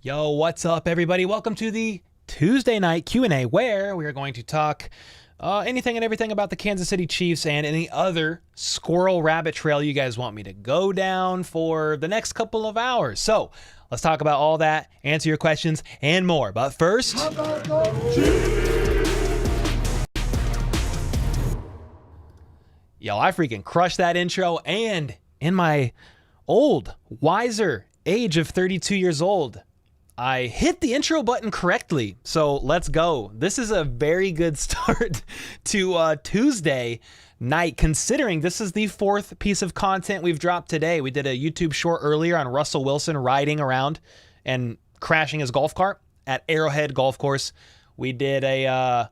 Yo, what's up, everybody? Welcome to the Tuesday night Q&A, where we are going to talk anything and everything about the Kansas City Chiefs and any other squirrel rabbit trail you guys want me to go down for the next couple of hours. So let's talk about all that, answer your questions, and more. But first, yo, I freaking crushed that intro, and in my old, wiser age of 32 years old, I hit the intro button correctly. So let's go. This is a very good start to Tuesday night, considering this is the fourth piece of content we've dropped today. We did a YouTube short earlier on Russell Wilson riding around and crashing his golf cart at Arrowhead Golf Course. We did a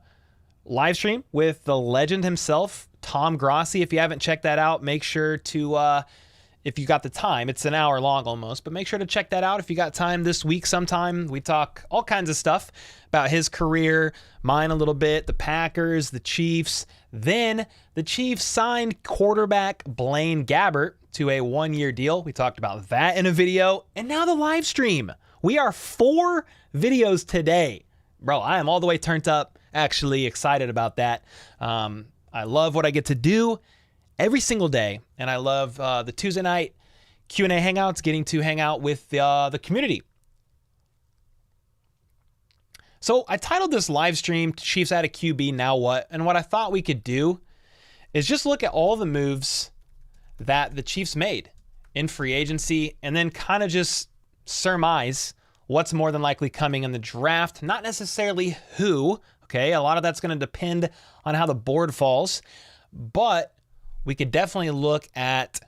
live stream with the legend himself, Tom Grossi. If you haven't checked that out, make sure to, if you got the time, it's an hour long almost, but make sure to check that out if you got time this week sometime. We talk all kinds of stuff about his career, mine a little bit, the Packers, the Chiefs. Then the Chiefs signed quarterback Blaine Gabbert to a one-year deal. We talked about that in a video. And now the live stream. We are 4 videos today. Bro, I am all the way turned up, actually excited about that. I love what I get to do every single day, and I love the Tuesday night Q&A hangouts, getting to hang out with the community. So I titled this live stream, Chiefs at a QB, Now What? And what I thought we could do is just look at all the moves that the Chiefs made in free agency and then kind of just surmise what's more than likely coming in the draft. Not necessarily who, okay? A lot of that's going to depend on how the board falls, but we could definitely look at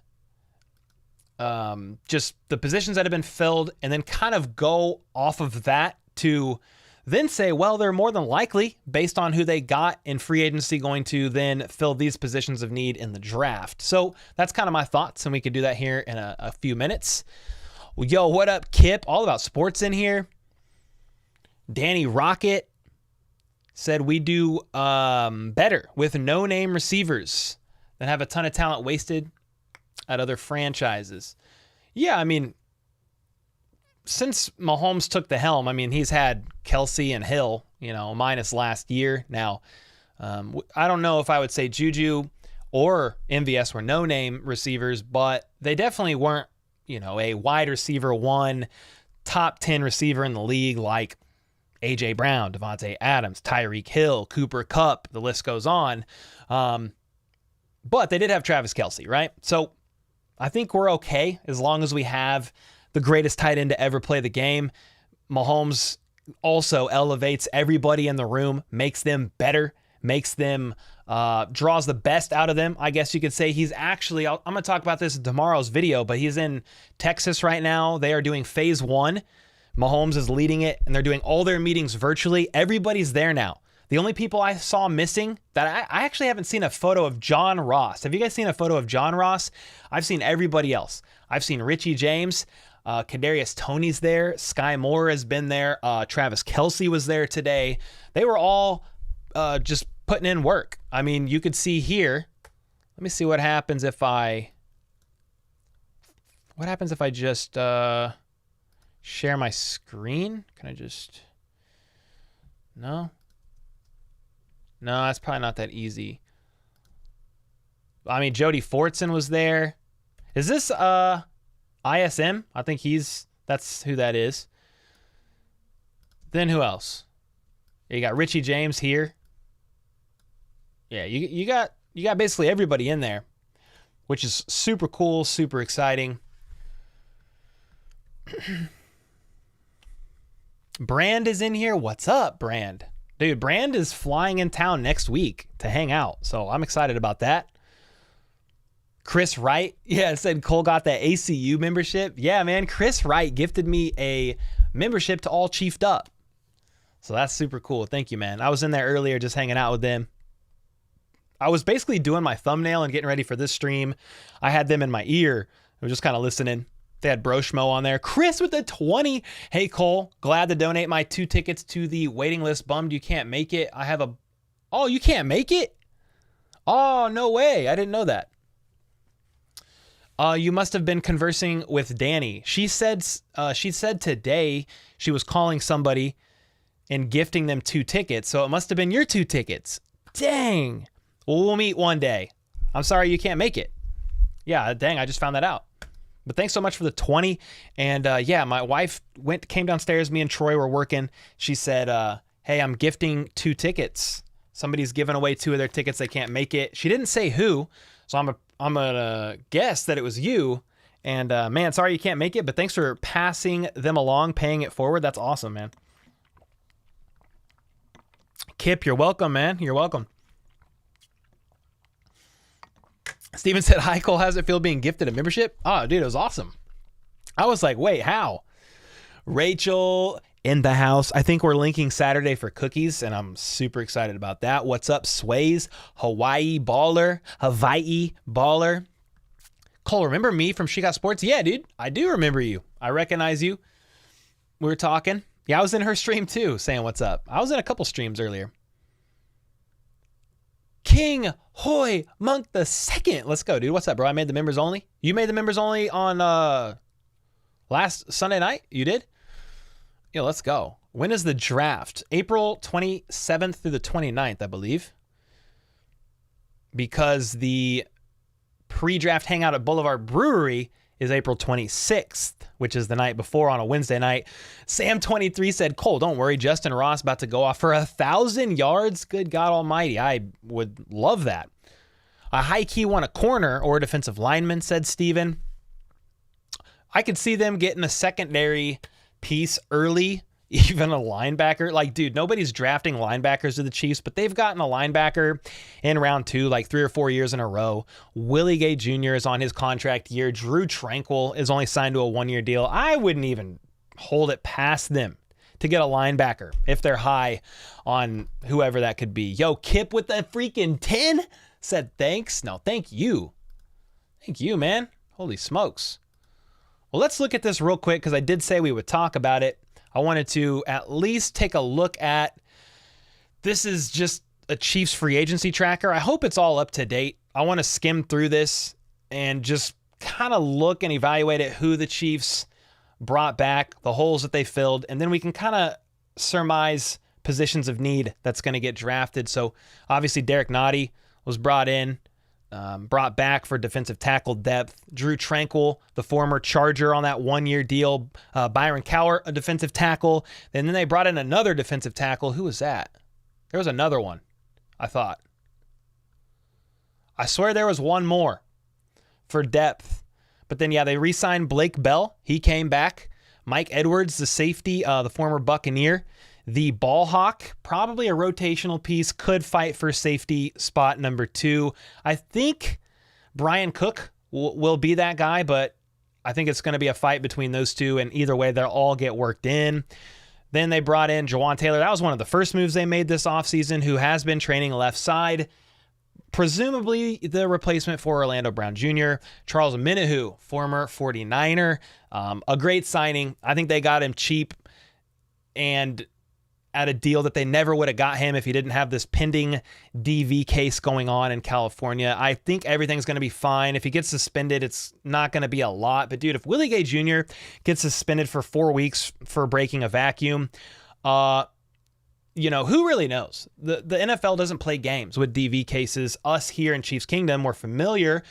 just the positions that have been filled and then kind of go off of that to then say, well, they're more than likely, based on who they got in free agency, going to then fill these positions of need in the draft. So that's kind of my thoughts, and we could do that here in a few minutes. Well, yo, what up, Kip? All about sports in here. Danny Rocket said we do better with no-name receivers than have a ton of talent wasted at other franchises. Yeah, I mean, since Mahomes took the helm, I mean, he's had Kelsey and Hill, minus last year. Now, I don't know if I would say Juju or MVS were no-name receivers, but they definitely weren't, a wide receiver one, top 10 receiver in the league like A.J. Brown, Devontae Adams, Tyreek Hill, Cooper Kupp, the list goes on. But they did have Travis Kelce, right? So I think we're okay as long as we have the greatest tight end to ever play the game. Mahomes also elevates everybody in the room, makes them better, makes them, draws the best out of them. I guess you could say he's actually, I'm going to talk about this in tomorrow's video, but he's in Texas right now. They are doing phase 1. Mahomes is leading it, and they're doing all their meetings virtually. Everybody's there now. The only people I saw missing that I actually haven't seen a photo of John Ross. Have you guys seen a photo of John Ross? I've seen everybody else. I've seen Richie James. Kadarius Tony's there. Sky Moore has been there. Travis Kelce was there today. They were all just putting in work. I mean, you could see here. Let me see what happens if I... What happens if I just share my screen? Can I just... No? No, that's probably not that easy. I mean, Jody Fortson was there. Is this ISM? I think that's who that is. Then who else? You got Richie James here. Yeah, you got basically everybody in there, which is super cool, super exciting. Brand is in here. What's up, Brand? Dude, Brand is flying in town next week to hang out, so I'm excited about that. Chris Wright, said Cole got that ACU membership. Yeah, man, Chris Wright gifted me a membership to All Chiefed Up. So that's super cool. Thank you, man. I was in there earlier just hanging out with them. I was basically doing my thumbnail and getting ready for this stream. I had them in my ear. I was just kind of listening. They had Broshmo on there. Chris with the 20. Hey, Cole, glad to donate my 2 tickets to the waiting list. Bummed you can't make it. Oh, you can't make it? Oh, no way. I didn't know that. You must have been conversing with Danny. She said today she was calling somebody and gifting them 2 tickets. So it must have been your 2 tickets. Dang. Well, we'll meet one day. I'm sorry you can't make it. Yeah, dang, I just found that out. But thanks so much for the 20. And yeah, my wife came downstairs. Me and Troy were working. She said, hey, I'm gifting 2 tickets. Somebody's giving away 2 of their tickets. They can't make it. She didn't say who. So I'm gonna guess that it was you. And man, sorry you can't make it, but thanks for passing them along, paying it forward. That's awesome, man. Kip, you're welcome, man. You're welcome. Steven said, hi, Cole. How's it feel being gifted a membership? Oh, dude, it was awesome. I was like, wait, how? Rachel in the house. I think we're linking Saturday for cookies, and I'm super excited about that. What's up, Sways? Hawaii baller. Cole, remember me from She Got Sports? Yeah, dude, I do remember you. I recognize you. We were talking. Yeah, I was in her stream too, saying what's up. I was in a couple streams earlier. King Hoy Monk the Second. Let's go, dude. What's up, bro? I made the members only. You made the members only on last Sunday night? You did? Yeah, let's go. When is the draft? April 27th through the 29th, I believe. Because the pre-draft hangout at Boulevard Brewery is April 26th, which is the night before on a Wednesday night. Sam23 said, Cole, don't worry. Justin Ross about to go off for 1,000 yards. Good God almighty. I would love that. A high key want a corner or a defensive lineman, said Steven. I could see them getting a secondary piece early, even a linebacker. Like, dude, nobody's drafting linebackers to the Chiefs, but they've gotten a linebacker in round 2, like 3 or 4 years in a row. Willie Gay Jr. is on his contract year. Drew Tranquill is only signed to a 1-year deal. I wouldn't even hold it past them to get a linebacker if they're high on whoever that could be. Yo, Kip with the freaking 10 said thanks. No, thank you. Thank you, man. Holy smokes. Well, let's look at this real quick because I did say we would talk about it. I wanted to at least take a look at, this is just a Chiefs free agency tracker. I hope it's all up to date. I want to skim through this and just kind of look and evaluate it, who the Chiefs brought back, the holes that they filled, and then we can kind of surmise positions of need that's going to get drafted. So obviously Derek Nottie was brought back for defensive tackle depth. Drew Tranquill, the former Charger on that 1-year deal. Byron Cowart, a defensive tackle. And then they brought in another defensive tackle. Who was that? There was another one, I thought. I swear there was one more for depth. But then, yeah, they re-signed Blake Bell. He came back. Mike Edwards, the safety, the former Buccaneer. The ball hawk, probably a rotational piece, could fight for safety spot number 2. I think Brian Cook will be that guy, but I think it's going to be a fight between those two, and either way, they'll all get worked in. Then they brought in Jawan Taylor. That was one of the first moves they made this offseason, who has been training left side. Presumably the replacement for Orlando Brown Jr. Charles Minahu, former 49er. A great signing. I think they got him cheap and at a deal that they never would have got him if he didn't have this pending DV case going on in California. I think everything's going to be fine. If he gets suspended, it's not going to be a lot. But dude, if Willie Gay Jr. gets suspended for 4 weeks for breaking a vacuum, who really knows? The NFL doesn't play games with DV cases. Us here in Chiefs Kingdom, we're familiar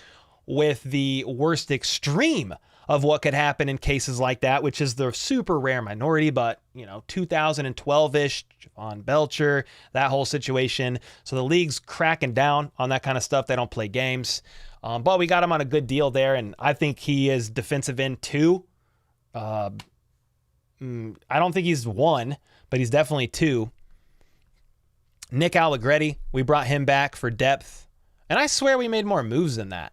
with the worst extreme of what could happen in cases like that, which is the super rare minority, but 2012-ish, Javon Belcher, that whole situation. So the league's cracking down on that kind of stuff. They don't play games. But we got him on a good deal there, and I think he is defensive end 2. I don't think he's 1, but he's definitely 2. Nick Allegretti, we brought him back for depth. And I swear we made more moves than that.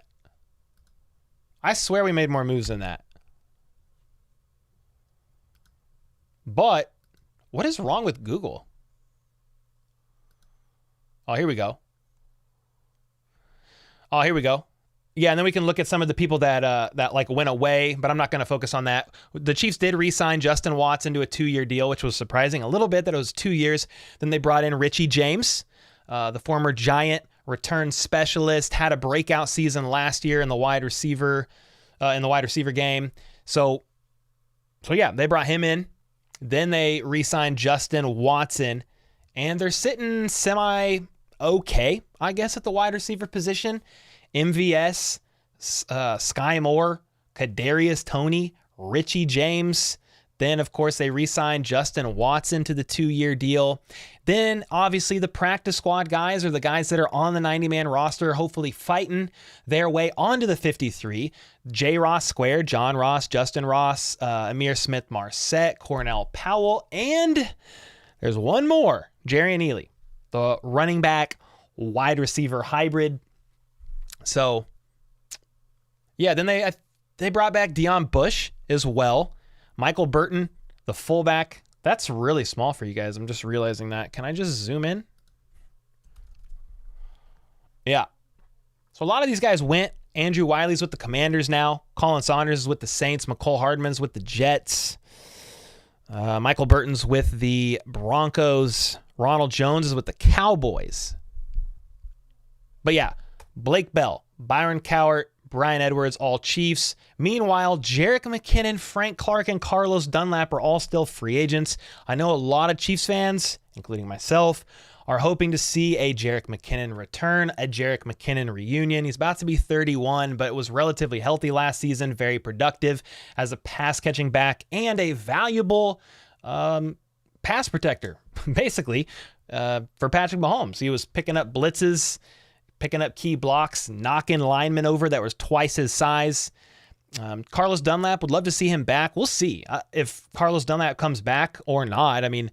But what is wrong with Google? Oh, here we go. Yeah, and then we can look at some of the people that went away, but I'm not going to focus on that. The Chiefs did re-sign Justin Watts into a 2-year deal, which was surprising a little bit that it was 2 years. Then they brought in Richie James, the former Giant return specialist, had a breakout season last year in the wide receiver in the wide receiver game. So yeah, they brought him in. Then they re-signed Justin Watson, and they're sitting semi-okay, I guess, at the wide receiver position. MVS, Sky Moore, Kadarius Tony, Richie James. Then, of course, they re-signed Justin Watson to the 2-year deal. Then, obviously, the practice squad guys are the guys that are on the 90-man roster, hopefully fighting their way onto the 53. J. Ross Square, John Ross, Justin Ross, Amir Smith-Marset, Cornell Powell, and there's one more, Jerry Neely, the running back wide receiver hybrid. So, yeah, then they brought back Deion Bush as well. Michael Burton, the fullback. That's really small for you guys. I'm just realizing that. Can I just zoom in? Yeah. So a lot of these guys went. Andrew Wiley's with the Commanders now. Colin Saunders is with the Saints. McCole Hardman's with the Jets. Michael Burton's with the Broncos. Ronald Jones is with the Cowboys. But yeah, Blake Bell, Byron Cowart, Brian Edwards, all Chiefs. Meanwhile, Jerick McKinnon, Frank Clark, and Carlos Dunlap are all still free agents. I know a lot of Chiefs fans, including myself, are hoping to see a Jerick McKinnon return, a Jerick McKinnon reunion. He's about to be 31, but was relatively healthy last season, very productive as a pass-catching back and a valuable pass protector, basically, for Patrick Mahomes. He was picking up blitzes, picking up key blocks, knocking linemen over that was twice his size. Carlos Dunlap, would love to see him back. We'll see if Carlos Dunlap comes back or not. I mean,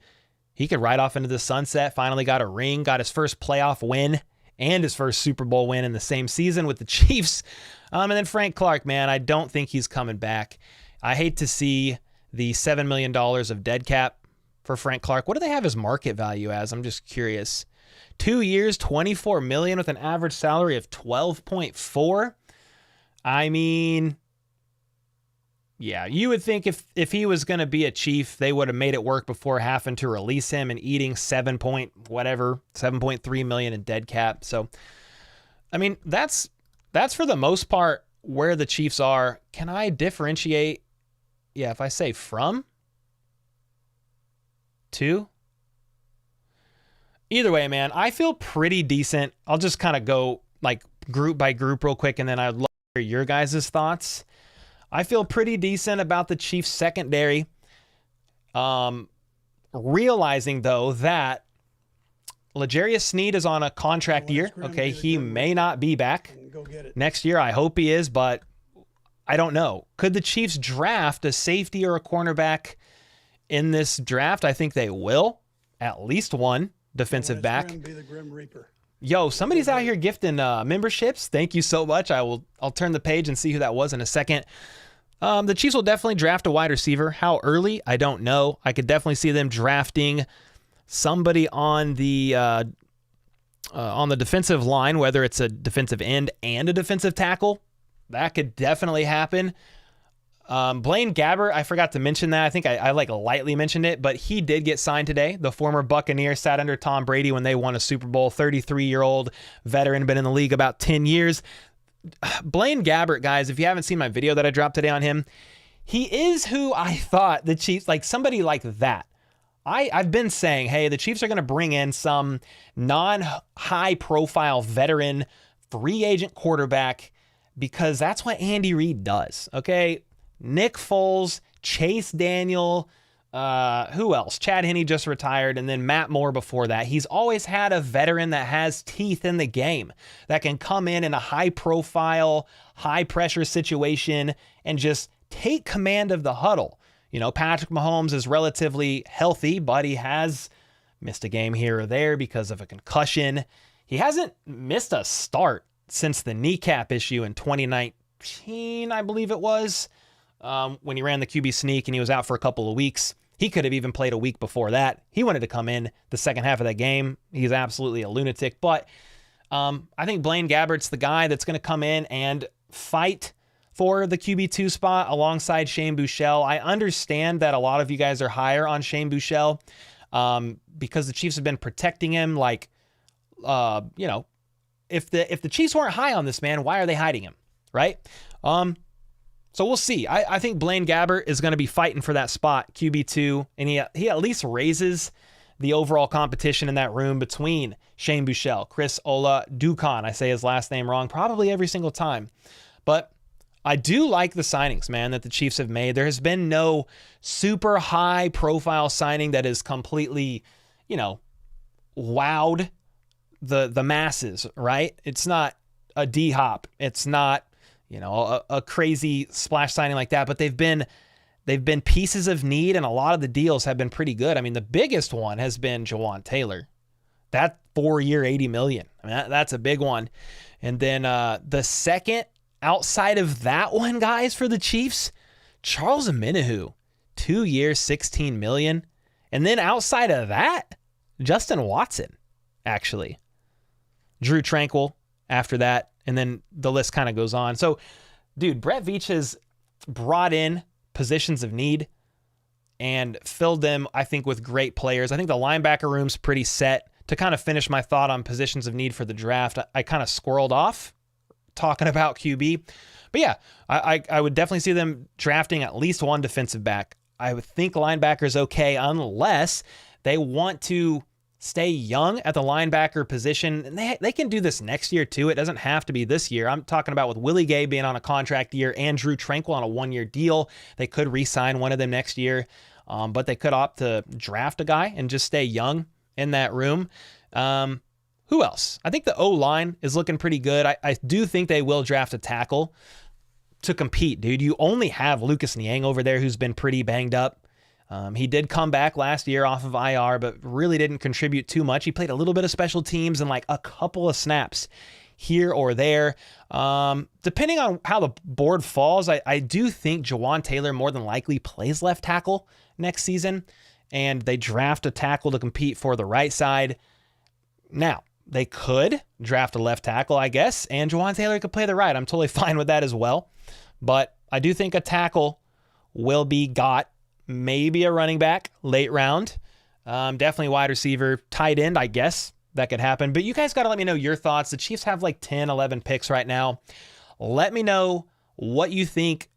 he could ride off into the sunset, finally got a ring, got his first playoff win and his first Super Bowl win in the same season with the Chiefs. And then Frank Clark, man, I don't think he's coming back. I hate to see the $7 million of dead cap for Frank Clark. What do they have his market value as? I'm just curious. 2 years, $24 million with an average salary of 12.4. I mean, yeah, you would think if he was going to be a Chief, they would have made it work before having to release him and eating 7.3 million in dead cap. So, I mean, that's for the most part where the Chiefs are. Can I differentiate? Yeah, if I say from to. Either way, man, I feel pretty decent. I'll just kind of go like group by group real quick, and then I'd love to hear your guys' thoughts. I feel pretty decent about the Chiefs secondary. Realizing, though, that L'Jarius Sneed is on a contract year. Okay, he may not be back next year. I hope he is, but I don't know. Could the Chiefs draft a safety or a cornerback in this draft? I think they will. At least one defensive back. Be the Grim Reaper. Yo, somebody's out here gifting memberships. Thank you so much. I'll turn the page and see who that was in a second. The Chiefs will definitely draft a wide receiver. How early? I don't know. I could definitely see them drafting somebody on the defensive line, whether it's a defensive end and a defensive tackle. That could definitely happen. Blaine Gabbert, I forgot to mention that. I think I lightly mentioned it, but he did get signed today. The former Buccaneer sat under Tom Brady when they won a Super Bowl. 33-year-old veteran, been in the league about 10 years. Blaine Gabbert, guys, if you haven't seen my video that I dropped today on him, he is who I thought the Chiefs, like somebody like that. I've been saying, hey, the Chiefs are going to bring in some non-high profile veteran free agent quarterback because that's what Andy Reid does, okay? Nick Foles, Chase Daniel, who else? Chad Henne just retired, and then Matt Moore before that. He's always had a veteran that has teeth in the game that can come in a high-profile, high-pressure situation and just take command of the huddle. You know, Patrick Mahomes is relatively healthy, but he has missed a game here or there because of a concussion. He hasn't missed a start since the kneecap issue in 2019, I believe it was. When he ran the QB sneak and he was out for a couple of weeks. He could have even played a week before that. He wanted to come in the second half of that game. He's absolutely a lunatic. But I think Blaine Gabbert's the guy that's going to come in and fight for the QB2 spot alongside Shane Buechele. I understand that a lot of you guys are higher on Shane Buechele because the Chiefs have been protecting him. Like, you know, if the Chiefs weren't high on this man, why are they hiding him, right? So we'll see. I think Blaine Gabbert is going to be fighting for that spot, QB2, and he at least raises the overall competition in that room between Shane Buechele, Chris Oladukan. I say his last name wrong probably every single time. But I do like the signings, man, that the Chiefs have made. There has been no super high profile signing that has completely, wowed the masses, right? It's not a D-Hop. It's not, a crazy splash signing like that, but they've been pieces of need, and a lot of the deals have been pretty good. I mean, the biggest one has been Jawan Taylor. That 4-year, $80 million. I mean, that's a big one. And then the second outside of that one, guys, for the Chiefs, Charles Omenihu, 2 years, $16 million. And then outside of that, Justin Watson, actually. Drew Tranquil after that. And then the list kind of goes on. So, dude, Brett Veach has brought in positions of need and filled them, I think, with great players. I think the linebacker room's pretty set. To kind of finish my thought on positions of need for the draft, I kind of squirreled off talking about QB. But yeah, I would definitely see them drafting at least one defensive back. I would think linebacker's okay unless they want to stay young at the linebacker position. And they can do this next year too. It doesn't have to be this year. I'm talking about with Willie Gay being on a contract year and Drew Tranquil on a 1-year deal. They could re-sign one of them next year, but they could opt to draft a guy and just stay young in that room. Who else? I think the O-line is looking pretty good. I do think they will draft a tackle to compete, dude. You only have Lucas Niang over there who's been pretty banged up. He did come back last year off of IR, but really didn't contribute too much. He played a little bit of special teams and like a couple of snaps here or there. Depending on how the board falls, I do think Jawan Taylor more than likely plays left tackle next season, and they draft a tackle to compete for the right side. Now, they could draft a left tackle, I guess, and Jawan Taylor could play the right. I'm totally fine with that as well. But I do think a tackle will be got. Maybe a running back late round. Definitely wide receiver, tight end, I guess that could happen. But you guys got to let me know your thoughts. The Chiefs have like 10, 11 picks right now. Let me know what you think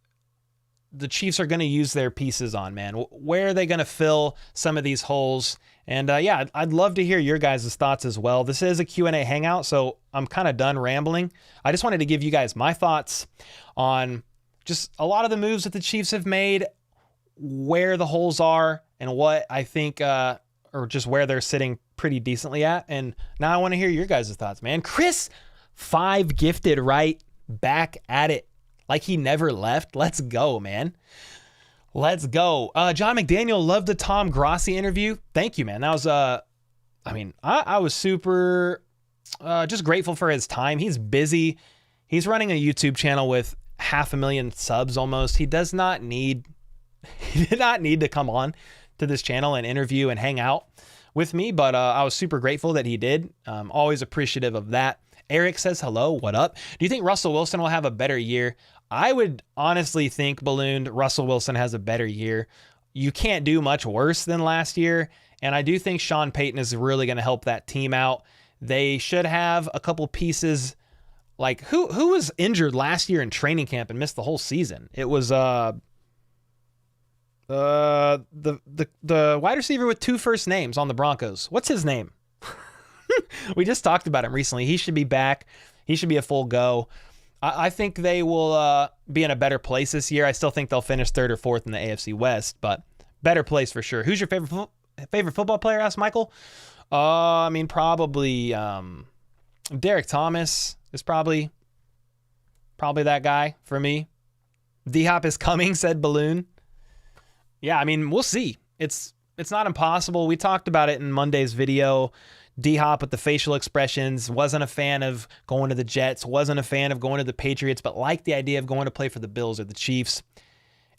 the Chiefs are going to use their pieces on, man. Where are they going to fill some of these holes? And yeah, I'd love to hear your guys' thoughts as well. This is a Q&A hangout, so I'm kind of done rambling. I just wanted to give you guys my thoughts on just a lot of the moves that the Chiefs have made, where the holes are, and what I think, or just where they're sitting pretty decently at. And now I want to hear your guys' thoughts, man. Chris, 5 gifted, right? Back at it. Like he never left. Let's go, man. Let's go. John McDaniel, loved the Tom Grossi interview. Thank you, man. That was, I was super just grateful for his time. He's busy. He's running a YouTube channel with 500,000 subs almost. He did not need to come on to this channel and interview and hang out with me, but I was super grateful that he did. Always appreciative of that. Eric says, hello, what up? Do you think Russell Wilson will have a better year? I would honestly think, Ballooned, Russell Wilson has a better year. You can't do much worse than last year, and I do think Sean Payton is really going to help that team out. They should have a couple pieces, like who was injured last year in training camp and missed the whole season? It was the wide receiver with 2 first names on the Broncos. What's his name? We just talked about him recently. He should be back. He should be a full go. I think they will be in a better place this year. I still think they'll finish 3rd or 4th in the AFC West, but better place for sure. Who's your favorite football player? Asked Michael. Probably Derek Thomas is probably that guy for me. D-Hop is coming, said Balloon. Yeah, we'll see. It's not impossible. We talked about it in Monday's video. D-Hop with the facial expressions, wasn't a fan of going to the Jets, wasn't a fan of going to the Patriots, but liked the idea of going to play for the Bills or the Chiefs.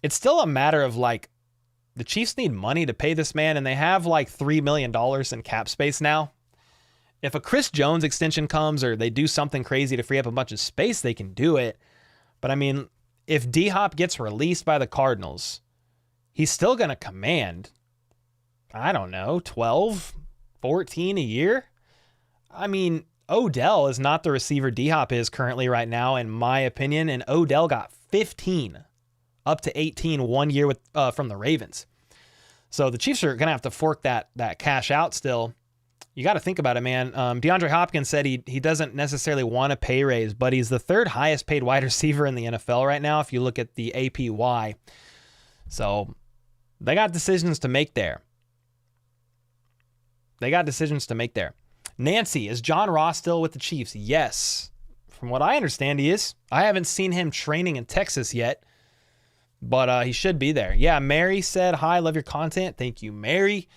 It's still a matter of the Chiefs need money to pay this man, and they have $3 million in cap space now. If a Chris Jones extension comes or they do something crazy to free up a bunch of space, they can do it. But if D-Hop gets released by the Cardinals, he's still going to command, I don't know, 12, 14 a year. Odell is not the receiver D-Hop is currently right now, in my opinion, and Odell got 15 up to 18 1 year with from the Ravens. So the Chiefs are going to have to fork that cash out still. You got to think about it, man. DeAndre Hopkins said he doesn't necessarily want a pay raise, but he's the third highest paid wide receiver in the NFL right now if you look at the APY. So they got decisions to make there. Nancy, is John Ross still with the Chiefs? Yes. From what I understand, he is. I haven't seen him training in Texas yet, but he should be there. Yeah, Mary said, hi, love your content. Thank you, Mary.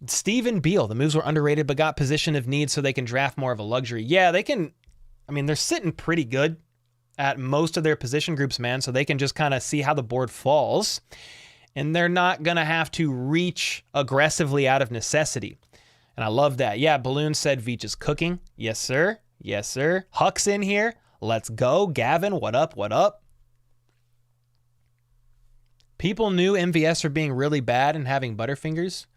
Stephen Beal, the moves were underrated but got position of need so they can draft more of a luxury. Yeah, they can. I mean, they're sitting pretty good at most of their position groups, man, so they can just kind of see how the board falls, and they're not going to have to reach aggressively out of necessity. And I love that. Yeah, Balloon said Veach is cooking. Yes, sir. Yes, sir. Huck's in here. Let's go. Gavin, what up? What up? People knew MVS for being really bad and having butterfingers.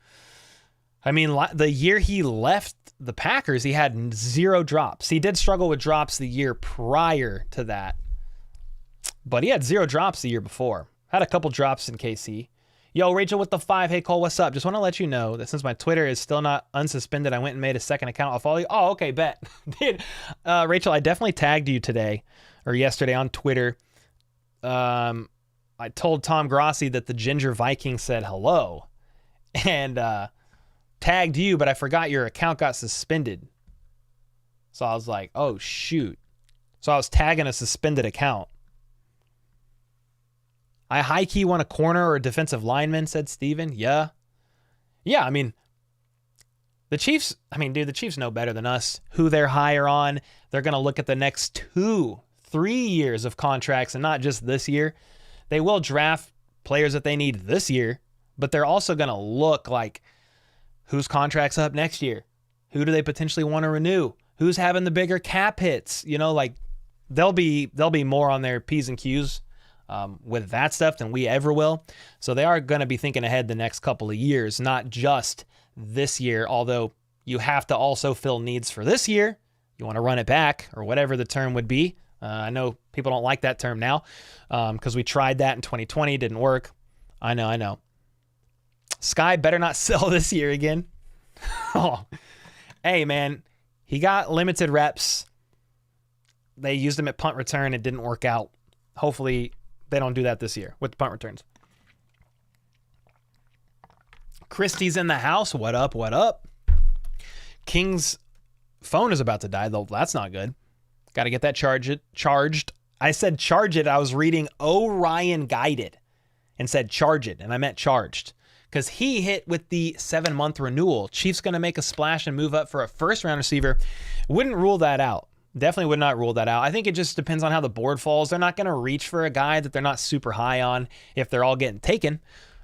I mean, the year he left the Packers, he had 0 drops. He did struggle with drops the year prior to that, but he had 0 drops the year before. Had a couple drops in KC. Yo, Rachel with the 5. Hey, Cole, what's up? Just want to let you know that since my Twitter is still not unsuspended, I went and made a second account. I'll follow you. Oh, okay, bet. Dude, Rachel, I definitely tagged you today or yesterday on Twitter. I told Tom Grossi that the Ginger Viking said hello and tagged you, but I forgot your account got suspended. So I was like, oh, shoot. So I was tagging a suspended account. I high-key want a corner or a defensive lineman, said Steven. Yeah. Yeah, I mean, the Chiefs know better than us who they're higher on. They're going to look at the next 2-3 years of contracts and not just this year. They will draft players that they need this year, but they're also going to look like whose contract's up next year? Who do they potentially want to renew? Who's having the bigger cap hits? You know, like they'll be more on their P's and Q's with that stuff than we ever will. So they are going to be thinking ahead the next couple of years, not just this year, although you have to also fill needs for this year. You want to run it back or whatever the term would be. I know people don't like that term now because we tried that in 2020. It didn't work. I know. Sky better not sell this year again. Oh, hey, man, he got limited reps. They used him at punt return. It didn't work out. Hopefully they don't do that this year with the punt returns. Christie's in the house. What up? What up? King's phone is about to die, though. That's not good. Got to get that charged. I said charge it. I was reading Orion Guided and said charge it, and I meant charged because he hit with the 7-month renewal. Chiefs going to make a splash and move up for a first-round receiver. Wouldn't rule that out. Definitely would not rule that out. I think it just depends on how the board falls. They're not going to reach for a guy that they're not super high on if they're all getting taken.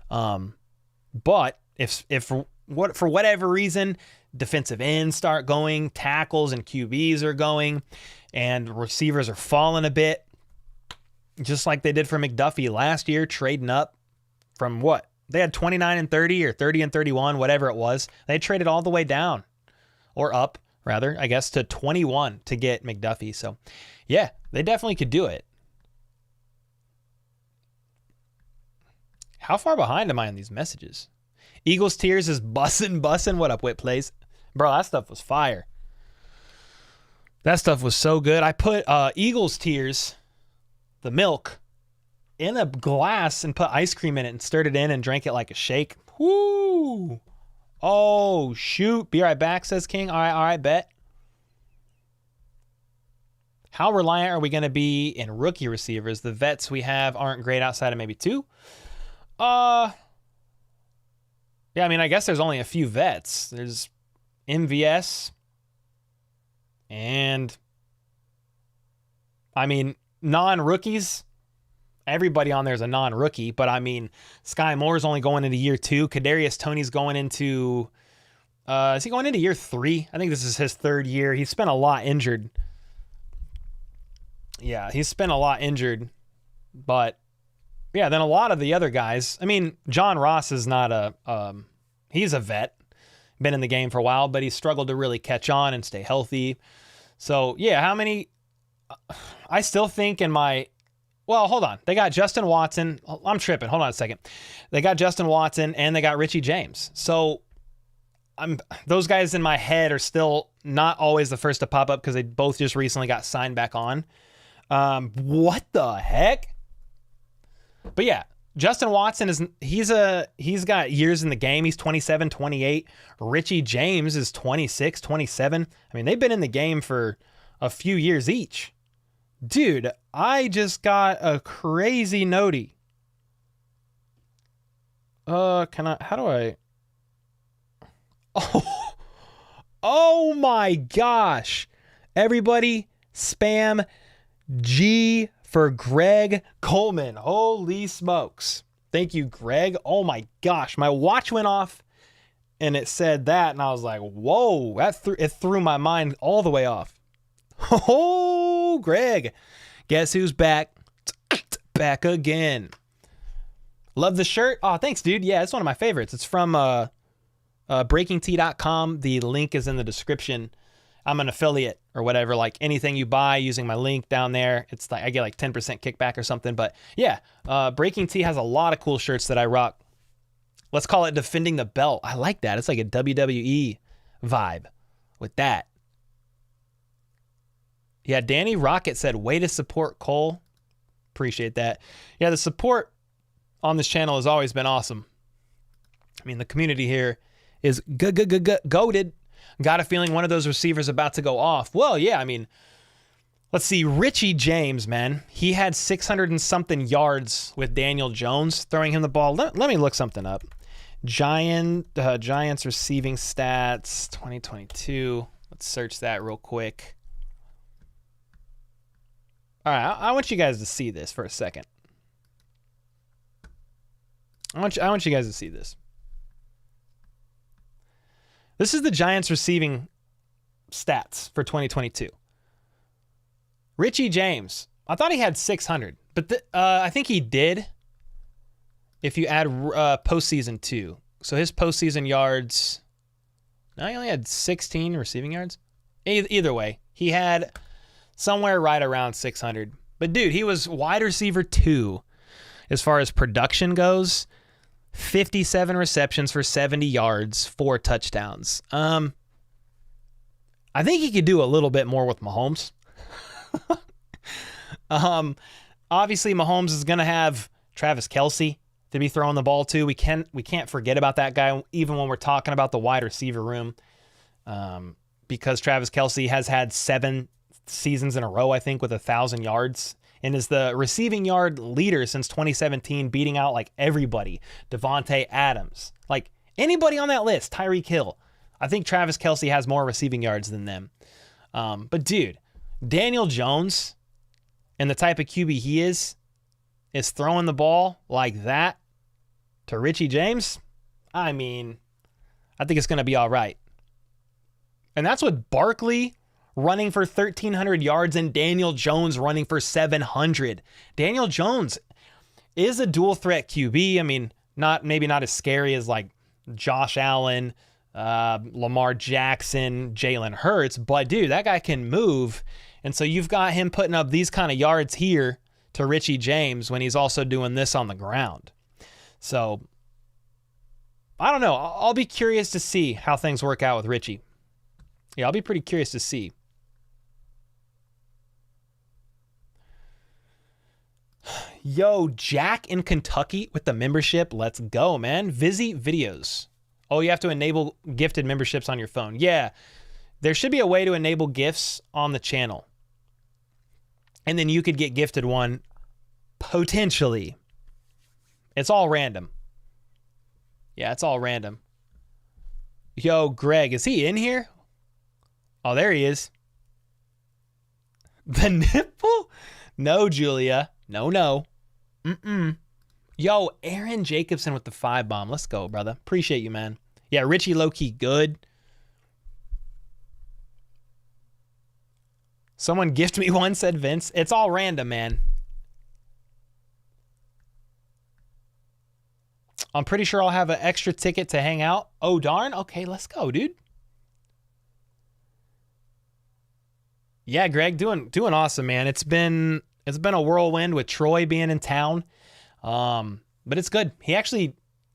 But if for whatever reason, defensive ends start going, tackles and QBs are going, and receivers are falling a bit, just like they did for McDuffie last year, trading up from what? They had 29 and 30 or 30 and 31, whatever it was. They traded all the way down or up, rather, I guess, to 21 to get McDuffie. So, yeah, they definitely could do it. How far behind am I on these messages? Eagles Tears is bussin'. What up, Whit Plays? Bro, that stuff was fire. That stuff was so good. I put Eagles Tears, the milk, in a glass and put ice cream in it and stirred it in and drank it like a shake. Woo! Oh, shoot. Be right back, says King. All right, bet. How reliant are we going to be in rookie receivers? The vets we have aren't great outside of maybe 2. Yeah, I mean, I guess there's only a few vets. There's MVS and, I mean, non-rookies. Everybody on there is a non-rookie, but I mean, Sky Moore's only going into year 2. Kadarius Tony's going into, is he going into year 3? I think this is his 3rd year. He's spent a lot injured. Yeah, he's spent a lot injured, but yeah, then a lot of the other guys, I mean, John Ross is not he's a vet, been in the game for a while, but he's struggled to really catch on and stay healthy. So yeah, how many, I still think in my Well, hold on. They got Justin Watson. I'm tripping. Hold on a second. They got Justin Watson and they got Richie James. So those guys in my head are still not always the first to pop up because they both just recently got signed back on. What the heck? But yeah, Justin Watson he's got years in the game. He's 27, 28. Richie James is 26, 27. I mean, they've been in the game for a few years each. Dude, I just got a crazy notey. How do I? Oh my gosh. Everybody spam G for Greg Coleman. Holy smokes. Thank you, Greg. Oh my gosh. My watch went off and it said that and I was like, whoa, it threw my mind all the way off. Oh, Greg. Guess who's back? Back again. Love the shirt. Oh, thanks, dude. Yeah, it's one of my favorites. It's from breakingt.com. The link is in the description. I'm an affiliate or whatever. Like anything you buy using my link down there, it's like I get like 10% kickback or something. But yeah, Breaking T has a lot of cool shirts that I rock. Let's call it Defending the Belt. I like that. It's like a WWE vibe with that. Yeah, Danny Rocket said, way to support Cole. Appreciate that. Yeah, the support on this channel has always been awesome. I mean, the community here is goated. Got a feeling one of those receivers about to go off. Well, yeah, I mean, let's see. Richie James, man. He had 600 and something yards with Daniel Jones throwing him the ball. Let me look something up. Giants receiving stats 2022. Let's search that real quick. All right, I want you guys to see this for a second. I want you guys to see this. This is the Giants receiving stats for 2022. Richie James, I thought he had 600, but I think he did if you add postseason 2. So his postseason yards, no, he only had 16 receiving yards. Either way, he had somewhere right around 600. But dude, he was wide receiver 2 as far as production goes. 57 receptions for 70 yards, 4 touchdowns. I think he could do a little bit more with Mahomes. Obviously Mahomes is going to have Travis Kelce to be throwing the ball to. We can't forget about that guy even when we're talking about the wide receiver room. Because Travis Kelce has had 7 seasons in a row, I think, with 1,000 yards. And is the receiving yard leader since 2017, beating out like everybody. Devontae Adams. Like anybody on that list, Tyreek Hill. I think Travis Kelce has more receiving yards than them. But dude, Daniel Jones and the type of QB he is throwing the ball like that to Richie James. I mean, I think it's going to be all right. And that's with Barkley running for 1,300 yards and Daniel Jones running for 700. Daniel Jones is a dual threat QB. I mean, maybe not as scary as like Josh Allen, Lamar Jackson, Jalen Hurts, but dude, that guy can move. And so you've got him putting up these kind of yards here to Richie James when he's also doing this on the ground. So I don't know. I'll be curious to see how things work out with Richie. Yeah, I'll be pretty curious to see. Yo, Jack in Kentucky with the membership. Let's go, man. Vizzy Videos. Oh, you have to enable gifted memberships on your phone. Yeah, there should be a way to enable gifts on the channel. And then you could get gifted one potentially. It's all random. Yeah, it's all random. Yo, Greg, is he in here? Oh, there he is. The nipple? No, Julia. No. Yo, Aaron Jacobson with the 5-bomb. Let's go, brother. Appreciate you, man. Yeah, Richie low-key good. Someone gift me one, said Vince. It's all random, man. I'm pretty sure I'll have an extra ticket to hang out. Oh, darn. Okay, let's go, dude. Yeah, Greg, doing awesome, man. It's been It's been a whirlwind with Troy being in town. But it's good.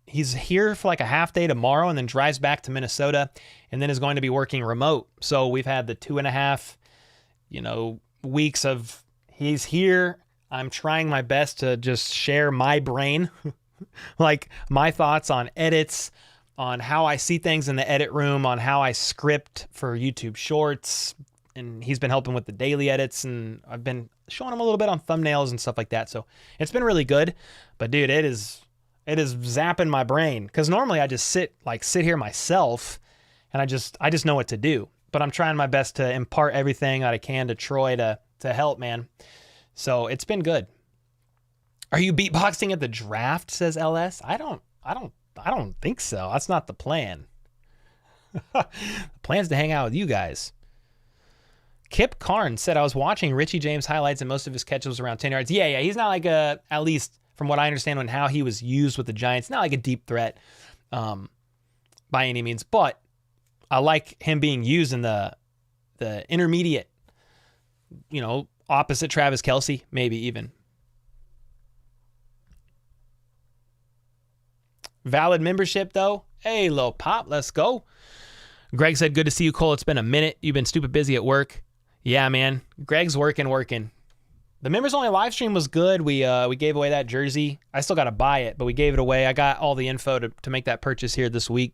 He's here for like a half day tomorrow and then drives back to Minnesota and then is going to be working remote. So we've had the 2.5, weeks of he's here. I'm trying my best to just share my brain, like my thoughts on edits, on how I see things in the edit room, on how I script for YouTube Shorts. And he's been helping with the daily edits, and I've been showing him a little bit on thumbnails and stuff like that. So it's been really good. But dude, it is zapping my brain, because normally I just sit here myself and I just know what to do. But I'm trying my best to impart everything that I can to Troy to help, man. So it's been good. Are you beatboxing at the draft? Says LS. I don't think so. That's not the plan. The plan's to hang out with you guys. Kip Karn said, I was watching Richie James highlights and most of his catches was around 10 yards. Yeah. He's not like at least from what I understand on how he was used with the Giants, not like a deep threat by any means, but I like him being used in the intermediate, opposite Travis Kelce, maybe even. Valid membership, though. Hey, Lil Pop, let's go. Greg said, good to see you, Cole. It's been a minute. You've been stupid busy at work. Yeah, man. Greg's working. The members only live stream was good. We gave away that jersey. I still got to buy it, but we gave it away. I got all the info to make that purchase here this week.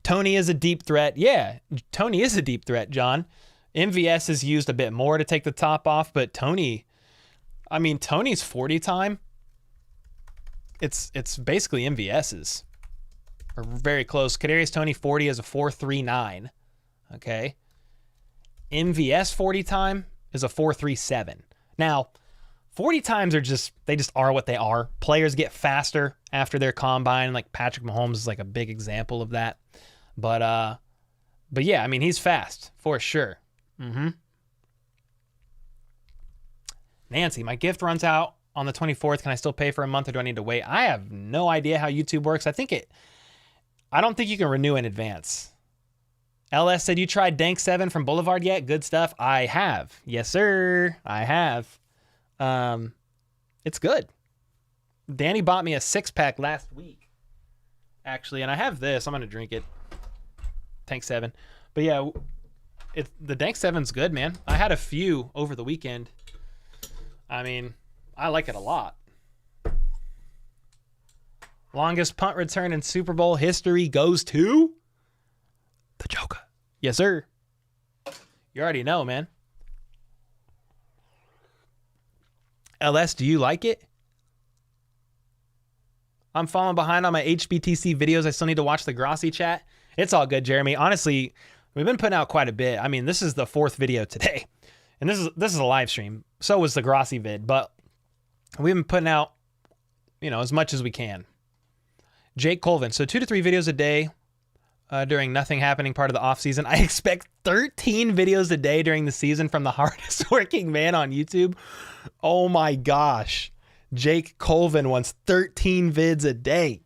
Tony is a deep threat. Yeah, Tony is a deep threat, John. MVS is used a bit more to take the top off, but Tony's 40 time. It's basically MVS's. Or very close. Kadarius Tony 40 is a 4.39. Okay. MVS 40 time is a 4.37. Now, 40 times they just are what they are. Players get faster after their combine. Like Patrick Mahomes is like a big example of that. But yeah, he's fast for sure. Nancy, my gift runs out on the 24th. Can I still pay for a month or do I need to wait? I have no idea how YouTube works. I don't think you can renew in advance. LS said, you tried Dank 7 from Boulevard yet? Good stuff. I have. Yes, sir. I have. It's good. Danny bought me a 6-pack last week, actually, and I have this. I'm going to drink it. Tank 7. But yeah, the Dank 7's good, man. I had a few over the weekend. I like it a lot. Longest punt return in Super Bowl history goes to the Joker. Yes, sir. You already know, man. LS, do you like it? I'm falling behind on my HBTC videos. I still need to watch the Grossi chat. It's all good, Jeremy. Honestly, we've been putting out quite a bit. This is the 4th video today. And this is a live stream. So was the Grossi vid. But we've been putting out, as much as we can. Jake Colvin. So 2 to 3 videos a day during nothing happening part of the off season. I expect 13 videos a day during the season from the hardest working man on YouTube. Oh my gosh. Jake Colvin wants 13 vids a day.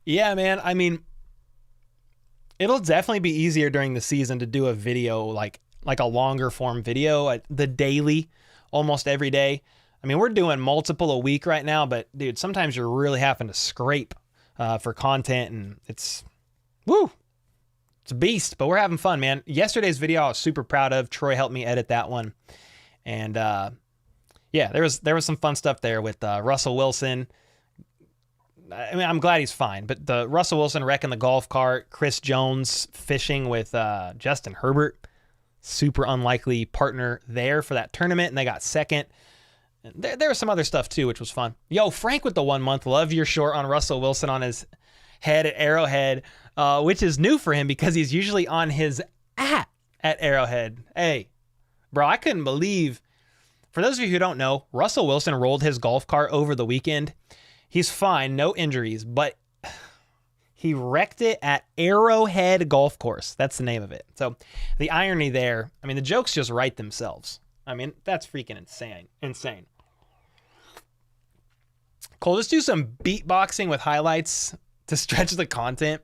Yeah, man. It'll definitely be easier during the season to do a video like a longer form video, the daily, almost every day. We're doing multiple a week right now, but dude, sometimes you're really having to scrape for content, and it's a beast, but we're having fun, man. Yesterday's video I was super proud of. Troy helped me edit that one. And yeah, there was some fun stuff there with Russell Wilson. I'm glad he's fine, but the Russell Wilson wrecking the golf cart, Chris Jones fishing with Justin Herbert, super unlikely partner there for that tournament, and they got second. There was some other stuff too, which was fun. Yo, Frank with the 1 month. Love your short on Russell Wilson on his head at Arrowhead, which is new for him because he's usually on his at Arrowhead. Hey, bro, I couldn't believe. For those of you who don't know, Russell Wilson rolled his golf cart over the weekend. He's fine, no injuries, but he wrecked it at Arrowhead Golf Course. That's the name of it. So the irony there, the jokes just write themselves. That's freaking insane. Cole, just do some beatboxing with highlights to stretch the content.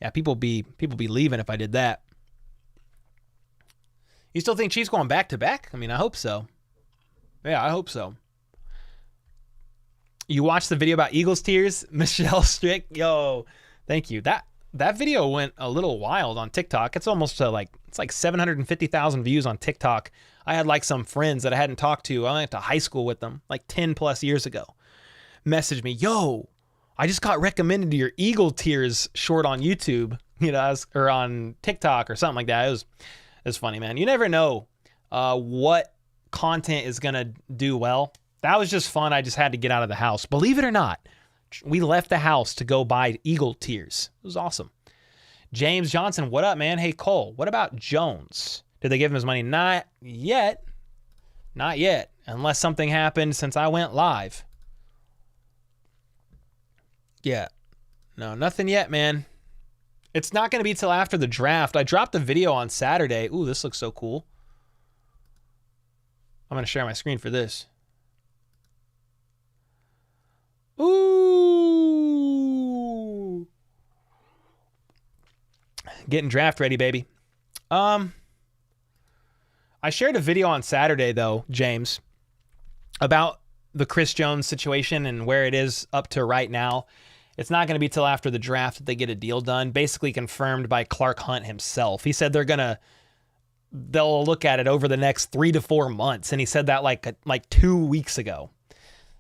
Yeah, people be leaving if I did that. You still think Chiefs going back-to-back? I mean, I hope so. Yeah, I hope so. You watched the video about Eagles tears? Michelle Strick, yo, thank you. That video went a little wild on TikTok. It's almost it's like 750,000 views on TikTok. I had like some friends that I hadn't talked to. I went to high school with them like 10 plus years ago. Message me, yo, I just got recommended to your Eagle tears short on YouTube, or on TikTok or something like that. It was funny, man. You never know what content is gonna do well. That was just fun. I just had to get out of the house. Believe it or not, we left the house to go buy Eagle tears. It was awesome. James Johnson, what up, man? Hey, Cole, what about Jones? Did they give him his money? Not yet. Not yet. Unless something happened since I went live. Yeah. No, nothing yet, man. It's not going to be till after the draft. I dropped a video on Saturday. Ooh, this looks so cool. I'm going to share my screen for this. Ooh. Getting draft ready, baby. I shared a video on Saturday, though, James, about the Chris Jones situation and where it is up to right now. It's not going to be till after the draft that they get a deal done, basically confirmed by Clark Hunt himself. He said they'll look at it over the next 3 to 4 months, and he said that like 2 weeks ago.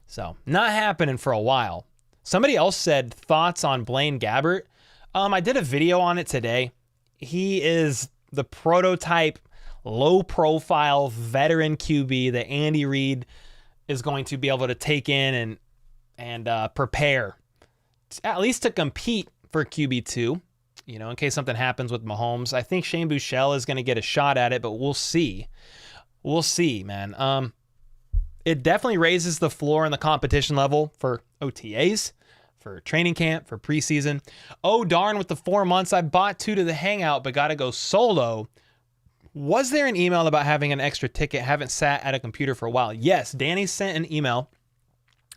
So, not happening for a while. Somebody else said thoughts on Blaine Gabbert. I did a video on it today. He is the prototype, low-profile veteran QB that Andy Reid is going to be able to take in and prepare, at least to compete for QB2, in case something happens with Mahomes. I think Shane Buechele is going to get a shot at it, but we'll see. We'll see, man. It definitely raises the floor and the competition level for OTAs, for training camp, for preseason. Oh, darn, with the 4 months, I bought 2 to the hangout, but got to go solo. Was there an email about having an extra ticket? Haven't sat at a computer for a while. Yes, Danny sent an email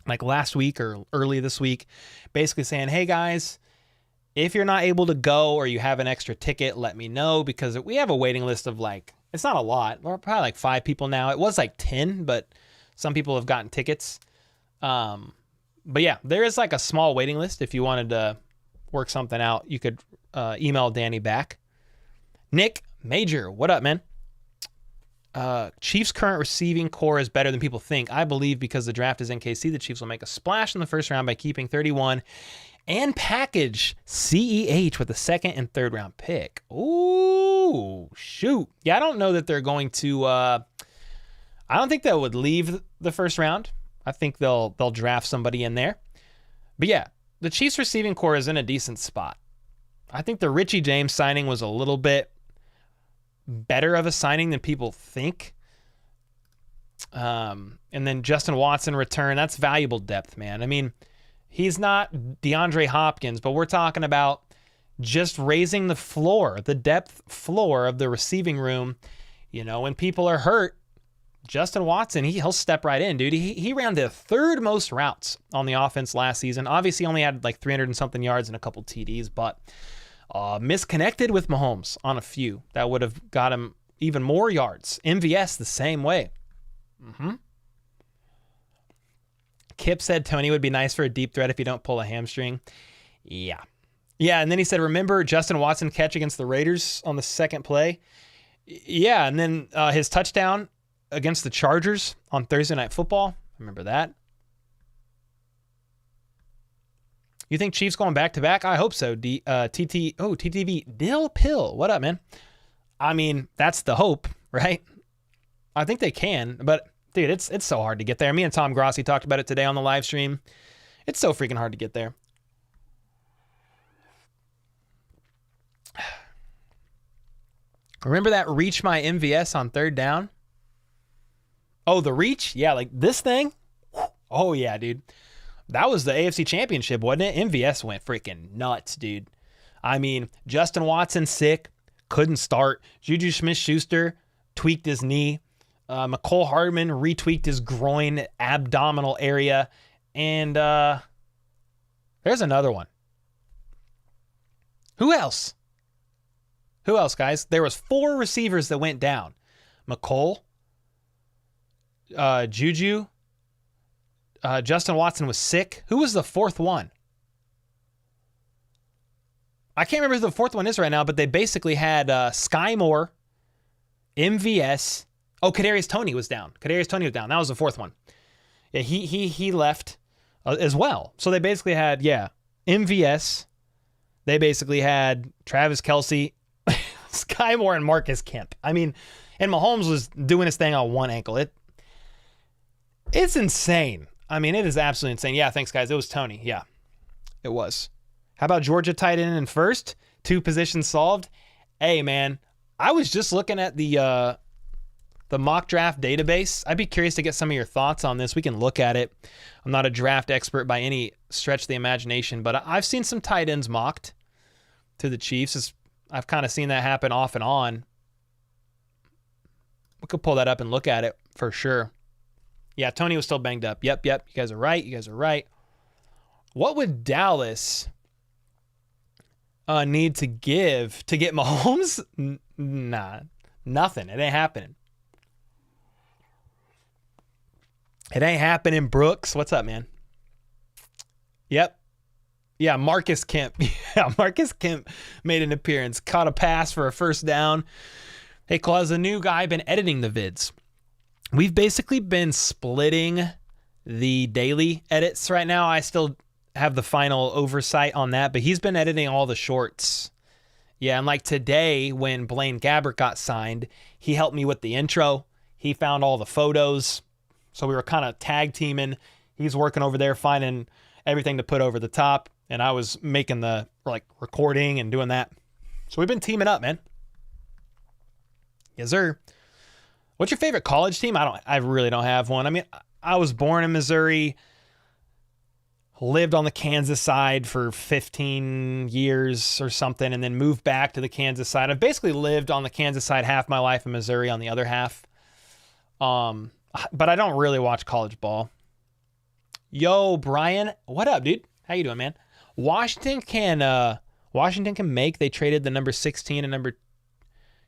like last week or early this week, basically saying, hey guys, if you're not able to go or you have an extra ticket, let me know, because we have a waiting list of it's not a lot. We're probably like 5 people now. It was like 10, but some people have gotten tickets. But yeah, there is like a small waiting list. If you wanted to work something out, you could email Danny back. Nick Major, what up, man? Chiefs' current receiving core is better than people think. I believe because the draft is in KC, the Chiefs will make a splash in the first round by keeping 31 and package CEH with a second and third round pick. Ooh, shoot. Yeah, I don't know that they're going to... I don't think they would leave the first round. I think they'll draft somebody in there. But yeah, the Chiefs receiving core is in a decent spot. I think the Richie James signing was a little bit better of a signing than people think. And then Justin Watson return. That's valuable depth, man. I mean, he's not DeAndre Hopkins, but we're talking about just raising the floor, the depth floor of the receiving room. When people are hurt, Justin Watson, he'll step right in, dude. He ran the third most routes on the offense last season. Obviously, only had like 300 and something yards and a couple TDs, but misconnected with Mahomes on a few. That would have got him even more yards. MVS the same way. Kip said Tony would be nice for a deep threat if you don't pull a hamstring. Yeah. Yeah, and then he said, remember Justin Watson catch against the Raiders on the second play? Yeah, and then his touchdown against the Chargers on Thursday Night Football. Remember that? You think Chiefs going back-to-back? I hope so. TTV. Dill Pill. What up, man? I mean, that's the hope, right? I think they can, but, dude, it's so hard to get there. Me and Tom Grossi talked about it today on the live stream. It's so freaking hard to get there. Remember that reach my MVS on third down? Oh, the reach? Yeah, like this thing? Oh, yeah, dude. That was the AFC Championship, wasn't it? MVS went freaking nuts, dude. I mean, Justin Watson sick, couldn't start. Juju Smith-Schuster tweaked his knee. McCole Hardman retweaked his groin abdominal area. And there's another one. Who else? Who else, guys? There was 4 receivers that went down. McCole, Juju, Justin Watson was sick. Who was the fourth one? I can't remember who the fourth one is right now, but they basically had Sky Moore, MVS. Oh, Kadarius Tony was down. That was the fourth one. Yeah, he left as well. So they basically had, MVS. They basically had Travis Kelce, Sky Moore, and Marcus Kemp. I mean, and Mahomes was doing his thing on one ankle. It's insane. I mean, it is absolutely insane. Yeah, thanks, guys. It was Tony. Yeah, it was. How about Georgia tight end in first? 2 positions solved. Hey, man, I was just looking at the mock draft database. I'd be curious to get some of your thoughts on this. We can look at it. I'm not a draft expert by any stretch of the imagination, but I've seen some tight ends mocked to the Chiefs. I've kind of seen that happen off and on. We could pull that up and look at it for sure. Yeah, Tony was still banged up. Yep. You guys are right. What would Dallas need to give to get Mahomes? Nah, nothing. It ain't happening. It ain't happening, Brooks. What's up, man? Yep. Yeah, Marcus Kemp. Yeah, Marcus Kemp made an appearance. Caught a pass for a first down. Hey, Claus, the new guy, been editing the vids. We've basically been splitting the daily edits right now. I still have the final oversight on that, but he's been editing all the shorts. Yeah, and like today when Blaine Gabbert got signed, he helped me with the intro. He found all the photos. So we were kind of tag teaming. He's working over there, finding everything to put over the top. And I was making the recording and doing that. So we've been teaming up, man. Yes, sir. What's your favorite college team? I really don't have one. I mean, I was born in Missouri, lived on the Kansas side for 15 years or something, and then moved back to the Kansas side. I've basically lived on the Kansas side half my life, in Missouri on the other half. But I don't really watch college ball. Yo, Brian, what up, dude? How you doing, man? Washington can make. They traded the number 16 and number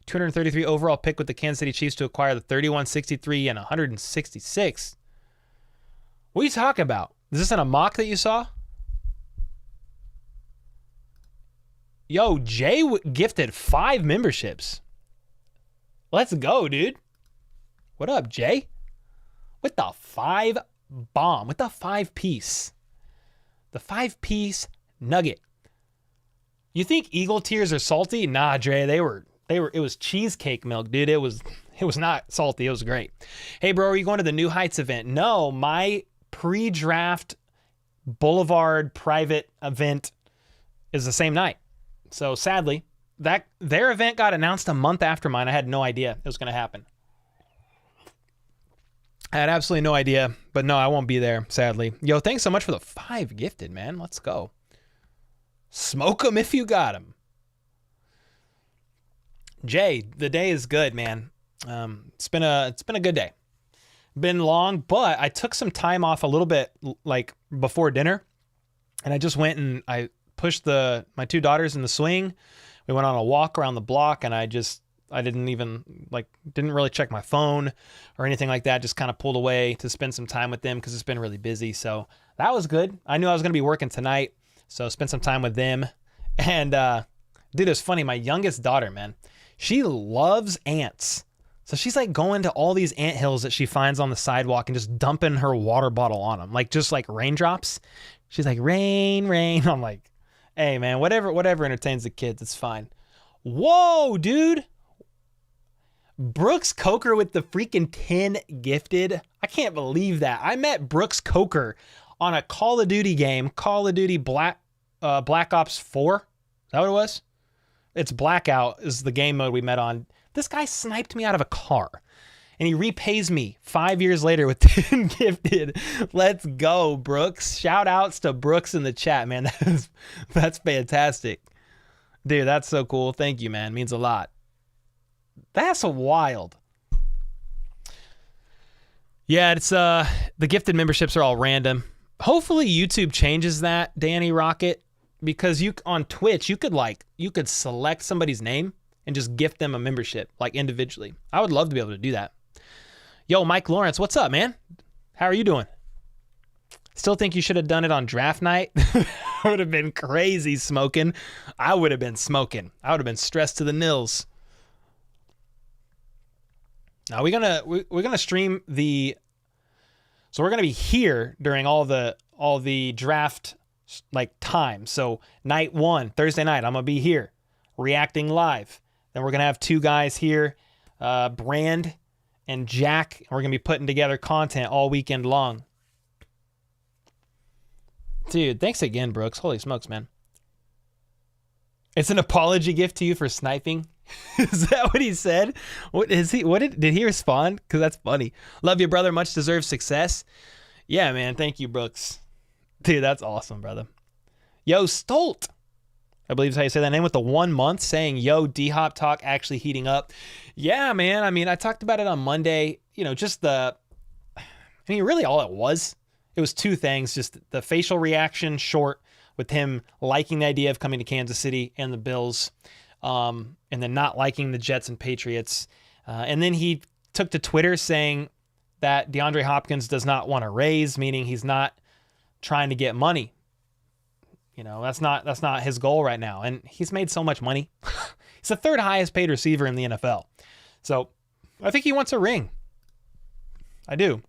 233 overall pick with the Kansas City Chiefs to acquire the 31, 63, and 166. What are you talking about? Is this in a mock that you saw? Yo, Jay gifted 5 memberships. Let's go, dude. What up, Jay? With the 5 bomb, with the 5-piece. The 5-piece nugget. You think Eagle tears are salty? Nah, Dre, it was cheesecake milk, dude. It was not salty. It was great. Hey, bro, are you going to the New Heights event? No, my pre-draft Boulevard private event is the same night. So sadly, their event got announced a month after mine. I had no idea it was going to happen. I had absolutely no idea, but no, I won't be there, sadly. Yo, thanks so much for the 5 gifted, man. Let's go. Smoke them if you got them. Jay, the day is good, man. It's been a good day. Been long, but I took some time off a little bit, before dinner, and I just went and I pushed my 2 daughters in the swing. We went on a walk around the block, and I didn't really check my phone or anything like that. Just kind of pulled away to spend some time with them because it's been really busy. So that was good. I knew I was going to be working tonight, so spent some time with them. And dude, it's funny. My youngest daughter, man, she loves ants. So she's going to all these ant hills that she finds on the sidewalk and just dumping her water bottle on them, just like raindrops. She's like, rain, rain. I'm like, hey, man, whatever entertains the kids, it's fine. Whoa, dude. Brooks Coker with the freaking 10 gifted. I can't believe that. I met Brooks Coker on a Call of Duty game, Call of Duty Black Ops 4. Is that what it was? It's Blackout is the game mode we met on. This guy sniped me out of a car, and he repays me 5 years later with 10 gifted. Let's go, Brooks. Shout outs to Brooks in the chat, man. That's fantastic. Dude, that's so cool. Thank you, man. Means a lot. That's wild. Yeah, it's the gifted memberships are all random. Hopefully YouTube changes that, Danny Rocket, because on Twitch you could select somebody's name and just gift them a membership, like individually. I would love to be able to do that. Yo, Mike Lawrence, what's up, man? How are you doing? Still think you should have done it on draft night? Would have been crazy smoking. I would have been smoking. I would have been stressed to the nils. Now we're gonna stream the. So we're gonna be here during all the draft like time. So night 1, Thursday night, I'm gonna be here reacting live. Then we're gonna have 2 guys here, Brand and Jack, and we're gonna be putting together content all weekend long. Dude, thanks again, Brooks. Holy smokes, man. It's an apology gift to you for sniping. Is that what he said? Did he respond? Because that's funny. Love you, brother. Much deserved success. Yeah, man. Thank you, Brooks. Dude, that's awesome, brother. Yo, Stolt, I believe is how you say that name, with the 1 month saying, yo, D-Hop talk actually heating up. Yeah, man. I mean, I talked about it on Monday. You know, just really all it was 2 things. Just the facial reaction short with him liking the idea of coming to Kansas City and the Bills, and then not liking the Jets and Patriots. And then he took to Twitter saying that DeAndre Hopkins does not want to raise, meaning he's not trying to get money. You know, that's not his goal right now. And he's made so much money. He's the 3rd highest paid receiver in the NFL. So I think he wants a ring. I do.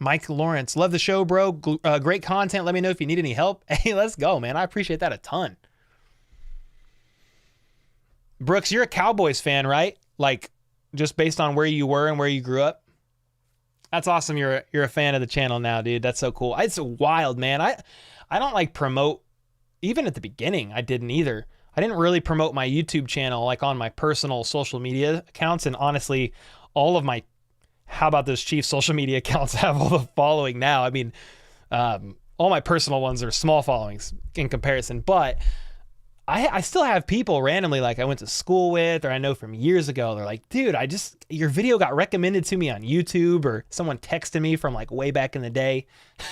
Mike Lawrence, love the show, bro. Great content. Let me know if you need any help. Hey, let's go, man. I appreciate that a ton. Brooks, you're a Cowboys fan, right? Like, just based on where you were and where you grew up? That's awesome. You're a fan of the channel now, dude. That's so cool. It's wild, man. I don't like promote. Even at the beginning, I didn't either. I didn't really promote my YouTube channel like on my personal social media accounts. And honestly, all of my How About Those Chiefs social media accounts have all the following now. I mean, all my personal ones are small followings in comparison, but I still have people randomly like I went to school with, or I know from years ago, they're like, dude, your video got recommended to me on YouTube, or someone texted me from like way back in the day.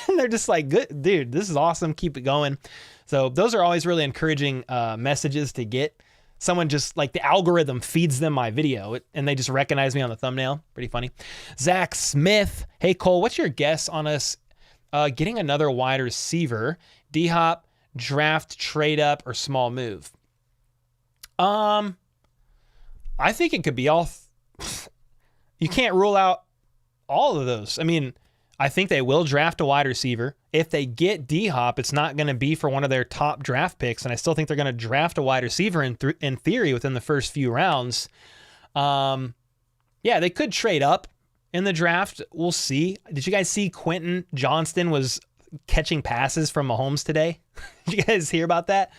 And they're just like, good, dude, this is awesome. Keep it going. So those are always really encouraging messages to get. Someone just like the algorithm feeds them my video and they just recognize me on the thumbnail. Pretty funny. Zach Smith. Hey, Cole, what's your guess on us getting another wide receiver? D-Hop, draft, trade up, or small move? I think it could be all. You can't rule out all of those. I mean, I think they will draft a wide receiver. If they get D-Hop, it's not going to be for one of their top draft picks, and I still think they're going to draft a wide receiver in theory within the first few rounds. Yeah, they could trade up in the draft. We'll see. Did you guys see Quentin Johnston was catching passes from Mahomes today? Did you guys hear about that?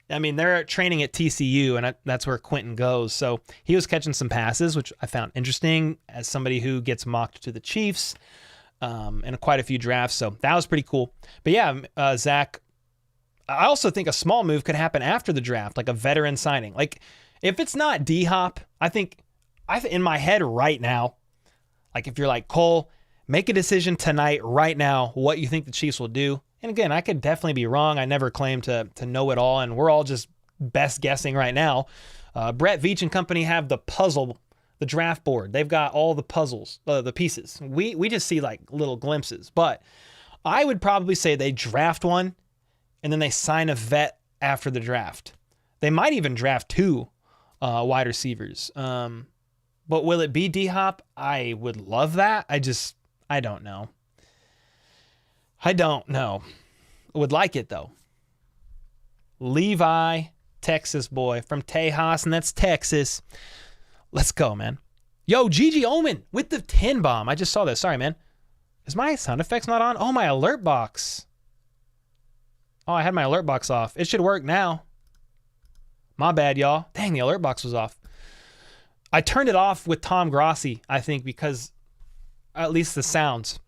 I mean, they're training at TCU, and that's where Quentin goes. So he was catching some passes, which I found interesting as somebody who gets mocked to the Chiefs in quite a few drafts. So that was pretty cool. But yeah, Zach, I also think a small move could happen after the draft, like a veteran signing. Like if it's not D-Hop, I think in my head right now, like if you're like, Cole, make a decision tonight, right now, what you think the Chiefs will do. And again, I could definitely be wrong. I never claim to know it all, and we're all just best guessing right now. Brett Veach and company have the draft board. They've got all the puzzles, the pieces. We just see like little glimpses. But I would probably say they draft one, and then they sign a vet after the draft. They might even draft 2 wide receivers. But will it be D-Hop? I would love that. I don't know. I don't know. Would like it, though. Levi, Texas boy from Tejas, and that's Texas. Let's go, man. Yo, Gigi Omen with the 10 bomb. I just saw this. Sorry, man. Is my sound effects not on? Oh, my alert box. Oh, I had my alert box off. It should work now. My bad, y'all. Dang, the alert box was off. I turned it off with Tom Grossi, I think, because at least the sounds.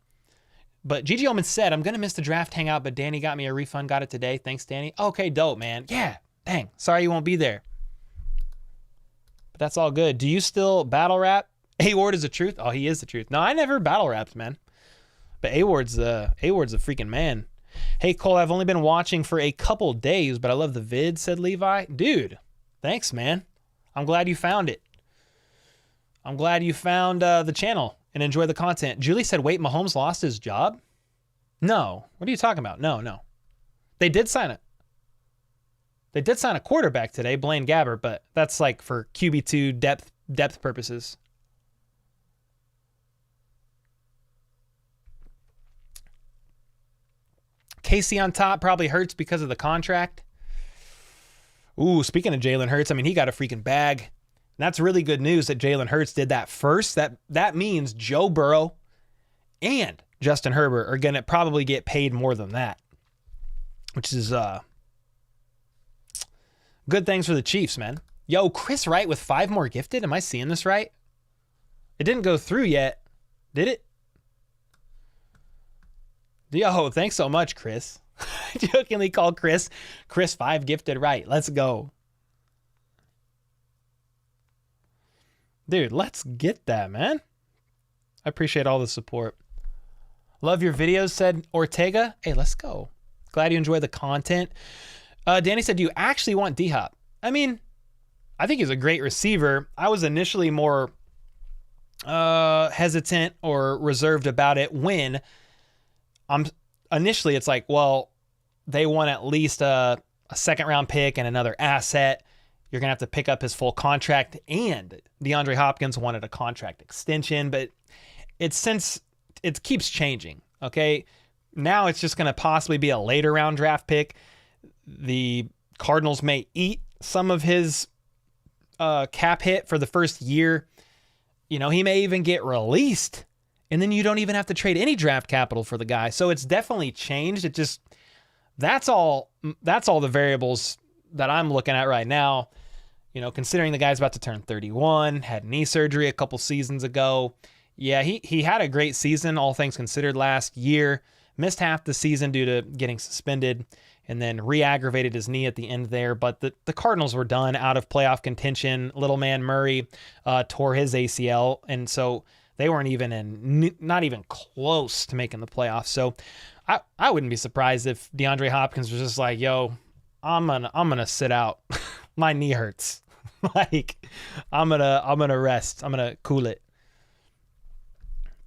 But Gigi Omen said, I'm going to miss the draft hangout, but Danny got me a refund. Got it today. Thanks, Danny. Okay, dope, man. Yeah, dang. Sorry you won't be there. But that's all good. Do you still battle rap? A-Ward is the truth? Oh, he is the truth. No, I never battle rapped, man. But A-Ward's a freaking man. Hey, Cole, I've only been watching for a couple days, but I love the vid, said Levi. Dude, thanks, man. I'm glad you found it. I'm glad you found the channel and enjoy the content. Julie said, wait, Mahomes lost his job? No. What are you talking about? No. They did sign it. They did sign a quarterback today, Blaine Gabbert, but that's like for QB2 depth purposes. Casey on top probably hurts because of the contract. Ooh, speaking of Jalen Hurts, I mean, he got a freaking bag. And that's really good news that Jalen Hurts did that first. That means Joe Burrow and Justin Herbert are going to probably get paid more than that, which is good things for the Chiefs, man. Yo, Chris Wright with 5 more gifted. Am I seeing this right? It didn't go through yet, did it? Yo, thanks so much, Chris. I jokingly called Chris 5 gifted right. Let's go. Dude, let's get that, man. I appreciate all the support. Love your videos, said Ortega. Hey, let's go. Glad you enjoy the content. Danny said, do you actually want D-Hop? I mean, I think he's a great receiver. I was initially more hesitant or reserved about it when initially it's like, well, they want at least a second round pick and another asset. You're going to have to pick up his full contract, and DeAndre Hopkins wanted a contract extension, but since it keeps changing. Okay. Now it's just going to possibly be a later round draft pick. The Cardinals may eat some of his cap hit for the first year. You know, he may even get released, and then you don't even have to trade any draft capital for the guy. So it's definitely changed. It just, that's all the variables that I'm looking at right now. You know, considering the guy's about to turn 31, had knee surgery a couple seasons ago. Yeah, he had a great season, all things considered, last year. Missed half the season due to getting suspended, and then re-aggravated his knee at the end there. But the Cardinals were done, out of playoff contention. Little man Murray tore his ACL, and so they weren't even not even close to making the playoffs. So I wouldn't be surprised if DeAndre Hopkins was just like, yo, I'm gonna sit out. My knee hurts. Like, I'm gonna rest. I'm gonna cool it.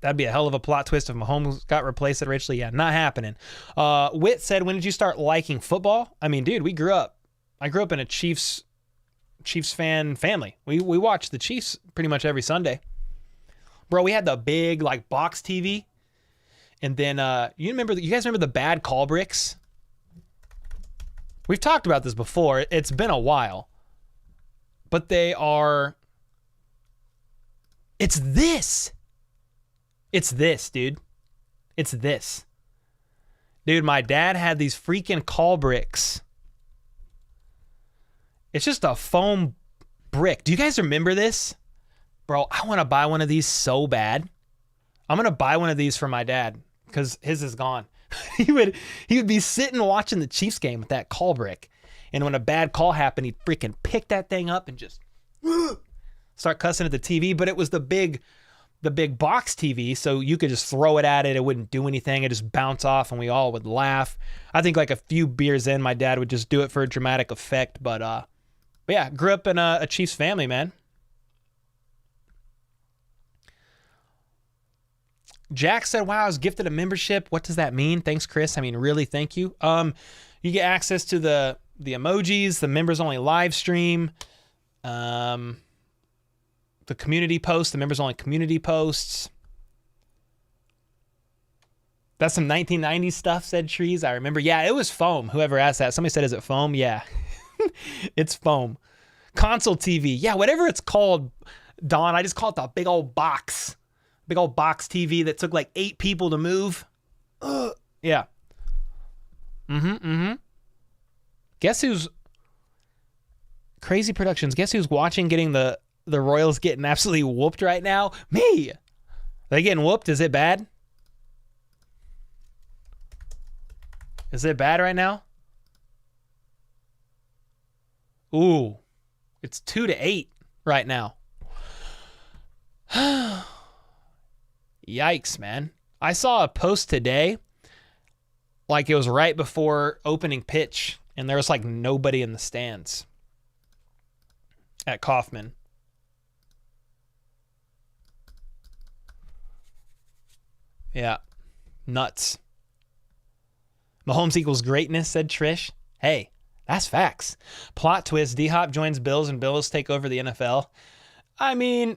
That'd be a hell of a plot twist if Mahomes got replaced at Richley. Yeah, not happening. Witt said, when did you start liking football? I mean, dude, I grew up in a Chiefs fan family. We watched the Chiefs pretty much every Sunday. Bro, we had the big like box TV. And then you guys remember the bad call bricks? We've talked about this before. It's been a while. But it's this. It's this, dude. It's this. Dude, my dad had these freaking call bricks. It's just a foam brick. Do you guys remember this? Bro, I want to buy one of these so bad. I'm going to buy one of these for my dad because his is gone. He would be sitting watching the Chiefs game with that call brick. And when a bad call happened, he'd freaking pick that thing up and just start cussing at the TV. But it was the big box TV, so you could just throw it at it. It wouldn't do anything. It'd just bounce off, and we all would laugh. I think like a few beers in, my dad would just do it for a dramatic effect. But yeah, grew up in a Chiefs family, man. Jack said, wow, I was gifted a membership. What does that mean? Thanks, Chris. I mean, really, thank you. You get access to the emojis, the members-only live stream, the community posts, the members-only community posts. That's some 1990s stuff, said Trees. I remember. Yeah, it was foam. Whoever asked that. Somebody said, is it foam? Yeah. It's foam. Console TV. Yeah, whatever it's called, Don. I just call it the big old box. Big old box TV that took like 8 people to move. Yeah. Guess who's... Crazy Productions. Guess who's watching getting the Royals getting absolutely whooped right now? Me. Are they getting whooped? Is it bad? Is it bad right now? Ooh. It's 2-8 right now. Yikes, man. I saw a post today, like it was right before opening pitch, and there was like nobody in the stands. at Kaufman. Yeah. Nuts. Mahomes equals greatness, said Trish. Hey, that's facts. Plot twist, D-Hop joins Bills and Bills take over the NFL. I mean,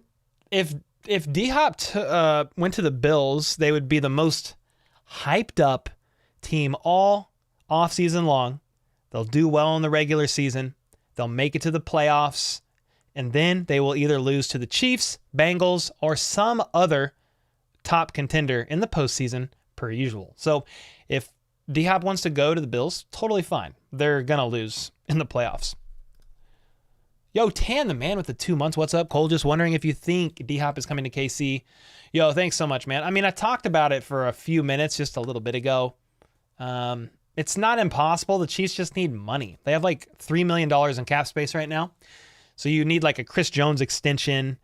if D-Hop went to the Bills, they would be the most hyped up team all offseason long. They'll do well in the regular season. They'll make it to the playoffs. And then they will either lose to the Chiefs, Bengals, or some other top contender in the postseason per usual. So if D-Hop wants to go to the Bills, totally fine. They're going to lose in the playoffs. Yo, Tan, the man with the 2 months. What's up, Cole? Just wondering if you think D-Hop is coming to KC. Yo, thanks so much, man. I mean, I talked about it for a few minutes just a little bit ago. It's not impossible. The Chiefs just need money. They have like $3 million in cap space right now. So you need like a Chris Jones extension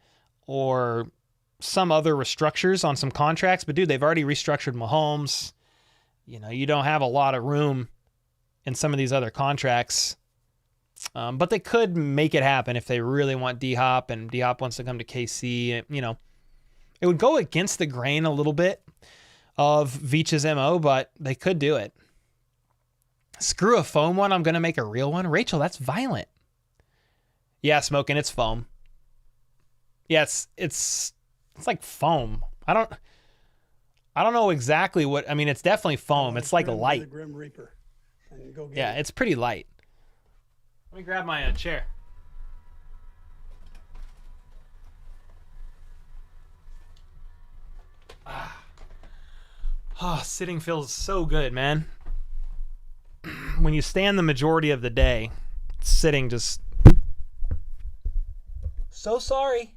or some other restructures on some contracts. But dude, they've already restructured Mahomes. You know, you don't have a lot of room in some of these other contracts. But they could make it happen if they really want D-Hop and D-Hop wants to come to KC. You know, it would go against the grain a little bit of Veach's MO, but they could do it. Screw a foam one. I'm going to make a real one. Rachel, that's violent. Yeah, Smoking, it's foam. Yeah, it's like foam. I don't know exactly what. I mean, it's definitely foam. It's like light. The Grim Reaper. And go get yeah, it. It's pretty light. Let me grab my chair. Oh, sitting feels so good, man. When you stand the majority of the day, sitting just... So sorry.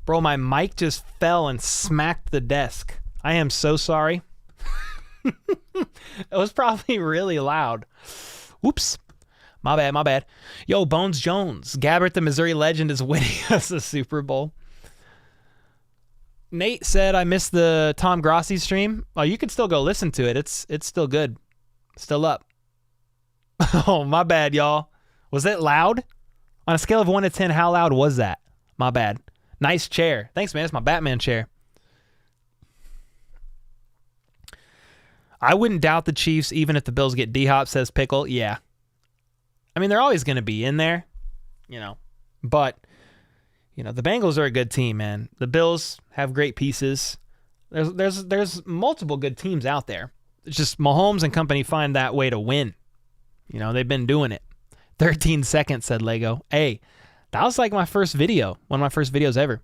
Bro, my mic just fell and smacked the desk. I am so sorry. It was probably really loud. Whoops. My bad. Yo, Bones Jones. Gabbert, the Missouri legend, is winning us a Super Bowl. Nate said, I missed the Tom Grossi stream. Oh, you can still go listen to it. It's still good. Still up. Oh, my bad, y'all. Was it loud? On a scale of 1 to 10, how loud was that? My bad. Nice chair. Thanks, man. It's my Batman chair. I wouldn't doubt the Chiefs even if the Bills get D-Hop, says Pickle. Yeah. I mean, they're always going to be in there, you know. But, you know, the Bengals are a good team, man. The Bills have great pieces. There's multiple good teams out there. It's just Mahomes and company find that way to win. You know, they've been doing it. 13 seconds, said Lego. Hey, that was like my first video. One of my first videos ever.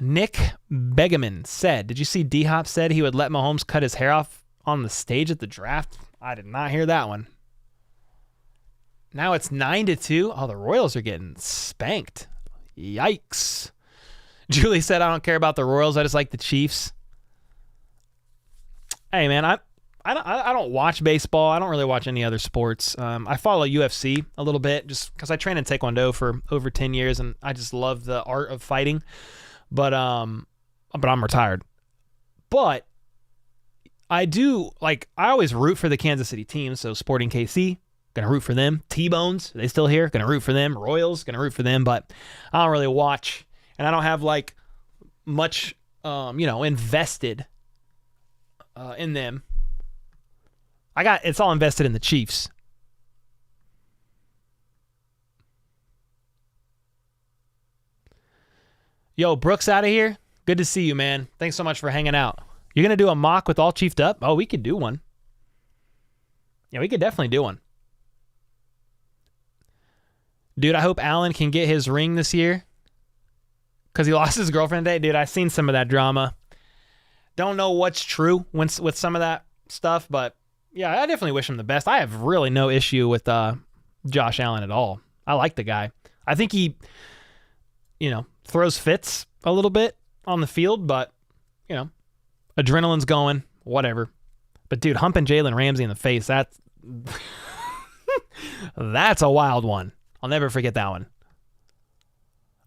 Nick Begeman said, did you see D-Hop said he would let Mahomes cut his hair off on the stage at the draft? I did not hear that one. Now it's 9-2. Oh, the Royals are getting spanked. Yikes. Julie said, I don't care about the Royals. I just like the Chiefs. Hey, man, I don't watch baseball. I don't really watch any other sports. I follow UFC a little bit just because I trained in Taekwondo for over 10 years, and I just love the art of fighting. But I'm retired. But I do, like, I always root for the Kansas City team. So Sporting KC, gonna root for them. T-Bones, are they still here? Gonna root for them. Royals, gonna root for them. But I don't really watch, and I don't have like much, invested in them. It's all invested in the Chiefs. Yo, Brooks out of here. Good to see you, man. Thanks so much for hanging out. You're going to do a mock with all chiefed up? Oh, we could do one. Yeah, we could definitely do one. Dude, I hope Allen can get his ring this year because he lost his girlfriend today. Dude, I've seen some of that drama. Don't know what's true with some of that stuff, but yeah, I definitely wish him the best. I have really no issue with Josh Allen at all. I like the guy. I think he, throws fits a little bit on the field, but, adrenaline's going, whatever. But, dude, humping Jalen Ramsey in the face, that's a wild one. I'll never forget that one.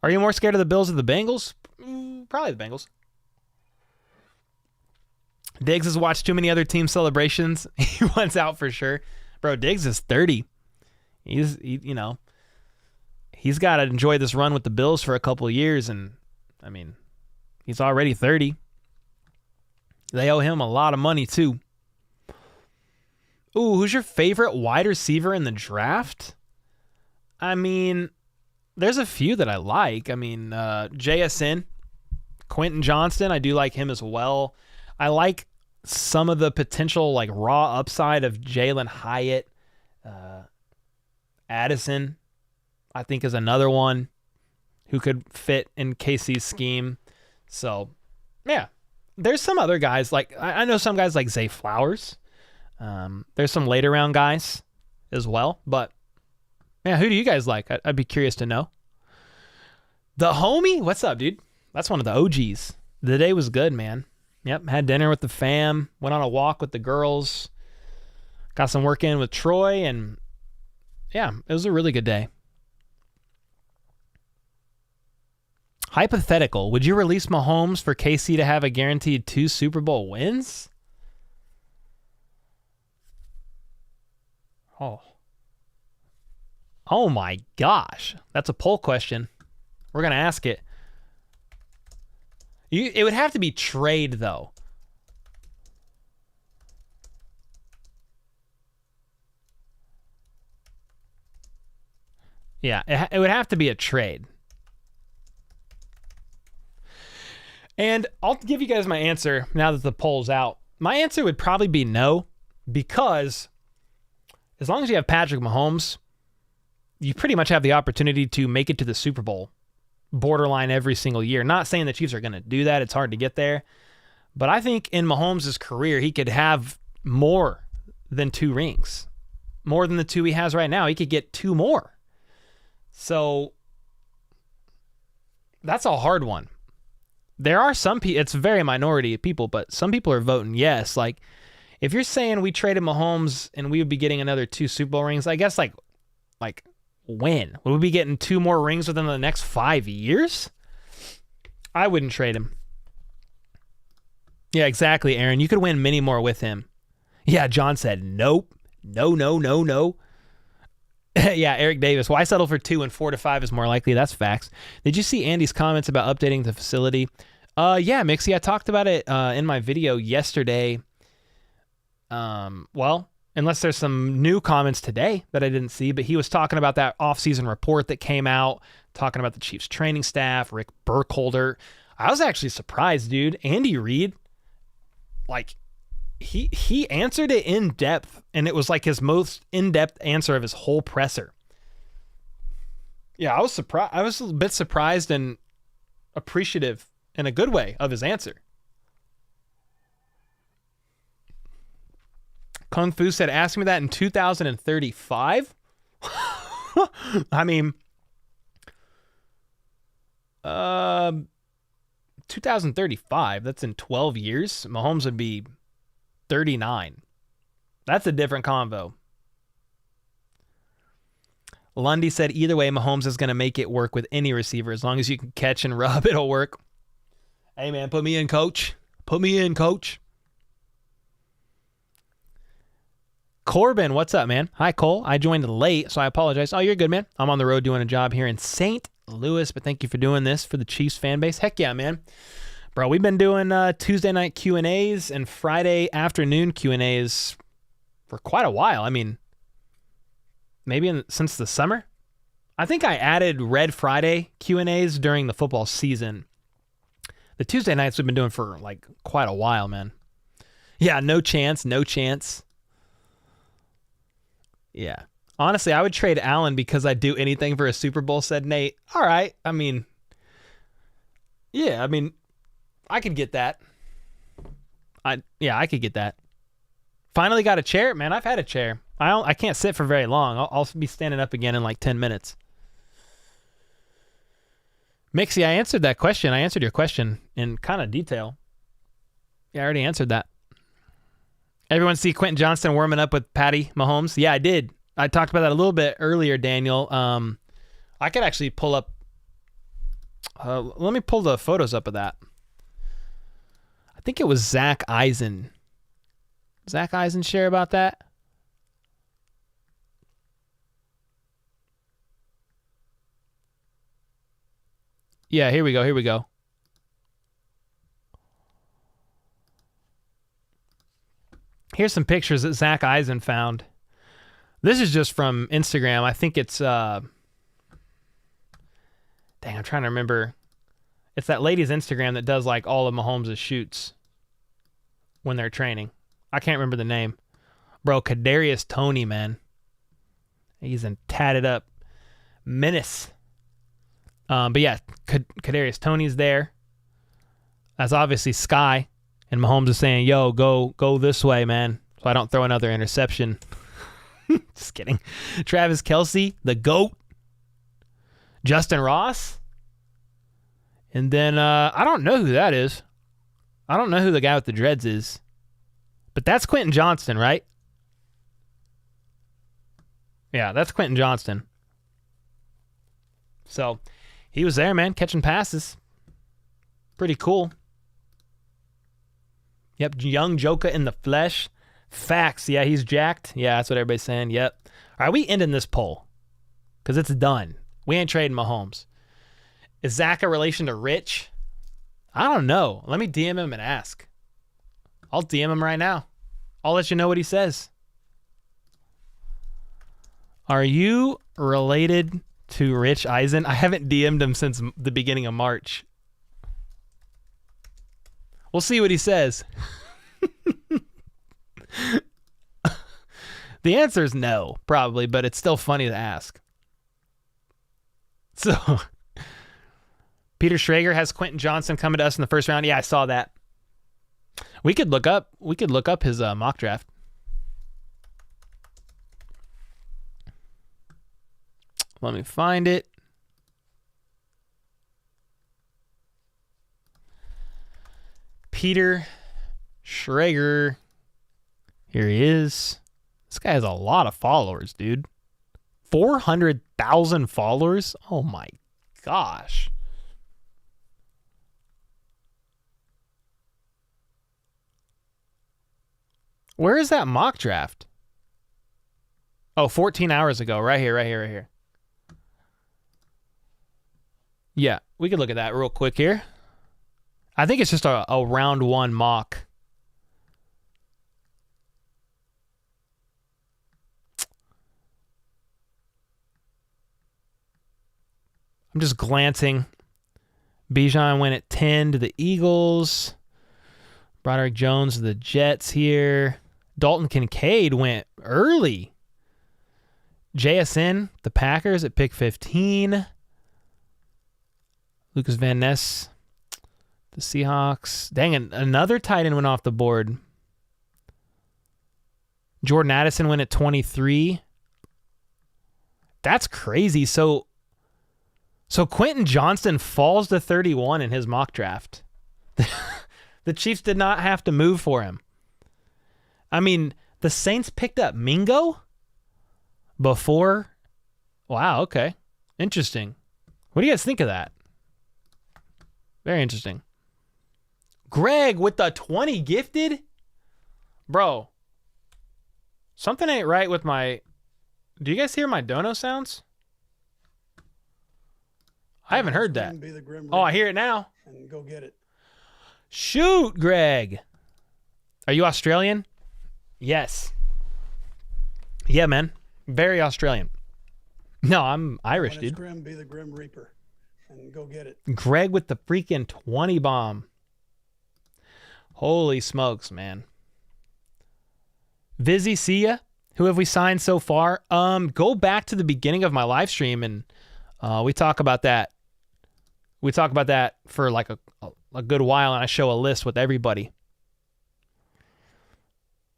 Are you more scared of the Bills or the Bengals? Probably the Bengals. Diggs has watched too many other team celebrations. He wants out for sure. Bro, Diggs is 30. He's got to enjoy this run with the Bills for a couple of years, and I mean, he's already 30. They owe him a lot of money too. Ooh, who's your favorite wide receiver in the draft? I mean, there's a few that I like. I mean, JSN, Quentin Johnston, I do like him as well. I like some of the potential like raw upside of Jalen Hyatt. Addison, I think, is another one who could fit in KC's scheme. So, yeah. There's some other guys. Like I know some guys like Zay Flowers. There's some later round guys as well. But, yeah, who do you guys like? I'd be curious to know. The homie? What's up, dude? That's one of the OGs. The day was good, man. Yep, had dinner with the fam, went on a walk with the girls, got some work in with Troy, and yeah, it was a really good day. Hypothetical, would you release Mahomes for KC to have a guaranteed 2 Super Bowl wins? Oh my gosh. That's a poll question. We're going to ask it. It would have to be trade, though. Yeah, it would have to be a trade. And I'll give you guys my answer now that the poll's out. My answer would probably be no, because as long as you have Patrick Mahomes, you pretty much have the opportunity to make it to the Super Bowl borderline every single year. Not saying the Chiefs are going to do that. It's hard to get there. But I think in Mahomes' career, he could have more than 2 rings. More than the 2 he has right now. He could get 2 more. So that's a hard one. There are some people, it's a very minority of people, but some people are voting yes. Like, if you're saying we traded Mahomes and we would be getting another 2 Super Bowl rings, I guess like when? Would we be getting 2 more rings within the next 5 years? I wouldn't trade him. Yeah, exactly, Aaron. You could win many more with him. Yeah, John said nope. No. Yeah, Eric Davis. Why settle for 2 and 4 to 5 is more likely? That's facts. Did you see Andy's comments about updating the facility? Yeah, Mixie, I talked about it in my video yesterday. Well, unless there's some new comments today that I didn't see, but he was talking about that offseason report that came out, talking about the Chiefs training staff, Rick Burkholder. I was actually surprised, dude. Andy Reid, like, he answered it in depth, and it was like his most in-depth answer of his whole presser. Yeah, I was surprised. I was a bit surprised and appreciative in a good way of his answer. Kung Fu said, ask me that in 2035. I mean, 2035, that's in 12 years. Mahomes would be 39. That's a different convo. Lundy said, either way, Mahomes is going to make it work with any receiver. As long as you can catch and rub, it'll work. Hey, man, put me in, coach. Put me in, coach. Corbin, what's up, man? Hi, Cole. I joined late, so I apologize. Oh, you're good, man. I'm on the road doing a job here in St. Louis, but thank you for doing this for the Chiefs fan base. Heck yeah, man. Bro, we've been doing Tuesday night Q&As and Friday afternoon Q&As for quite a while. I mean, maybe since the summer. I think I added Red Friday Q&As during the football season. The Tuesday nights we've been doing for like quite a while, man. Yeah, no chance. Yeah. Honestly, I would trade Allen because I'd do anything for a Super Bowl, said Nate. All right. I mean, yeah, I could get that. I could get that. Finally got a chair. Man, I've had a chair. I can't sit for very long. I'll be standing up again in like 10 minutes. Mixie, I answered that question. I answered your question in kind of detail. Yeah, I already answered that. Everyone see Quentin Johnston warming up with Patty Mahomes? Yeah, I did. I talked about that a little bit earlier, Daniel. I could actually pull up. Let me pull the photos up of that. I think it was Zach Eisen. Zach Eisen share about that? Yeah, here we go. Here's some pictures that Zach Eisen found. This is just from Instagram. I think it's, dang, I'm trying to remember. It's that lady's Instagram that does like all of Mahomes' shoots when they're training. I can't remember the name. Bro, Kadarius Tony, man. He's a tatted up menace. But yeah, Kadarius Tony's there. That's obviously Sky. And Mahomes is saying, yo, go this way, man, so I don't throw another interception. Just kidding. Travis Kelce, the GOAT. Justin Ross. And then I don't know who that is. I don't know who the guy with the dreads is. But that's Quentin Johnston, right? Yeah, that's Quentin Johnston. So he was there, man, catching passes. Pretty cool. Yep, young Joker in the flesh. Facts. Yeah, he's jacked. Yeah, that's what everybody's saying. Yep. All right, we ending this poll because it's done. We ain't trading Mahomes. Is Zach a relation to Rich? I don't know. Let me DM him and ask. I'll DM him right now. I'll let you know what he says. Are you related to Rich Eisen? I haven't DM'd him since the beginning of March. We'll see what he says. The answer is no, probably, but it's still funny to ask. So, Peter Schrager has Quentin Johnston coming to us in the first round. Yeah, I saw that. We could look up his mock draft. Let me find it. Peter Schrager. Here he is. This guy has a lot of followers, dude. 400,000 followers? Oh my gosh. Where is that mock draft? Oh, 14 hours ago. Right here. Yeah, we could look at that real quick here. I think it's just a round one mock. I'm just glancing. Bijan went at 10 to the Eagles. Broderick Jones to the Jets here. Dalton Kincaid went early. JSN, the Packers at pick 15. Lucas Van Ness, the Seahawks. Dang, another tight end went off the board. Jordan Addison went at 23. That's crazy. So Quentin Johnston falls to 31 in his mock draft. The Chiefs did not have to move for him. I mean, the Saints picked up Mingo before. Wow, okay. Interesting. What do you guys think of that? Very interesting. Greg with the 20 gifted? Bro, something ain't right with my... Do you guys hear my dono sounds? I haven't heard that. Oh, I hear it now. And go get it. Shoot, Greg. Are you Australian? Yes. Yeah, man. Very Australian. No, I'm Irish, dude. Grim, be the Grim Reaper. And go get it. Greg with the freaking 20 bomb. Holy smokes, man. Vizzy, see ya. Who have we signed so far? Go back to the beginning of my live stream and we talk about that. We talk about that for like a good while, and I show a list with everybody.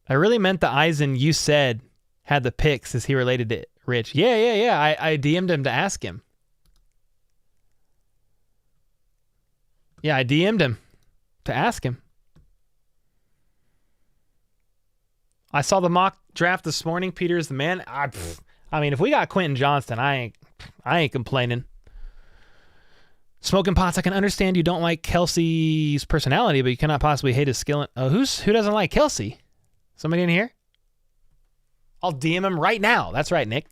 I really meant the Eisen you said had the picks. Is he related to Rich? Yeah. I DM'd him to ask him. Yeah, I DM'd him to ask him. I saw the mock draft this morning. Peter's the man. I mean, if we got Quentin Johnston, I ain't complaining. Smoking Pots, I can understand you don't like Kelsey's personality, but you cannot possibly hate his skill. Who doesn't like Kelsey? Somebody in here? I'll DM him right now. That's right, Nick.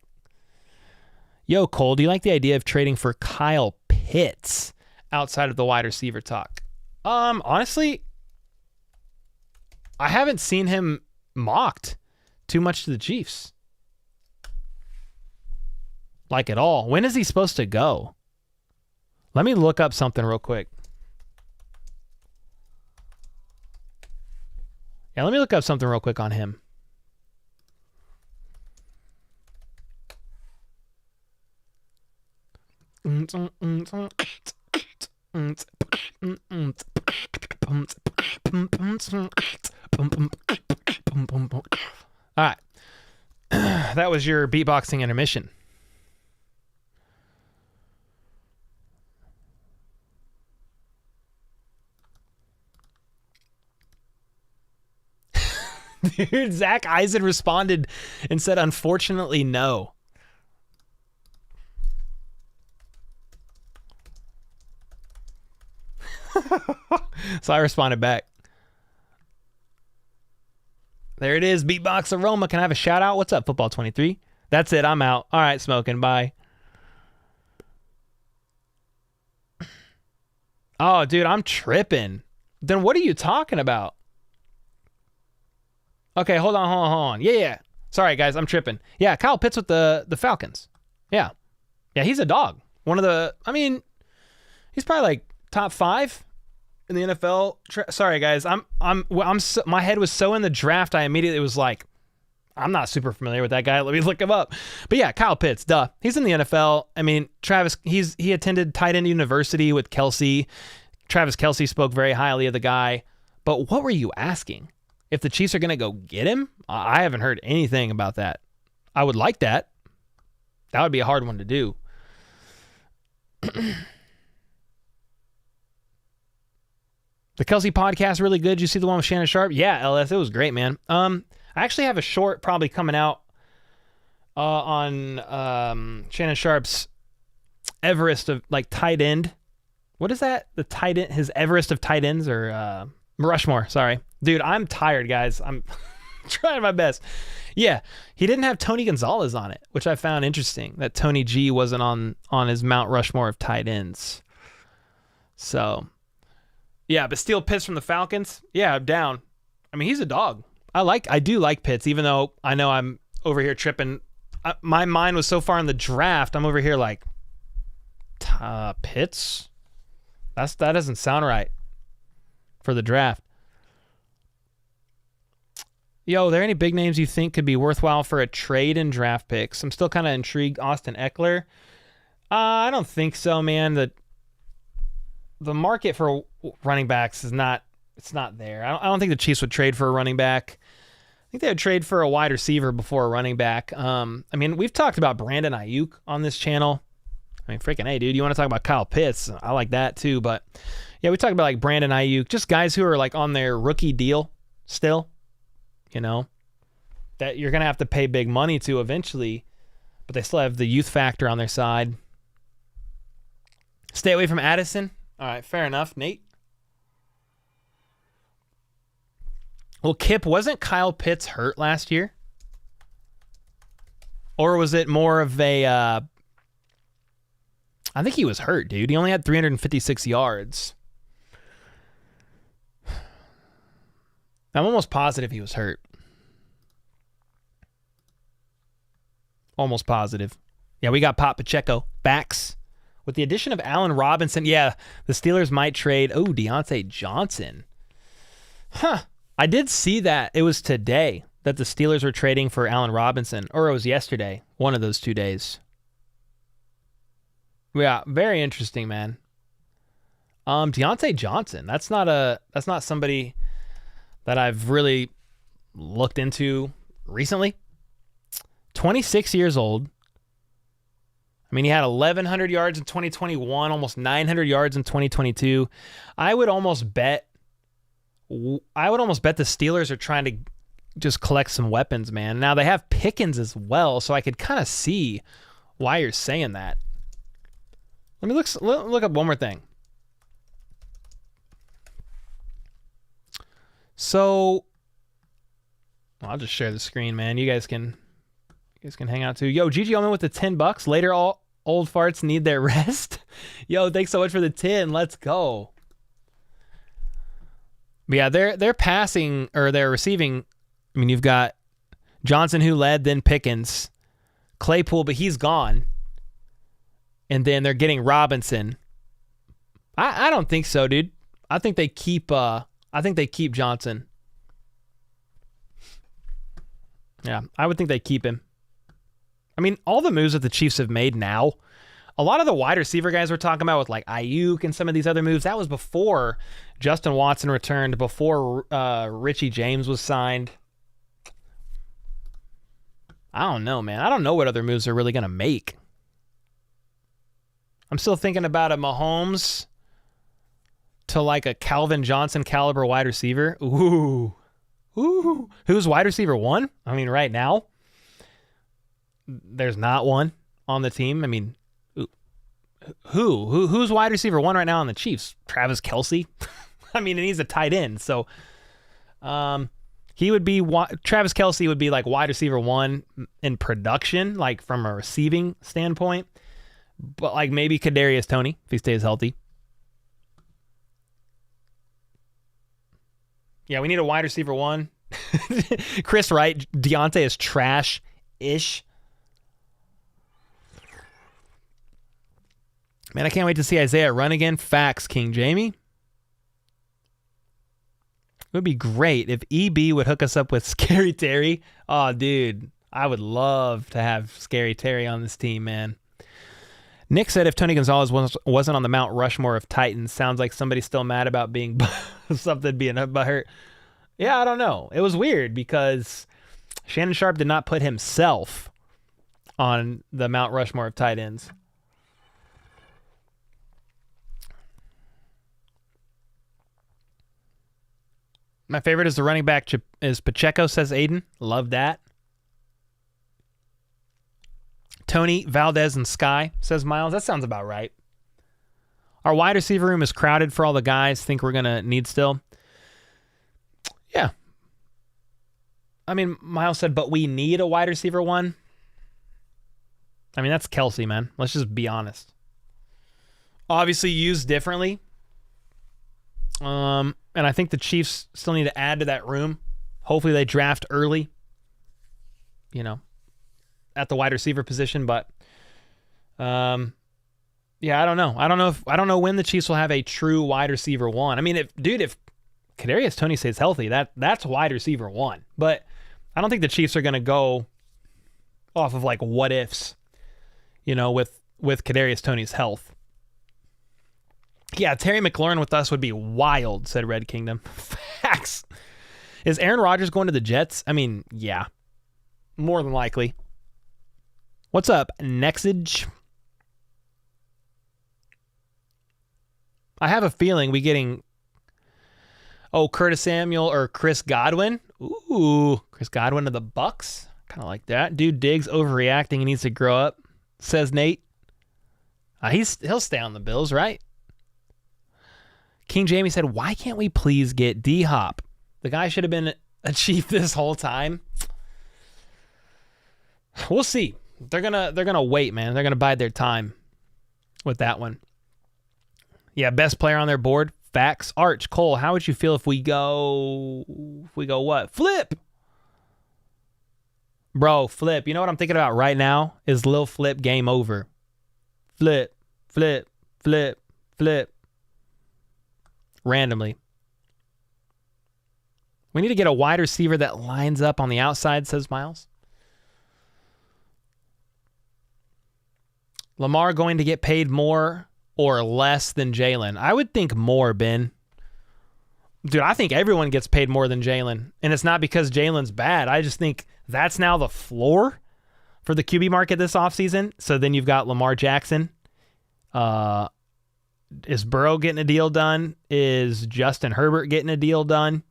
Yo, Cole, do you like the idea of trading for Kyle Pitts outside of the wide receiver talk? Honestly, I haven't seen him mocked too much to the Chiefs. Like at all. When is he supposed to go? Let me look up something real quick. Yeah, let me look up something real quick on him. All right. That was your beatboxing intermission. Dude, Zach Eisen responded and said, unfortunately, no. So I responded back. There it is, Beatbox Aroma. Can I have a shout out? What's up, Football 23? That's it, I'm out. All right, Smoking, bye. Oh, dude, I'm tripping. Then what are you talking about? Okay, hold on. Yeah. Sorry, guys, I'm tripping. Yeah, Kyle Pitts with the Falcons. Yeah, he's a dog. He's probably like top 5 in the NFL. Sorry, guys, my head was so in the draft, I immediately was like, I'm not super familiar with that guy. Let me look him up. But yeah, Kyle Pitts, duh. He's in the NFL. I mean, Travis, he attended tight end university with Kelsey. Travis Kelsey spoke very highly of the guy. But what were you asking? If the Chiefs are going to go get him? I haven't heard anything about that. I would like that. That would be a hard one to do. The Kelsey podcast, really good. Did you see the one with Shannon Sharp? Yeah, LS, it was great, man. I actually have a short probably coming out on Shannon Sharp's Everest of like tight end. What is that? The tight end, his Everest of tight ends or Rushmore, sorry. Dude, I'm tired, guys. I'm trying my best. Yeah, he didn't have Tony Gonzalez on it, which I found interesting, that Tony G wasn't on his Mount Rushmore of tight ends. So, yeah, but steal Pitts from the Falcons? Yeah, I'm down. I mean, he's a dog. I do like Pitts, even though I know I'm over here tripping. My mind was so far in the draft, I'm over here like, Pitts? That doesn't sound right for the draft. Yo, are there any big names you think could be worthwhile for a trade in draft picks? I'm still kind of intrigued. Austin Eckler? I don't think so, man. The market for running backs is not there. I don't think the Chiefs would trade for a running back. I think they would trade for a wide receiver before a running back. We've talked about Brandon Ayuk on this channel. Freaking hey, dude, you want to talk about Kyle Pitts? I like that too. But yeah, we talked about like Brandon Ayuk, just guys who are like on their rookie deal still. You know, that you're going to have to pay big money to eventually, but they still have the youth factor on their side. Stay away from Addison. All right, fair enough, Nate. Well, Kip, wasn't Kyle Pitts hurt last year? Or was it more of a... I think he was hurt, dude. He only had 356 yards. I'm almost positive he was hurt. Almost positive. Yeah, we got Pop Pacheco. Backs. With the addition of Allen Robinson, yeah, the Steelers might trade. Oh, Deontay Johnson. Huh. I did see that. It was today that the Steelers were trading for Allen Robinson. Or it was yesterday. One of those 2 days. Yeah, very interesting, man. Deontay Johnson. That's not somebody that I've really looked into recently. 26 years old. He had 1,100 yards in 2021, almost 900 yards in 2022. I would almost bet the Steelers are trying to just collect some weapons, man. Now they have Pickens as well, so I could kind of see why you're saying that. Let me look up one more thing. So, I'll just share the screen, man. You guys can hang out too. Yo, Gigi Omen with the $10. Later, all old farts need their rest. Yo, thanks so much for the 10. Let's go. But yeah, they're passing or they're receiving. I mean, you've got Johnson who led, then Pickens, Claypool, but he's gone. And then they're getting Robinson. I don't think so, dude. I think they keep Johnson. Yeah, I would think they keep him. I mean, all the moves that the Chiefs have made now, a lot of the wide receiver guys we're talking about with like Ayuk and some of these other moves, that was before Justin Watson returned, before Richie James was signed. I don't know, man. I don't know what other moves they're really going to make. I'm still thinking about a Mahomes to like a Calvin Johnson caliber wide receiver. Ooh. Who's wide receiver 1? I mean, right now, there's not one on the team. I mean, who's wide receiver 1 right now on the Chiefs? Travis Kelce? I mean, and he's a tight end. So he would be, Travis Kelce would be like wide receiver 1 in production, like from a receiving standpoint. But like maybe Kadarius Tony, if he stays healthy. Yeah, we need a wide receiver 1. Chris Wright, Deontay is trash-ish. Man, I can't wait to see Isaiah run again. Facts, King Jamie. It would be great if EB would hook us up with Scary Terry. Oh, dude, I would love to have Scary Terry on this team, man. Nick said if Tony Gonzalez wasn't on the Mount Rushmore of Titans, sounds like somebody's still mad about being something being hurt. Yeah, I don't know. It was weird because Shannon Sharp did not put himself on the Mount Rushmore of tight ends. My favorite is the running back is Pacheco, says Aiden. Love that. Tony, Valdez, and Sky, says Miles. That sounds about right. Our wide receiver room is crowded for all the guys think we're going to need still. Yeah. I mean, Miles said, but we need a wide receiver 1. I mean, that's Kelce, man. Let's just be honest. Obviously used differently. And I think the Chiefs still need to add to that room. Hopefully they draft early. You know, at the wide receiver position, but yeah, I don't know. I don't know when the Chiefs will have a true wide receiver 1. I mean, if Kadarius Tony stays healthy, that's wide receiver 1. But I don't think the Chiefs are going to go off of like what ifs, you know, with Kadarius Tony's health. Yeah, Terry McLaurin with us would be wild, said Red Kingdom. Facts. Is Aaron Rodgers going to the Jets? I mean, yeah, more than likely. What's up, Nexage? I have a feeling we getting Curtis Samuel or Chris Godwin. Ooh, Chris Godwin of the Bucks. Kind of like that. Dude Diggs overreacting. He needs to grow up, says Nate. He'll stay on the Bills, right? King Jamie said, why can't we please get D-Hop? The guy should have been a Chief this whole time. We'll see. They're gonna wait, man. They're gonna bide their time with that one. Yeah, best player on their board. Facts. Arch, Cole, how would you feel if we go what? Flip! Bro, Flip. You know what I'm thinking about right now? Is Lil Flip game over. Flip, flip, flip, flip. Randomly. We need to get a wide receiver that lines up on the outside, says Miles. Lamar going to get paid more or less than Jalen? I would think more, Ben. Dude, I think everyone gets paid more than Jalen. And it's not because Jalen's bad. I just think that's now the floor for the QB market this offseason. So then you've got Lamar Jackson. Is Burrow getting a deal done? Is Justin Herbert getting a deal done?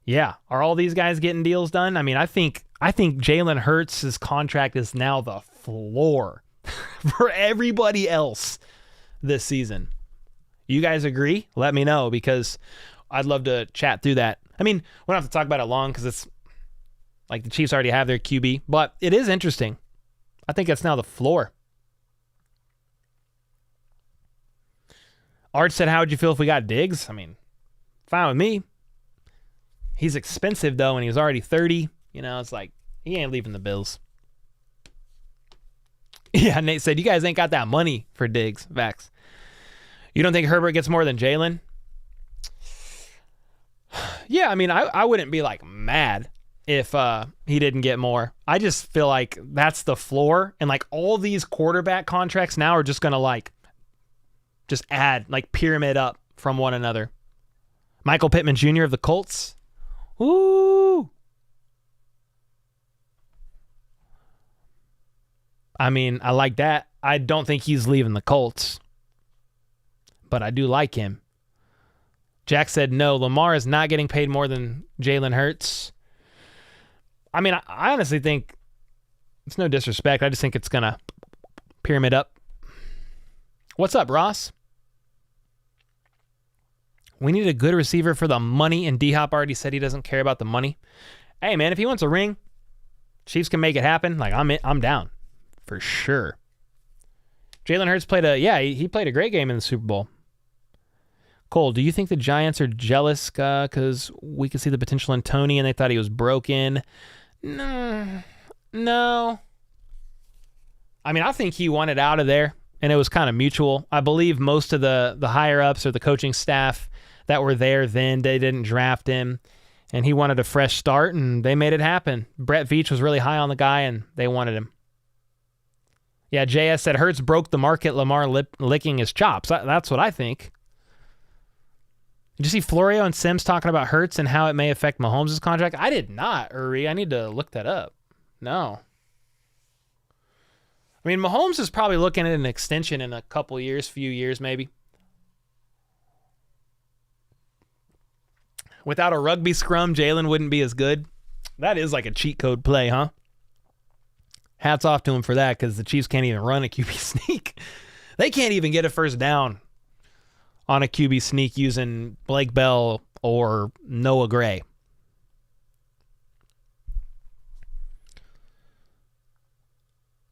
Yeah. Are all these guys getting deals done? I mean, I think Jalen Hurts' contract is now the floor for everybody else. this season. You guys agree? Let me know, because I'd love to chat through that. I mean, we don't have to talk about it long because it's like the Chiefs already have their QB, but it is interesting. I think that's now the floor. Art said, how would you feel if we got Diggs? I mean, fine with me. He's expensive, though, and he's already 30. You know, it's like, he ain't leaving the Bills. Yeah, Nate said, you guys ain't got that money for Diggs. Vax. You don't think Herbert gets more than Jalen? Yeah, I mean, I wouldn't be, like, mad if he didn't get more. I just feel like that's the floor, and, like, all these quarterback contracts now are just going to, like, just add, like, pyramid up from one another. Michael Pittman Jr. of the Colts. Ooh. I mean, I like that. I don't think he's leaving the Colts, but I do like him. Jack said, no, Lamar is not getting paid more than Jalen Hurts. I mean, I honestly think, it's no disrespect, I just think it's going to pyramid up. What's up, Ross? We need a good receiver for the money, and D-Hop already said he doesn't care about the money. Hey, man, if he wants a ring, Chiefs can make it happen. Like, I'm down for sure. Jalen Hurts played he played a great game in the Super Bowl. Cole, do you think the Giants are jealous because we could see the potential in Tony and they thought he was broken? No. I mean, I think he wanted out of there, and it was kind of mutual. I believe most of the higher-ups or the coaching staff that were there then, they didn't draft him, and he wanted a fresh start, and they made it happen. Brett Veach was really high on the guy, and they wanted him. Yeah, JS said Hurts broke the market, Lamar licking his chops. That's what I think. Did you see Florio and Sims talking about Hurts and how it may affect Mahomes' contract? I did not, Uri. I need to look that up. No. I mean, Mahomes is probably looking at an extension in a couple years, few years maybe. Without a rugby scrum, Jalen wouldn't be as good. That is like a cheat code play, huh? Hats off to him for that, because the Chiefs can't even run a QB sneak. They can't even get a first down on a QB sneak using Blake Bell or Noah Gray.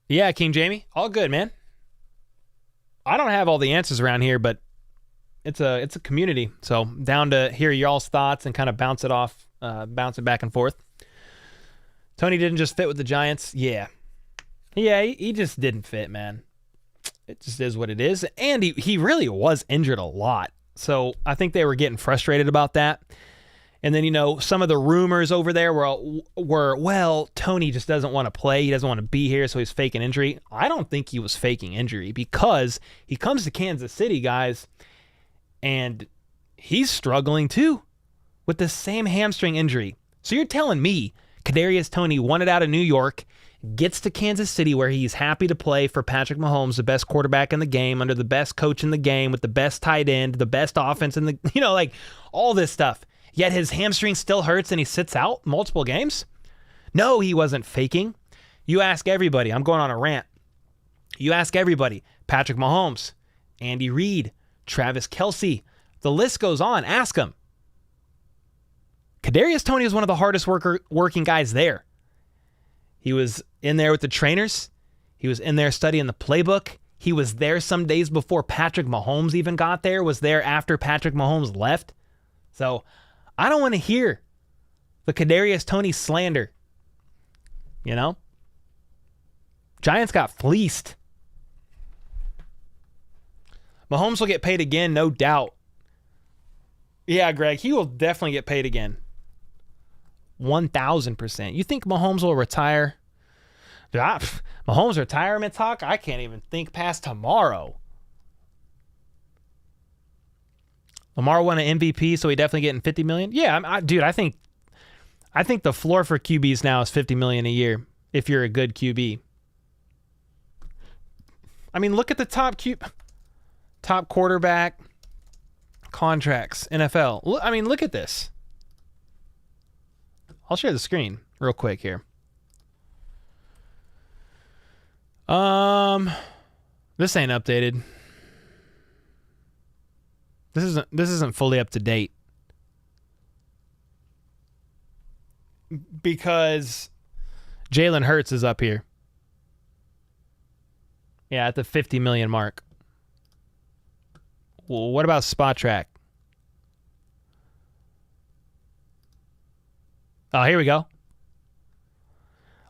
Yeah, King Jamie, all good, man. I don't have all the answers around here, but it's a community, so down to hear y'all's thoughts and kind of bounce it back and forth. Tony didn't just fit with the Giants. Yeah, he just didn't fit, man. It just is what it is. And he really was injured a lot. So I think they were getting frustrated about that. And then, some of the rumors over there were, well, Tony just doesn't want to play. He doesn't want to be here, so he's faking injury. I don't think he was faking injury, because he comes to Kansas City, guys, and he's struggling too with the same hamstring injury. So you're telling me Kadarius Tony wanted out of New York, gets to Kansas City where he's happy to play for Patrick Mahomes, the best quarterback in the game, under the best coach in the game, with the best tight end, the best offense in the, like all this stuff. Yet his hamstring still hurts and he sits out multiple games? No, he wasn't faking. You ask everybody. I'm going on a rant. You ask everybody. Patrick Mahomes, Andy Reid, Travis Kelce. The list goes on. Ask them. Kadarius Tony is one of the hardest working guys there. He was in there with the trainers. He was in there studying the playbook. He was there some days before Patrick Mahomes even got there, was there after Patrick Mahomes left. So I don't want to hear the Kadarius Tony slander. Giants got fleeced. Mahomes will get paid again, no doubt. Yeah, Greg, he will definitely get paid again. 1,000%. You think Mahomes will retire? Mahomes retirement talk? I can't even think past tomorrow. Lamar won an MVP, so he definitely getting $50 million. Yeah, I think the floor for QBs now is $50 million a year if you're a good QB. I mean, look at the top quarterback contracts, NFL. Look at this. I'll share the screen real quick here. This ain't updated. This isn't fully up to date. Because Jalen Hurts is up here. Yeah, at the 50 million mark. Well, what about Spot Track? Oh, here we go.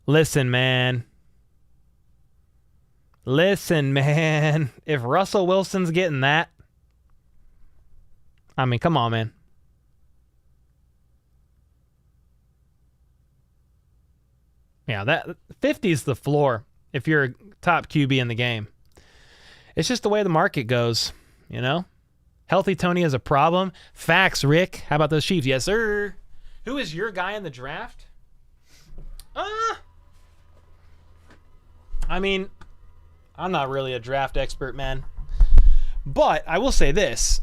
Listen, man. If Russell Wilson's getting that, I mean, come on, man. Yeah, that 50 is the floor if you're a top QB in the game. It's just the way the market goes, you know? Healthy Tony is a problem. Facts, Rick. How about those Chiefs? Yes, sir. Who is your guy in the draft? I mean, I'm not really a draft expert, man. But I will say this.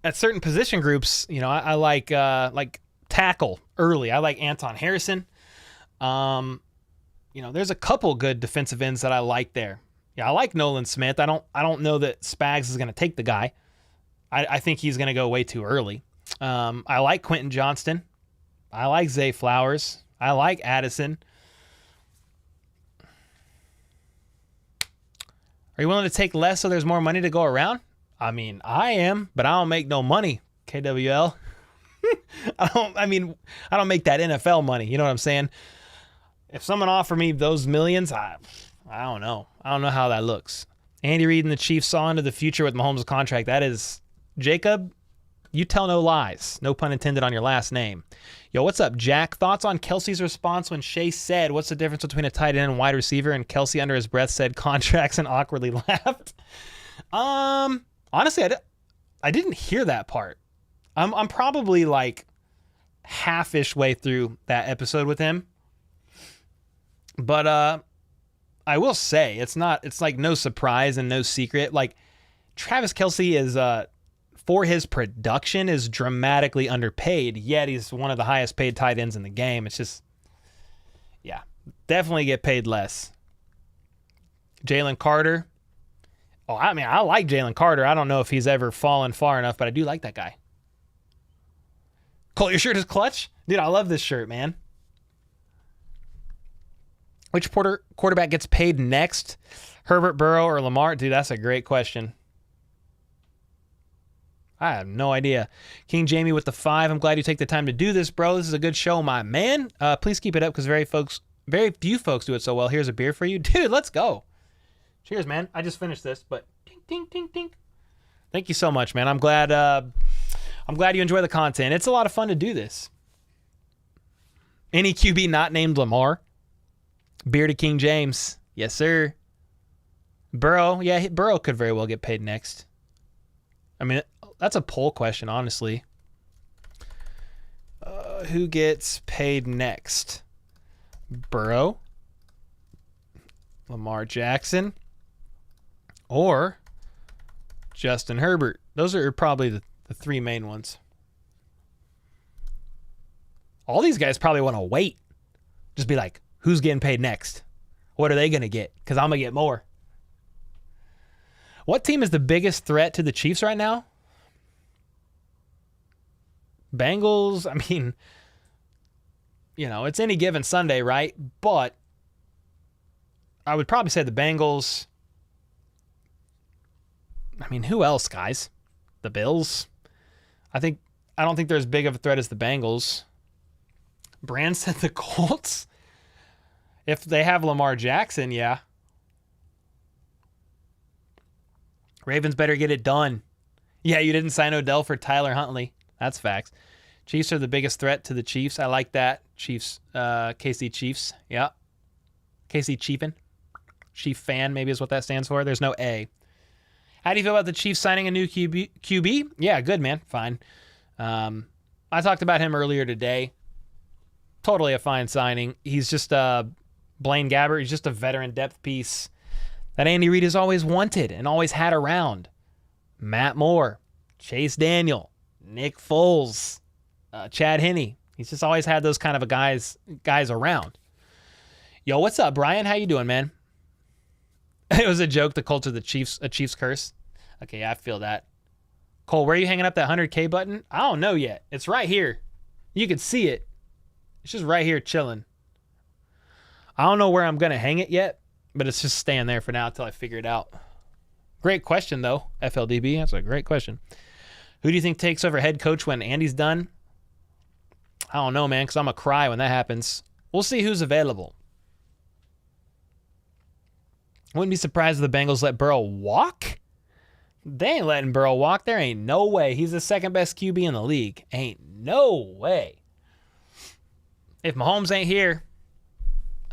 At certain position groups, you know, I like tackle early. I like Anton Harrison. You know, there's a couple good defensive ends that I like there. Yeah, I like Nolan Smith. I don't know that Spags is going to take the guy. I think he's going to go way too early. I like Quentin Johnston. I like Zay Flowers. I like Addison. Are you willing to take less so there's more money to go around? I mean, I am, but I don't make no money, KWL. I don't make that NFL money. You know what I'm saying? If someone offered me those millions, I don't know. I don't know how that looks. Andy Reid and the Chiefs saw into the future with Mahomes' contract. That is, Jacob, you tell no lies. No pun intended on your last name. Yo, what's up, Jack? Thoughts on Kelsey's response when Shea said, what's the difference between a tight end and wide receiver? And Kelsey under his breath said contracts and awkwardly laughed. Honestly, I didn't hear that part. I'm probably like half-ish way through that episode with him. But I will say it's like no surprise and no secret. Like Travis Kelsey is for his production is dramatically underpaid, yet he's one of the highest paid tight ends in the game. It's just, yeah, definitely get paid less. Jalen Carter. Oh, I mean, I like Jalen Carter. I don't know if he's ever fallen far enough, but I do like that guy. Colt, your shirt is clutch? Dude, I love this shirt, man. Which quarterback gets paid next? Herbert, Burrow, or Lamar? Dude, that's a great question. I have no idea. King Jamie with the 5. I'm glad you take the time to do this, bro. This is a good show, my man. Please keep it up because very few folks do it so well. Here's a beer for you. Dude, let's go. Cheers, man. I just finished this, but ding, ding, ding, ding. Thank you so much, man. I'm glad you enjoy the content. It's a lot of fun to do this. Any QB not named Lamar? Beer to King James. Yes, sir. Burrow. Yeah, Burrow could very well get paid next. I mean, that's a poll question, honestly. Who gets paid next? Burrow, Lamar Jackson, or Justin Herbert. Those are probably the three main ones. All these guys probably want to wait. Just be like, who's getting paid next? What are they going to get? Because I'm going to get more. What team is the biggest threat to the Chiefs right now? Bengals, I mean, you know, it's any given Sunday, right? But I would probably say the Bengals. I mean, who else, guys? The Bills? I don't think they're as big of a threat as the Bengals. Brand said the Colts. If they have Lamar Jackson, yeah. Ravens better get it done. Yeah, you didn't sign Odell for Tyler Huntley. That's facts. Chiefs are the biggest threat to the Chiefs. I like that. Chiefs, KC Chiefs. Yeah. KC Chiefin. Chief fan maybe is what that stands for. There's no A. How do you feel about the Chiefs signing a new QB? Yeah, good, man. Fine. I talked about him earlier today. Totally a fine signing. He's just Blaine Gabbert. He's just a veteran depth piece that Andy Reid has always wanted and always had around. Matt Moore, Chase Daniel, Nick Foles, Chad Henne. He's just always had those kind of guys around. Yo, what's up, Brian? How you doing, man? It was a joke. The Colts are a Chiefs curse. Okay, I feel that. Cole, where are you hanging up that 100K button? I don't know yet. It's right here. You can see it. It's just right here chilling. I don't know where I'm going to hang it yet, but it's just staying there for now until I figure it out. Great question, though, FLDB. That's a great question. Who do you think takes over head coach when Andy's done? I don't know, man, because I'm going to cry when that happens. We'll see who's available. Wouldn't be surprised if the Bengals let Burrow walk. They ain't letting Burrow walk. There ain't no way. He's the second best QB in the league. Ain't no way. If Mahomes ain't here,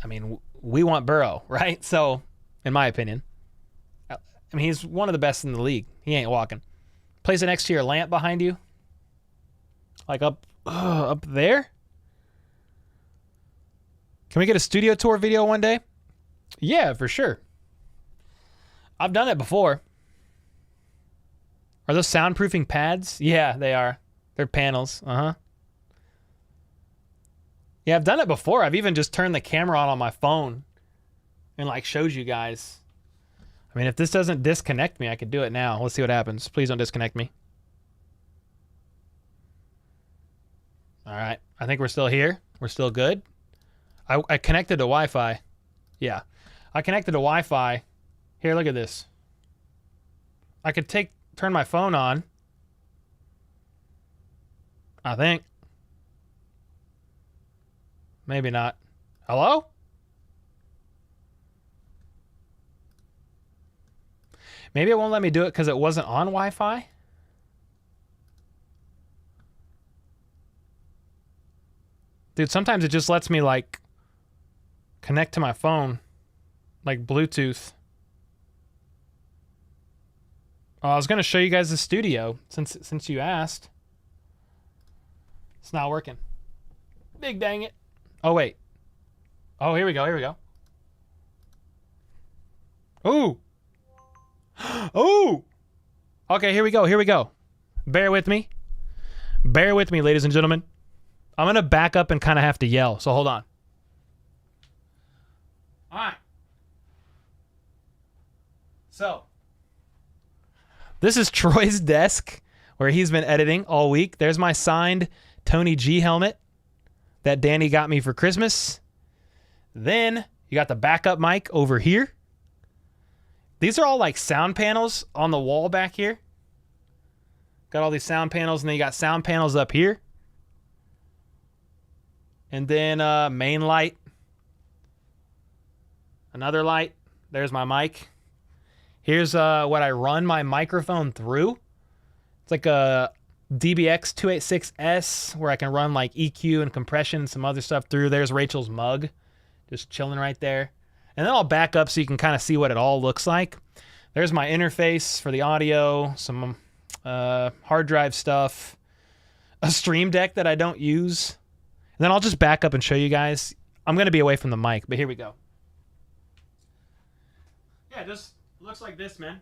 I mean, we want Burrow, right? So, in my opinion, I mean, he's one of the best in the league. He ain't walking. Place it next to your lamp behind you. Like up there. Can we get a studio tour video one day? Yeah, for sure. I've done it before. Are those soundproofing pads? Yeah, they are. They're panels. Yeah, I've done it before. I've even just turned the camera on my phone and like showed you guys. I mean, if this doesn't disconnect me, I could do it now. Let's see what happens. Please don't disconnect me. All right. I think we're still here. We're still good. I connected to Wi-Fi. Yeah. I connected to Wi-Fi. Here, look at this. I could turn my phone on. I think. Maybe not. Hello? Maybe it won't let me do it because it wasn't on Wi-Fi. Dude, sometimes it just lets me like connect to my phone like Bluetooth. Oh, I was going to show you guys the studio since you asked. It's not working. Big dang it. Oh, wait. Oh, here we go. Here we go. Ooh. Ooh. Okay, here we go. Here we go. Bear with me. Bear with me, ladies and gentlemen. I'm going to back up and kind of have to yell, so hold on. All right. So, this is Troy's desk where he's been editing all week. There's my signed Tony G helmet that Danny got me for Christmas. Then you got the backup mic over here. These are all like sound panels on the wall back here. Got all these sound panels, and then you got sound panels up here. And then main light. Another light. There's my mic. Here's what I run my microphone through. It's like a DBX 286S where I can run like EQ and compression and some other stuff through. There's Rachel's mug just chilling right there. And then I'll back up so you can kind of see what it all looks like. There's my interface for the audio, some hard drive stuff, a stream deck that I don't use. And then I'll just back up and show you guys. I'm going to be away from the mic, but here we go. Yeah, just looks like this, man.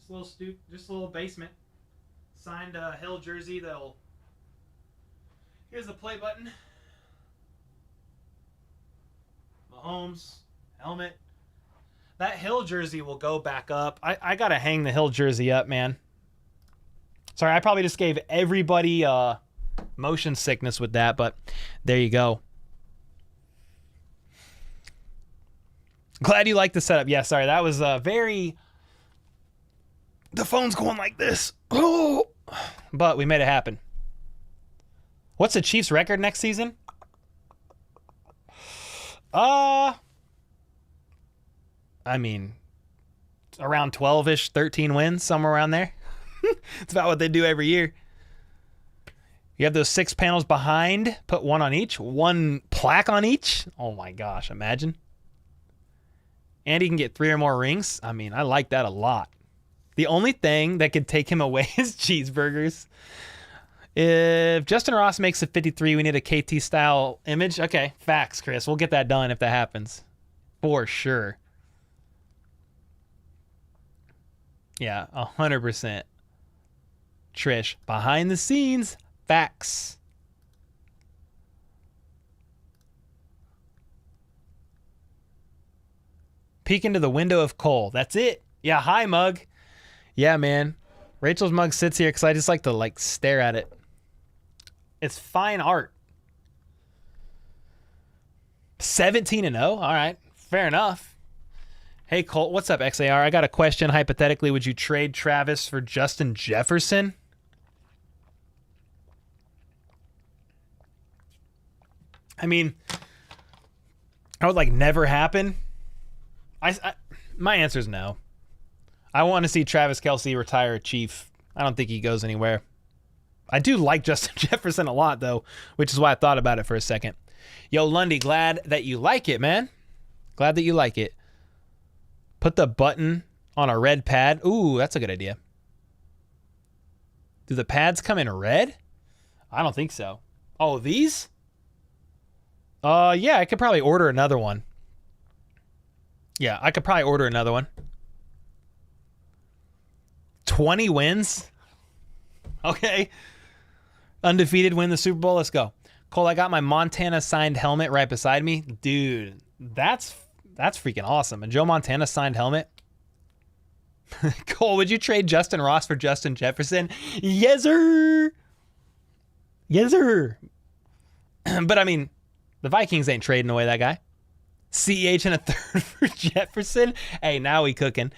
Just a little basement. Signed Hill jersey that'll... Here's the play button. Mahomes, helmet. That Hill jersey will go back up. I got to hang the Hill jersey up, man. Sorry, I probably just gave everybody motion sickness with that, but there you go. Glad you like the setup. Yeah, sorry, that was very... The phone's going like this. Oh, but we made it happen. What's the Chiefs' record next season? I mean, around 12-ish, 13 wins, somewhere around there. It's about what they do every year. You have those 6 panels behind, put one on each, one plaque on each. Oh my gosh, imagine. And he can get 3 or more rings. I mean, I like that a lot. The only thing that could take him away is cheeseburgers. If Justin Ross makes a 53, we need a KT-style image. Okay, facts, Chris. We'll get that done if that happens. For sure. Yeah, 100%. Trish, behind the scenes, facts. Peek into the window of Cole. That's it. Yeah, hi, Mug. Yeah, man. Rachel's mug sits here because I just like to like stare at it. It's fine art. 17-0. All right, fair enough. Hey Colt, what's up, XAR? I got a question. Hypothetically, would you trade Travis for Justin Jefferson? I mean, that would like never happen. My answer is no. I want to see Travis Kelce retire a Chief. I don't think he goes anywhere. I do like Justin Jefferson a lot, though, which is why I thought about it for a second. Yo, Lundy, glad that you like it, man. Glad that you like it. Put the button on a red pad. Ooh, that's a good idea. Do the pads come in red? I don't think so. Oh, these? Yeah, I could probably order another one. Yeah, I could probably order another one. 20 wins? Okay. Undefeated, win the Super Bowl. Let's go. Cole, I got my Montana signed helmet right beside me. Dude, that's freaking awesome. A Joe Montana signed helmet. Cole, would you trade Justin Ross for Justin Jefferson? Yes, sir. Yes, sir. But I mean, the Vikings ain't trading away that guy. CEH and a third for Jefferson. Hey, now we cooking.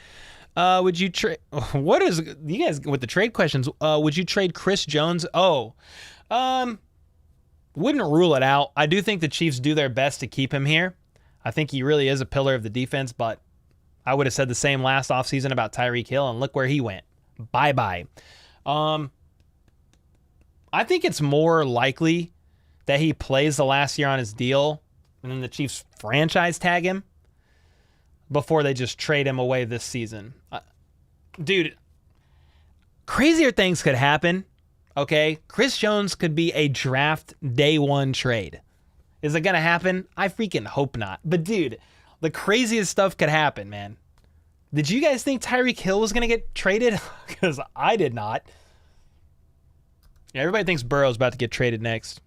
Would you trade? What is you guys with the trade questions? Would you trade Chris Jones? Wouldn't rule it out. I do think the Chiefs do their best to keep him here. I think he really is a pillar of the defense, but I would have said the same last offseason about Tyreek Hill, and look where he went. Bye-bye. I think it's more likely that he plays the last year on his deal, and then the Chiefs franchise tag him before they just trade him away this season. Dude, crazier things could happen, okay? Chris Jones could be a draft day one trade. Is it going to happen? I freaking hope not. But, dude, the craziest stuff could happen, man. Did you guys think Tyreek Hill was going to get traded? Because I did not. Yeah, everybody thinks Burrow's about to get traded next.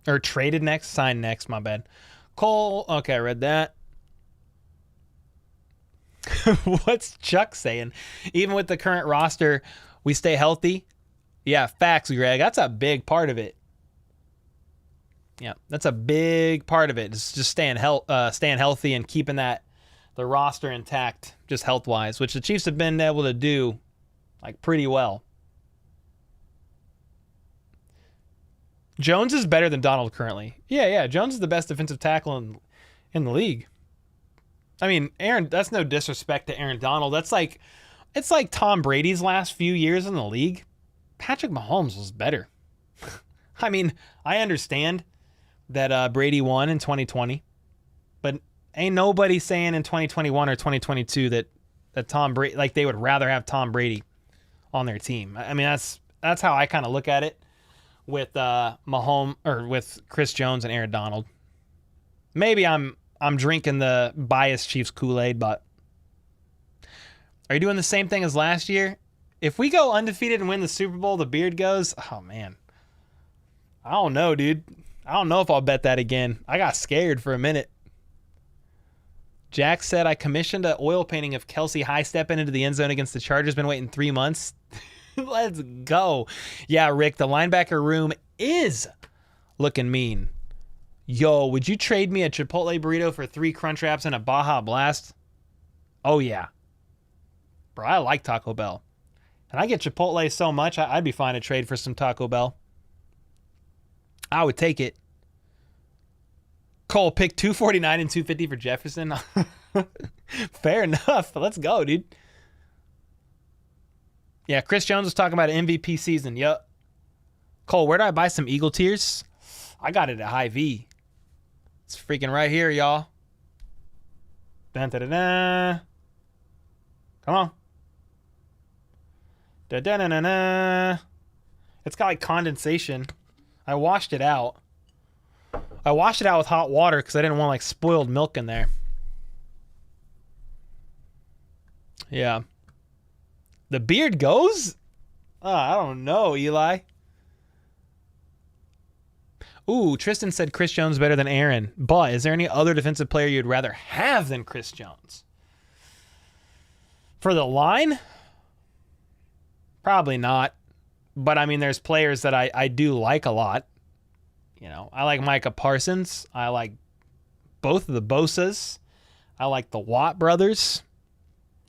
Or traded next? Signed next, my bad. Cole, okay, I read that. What's Chuck saying? Even with the current roster, we stay healthy? Yeah, facts, Greg. That's a big part of it. Yeah, that's a big part of it. It's just staying healthy and keeping the roster intact, just health-wise, which the Chiefs have been able to do like pretty well. Jones is better than Donald currently. Yeah. Jones is the best defensive tackle in the league. I mean, Aaron, that's no disrespect to Aaron Donald. It's like Tom Brady's last few years in the league. Patrick Mahomes was better. I mean, I understand that Brady won in 2020, but ain't nobody saying in 2021 or 2022 that Tom Brady, like they would rather have Tom Brady on their team. I mean, that's how I kind of look at it with Mahomes or with Chris Jones and Aaron Donald. Maybe I'm drinking the biased Chiefs Kool-Aid, but are you doing the same thing as last year? If we go undefeated and win the Super Bowl, the beard goes, oh man. I don't know, dude. I don't know if I'll bet that again. I got scared for a minute. Jack said, I commissioned an oil painting of Kelce high stepping into the end zone against the Chargers. Been waiting 3 months. Let's go. Yeah, Rick, the linebacker room is looking mean. Yo, would you trade me a Chipotle burrito for 3 Crunch Wraps and a Baja Blast? Oh, yeah. Bro, I like Taco Bell. And I get Chipotle so much, I'd be fine to trade for some Taco Bell. I would take it. Cole, pick 249 and 250 for Jefferson. Fair enough. Let's go, dude. Yeah, Chris Jones was talking about an MVP season. Yup. Cole, where do I buy some Eagle Tears? I got it at Hy-Vee. It's freaking right here, y'all. Dun-da-da-da. Come on. Da-da-da-da-da. It's got like condensation. I washed it out. I washed it out with hot water because I didn't want like spoiled milk in there. Yeah. The beard goes? I don't know, Eli. Ooh, Tristan said Chris Jones better than Aaron. But is there any other defensive player you'd rather have than Chris Jones? For the line? Probably not. But, I mean, there's players that I do like a lot. You know, I like Micah Parsons. I like both of the Bosas. I like the Watt brothers.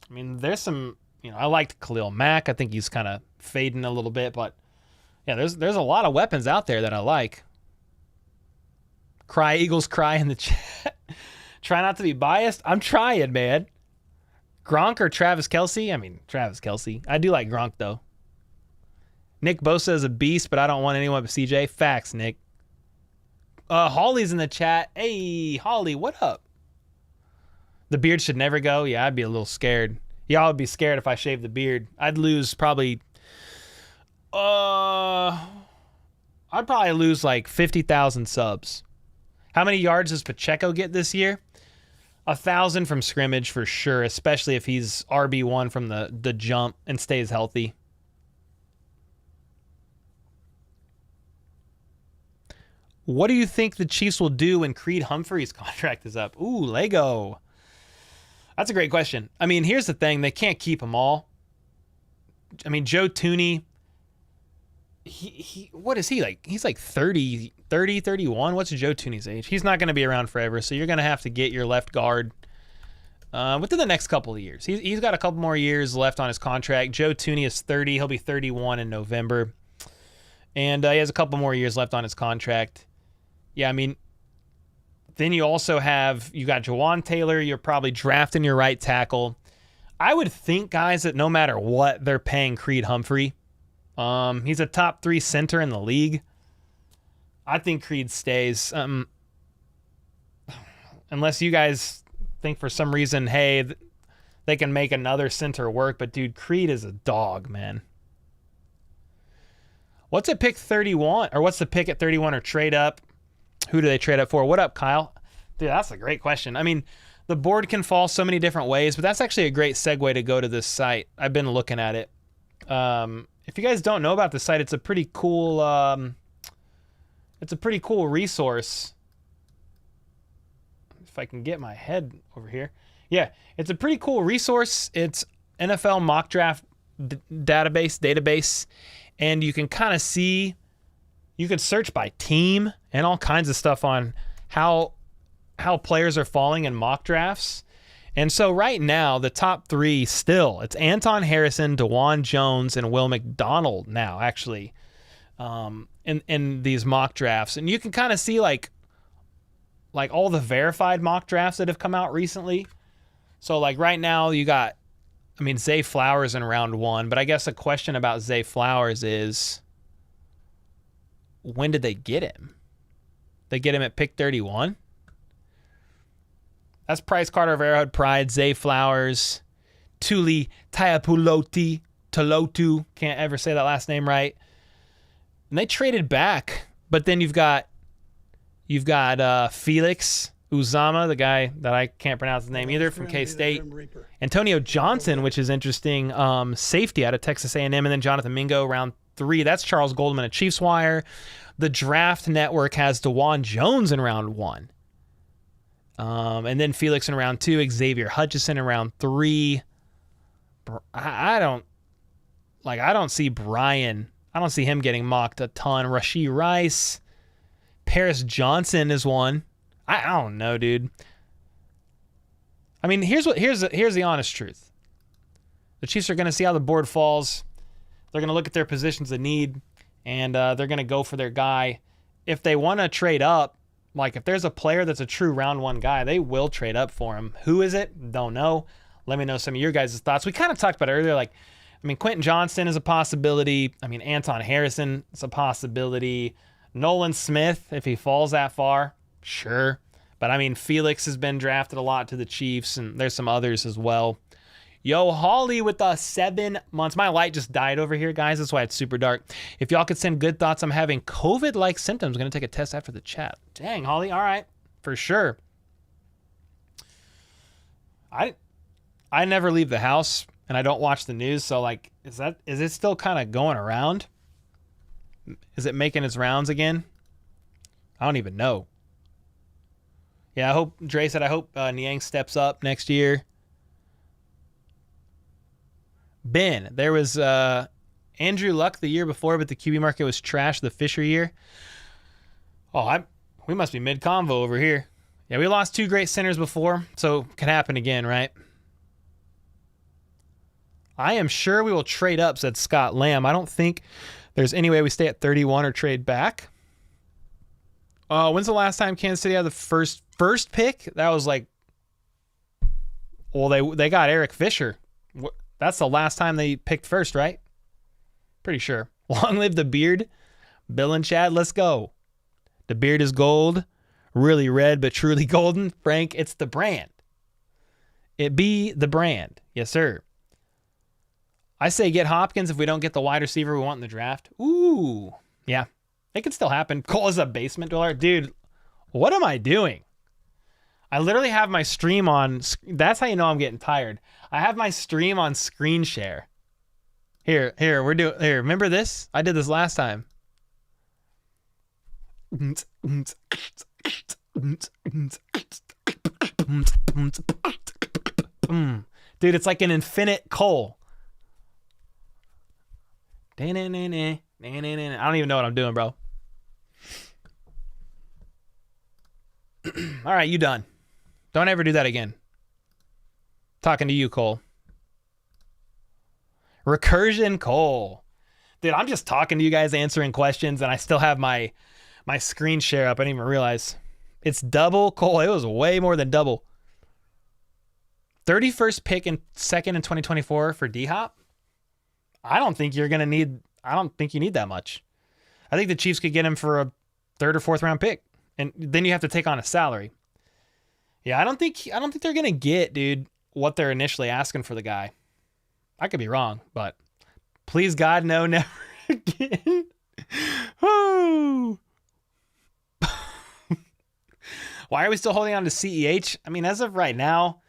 I mean, there's some, you know, I liked Khalil Mack. I think he's kind of fading a little bit. But, yeah, there's a lot of weapons out there that I like. Cry, Eagles, cry in the chat. Try not to be biased. I'm trying, man. Gronk or Travis Kelce? I mean, Travis Kelce. I do like Gronk, though. Nick Bosa is a beast, but I don't want anyone but CJ. Facts, Nick. Holly's in the chat. Hey, Holly, what up? The beard should never go. Yeah, I'd be a little scared. Y'all would be scared if I shaved the beard. I'd lose probably... I'd probably lose like 50,000 subs. How many yards does Pacheco get this year? 1,000 from scrimmage for sure, especially if he's RB1 from the jump and stays healthy. What do you think the Chiefs will do when Creed Humphrey's contract is up? Ooh, Lego. That's a great question. I mean, here's the thing. They can't keep them all. I mean, Joe Tooney, he what is he like? He's like 30, 31. What's Joe Tooney's age? He's not going to be around forever, so you're going to have to get your left guard within the next couple of years. He's got a couple more years left on his contract. Joe Tooney is 30. He'll be 31 in November. And he has a couple more years left on his contract. Yeah, I mean, then you also got Jawan Taylor. You're probably drafting your right tackle. I would think, guys, that no matter what, they're paying Creed Humphrey. He's a top 3 center in the league. I think Creed stays. Unless you guys think for some reason, hey, they can make another center work. But, dude, Creed is a dog, man. What's at pick 31? Or what's the pick at 31 or trade up? Who do they trade up for? What up, Kyle? Dude, that's a great question. I mean, the board can fall so many different ways, but that's actually a great segue to go to this site. I've been looking at it. If you guys don't know about the site, it's a pretty cool resource. If I can get my head over here. Yeah, it's a pretty cool resource. It's NFL mock draft database, and you can kind of see, you can search by team and all kinds of stuff on how players are falling in mock drafts. And so right now, the top 3 still, it's Anton Harrison, DeJuan Jones, and Will McDonald now, actually, in these mock drafts. And you can kind of see like all the verified mock drafts that have come out recently. So like right now you got, I mean, Zay Flowers in round 1, but I guess a question about Zay Flowers is, when did they get him? They get him at pick 31? That's Price Carter of Arrowhead Pride, Zay Flowers, Tuli Taiapuloti, Tolotu, can't ever say that last name right. And they traded back, but then you've got Felix Uzama, the guy that I can't pronounce his name either, from K-State. Antonio Johnson, which is interesting, safety out of Texas A&M, and then Jonathan Mingo, round 3. That's Charles Goldman at Chiefs Wire. The Draft Network has DeJuan Jones in round 1. And then Felix in round 2, Xavier Hutchinson in round 3. I don't see Brian. I don't see him getting mocked a ton. Rashee Rice. Paris Johnson is one. I don't know, dude. I mean, here's the honest truth. The Chiefs are going to see how the board falls. They're going to look at their positions of need, and they're going to go for their guy. If they want to trade up, like if there's a player that's a true round 1 guy, they will trade up for him. Who is it? Don't know. Let me know some of your guys' thoughts. We kind of talked about it earlier. Like, I mean, Quentin Johnston is a possibility. I mean, Anton Harrison is a possibility. Nolan Smith, if he falls that far, sure. But I mean, Felix has been drafted a lot to the Chiefs, and there's some others as well. Yo, Holly with 7 months. My light just died over here, guys. That's why it's super dark. If y'all could send good thoughts, I'm having COVID-like symptoms. I'm going to take a test after the chat. Dang, Holly. All right. For sure. I never leave the house, and I don't watch the news. So, like, is it still kind of going around? Is it making its rounds again? I don't even know. Yeah, Dre said, I hope Niang steps up next year. Ben, there was Andrew Luck the year before, but the QB market was trash the Fisher year. Oh, we must be mid-convo over here. Yeah, we lost 2 great centers before, so it can happen again, right? I am sure we will trade up, said Scott Lamb. I don't think there's any way we stay at 31 or trade back. When's the last time Kansas City had the first pick? That was like, well, they got Eric Fisher. That's the last time they picked first, right? Pretty sure. Long live the beard. Bill and Chad, let's go. The beard is gold, really red, but truly golden. Frank, it's the brand. It be the brand. Yes, sir. I say get Hopkins if we don't get the wide receiver we want in the draft. Ooh, yeah. It can still happen. Cole is a basement dweller. Dude, what am I doing? I literally have my stream on. That's how you know I'm getting tired. I have my stream on screen share. Here, remember this? I did this last time. Dude, it's like an infinite Cole. I don't even know what I'm doing, bro. All right, you done. Don't ever do that again. Talking to you, Cole. Recursion Cole. Dude, I'm just talking to you guys, answering questions, and I still have my screen share up. I didn't even realize. It's double, Cole. It was way more than double. 31st pick and second in 2024 for D-Hop. I don't think you need that much. I think the Chiefs could get him for a 3rd or 4th round pick. And then you have to take on a salary. Yeah, I don't think they're gonna get, dude, what they're initially asking for the guy. I could be wrong, but please God, no, never again. Woo. Why are we still holding on to CEH? I mean, as of right now,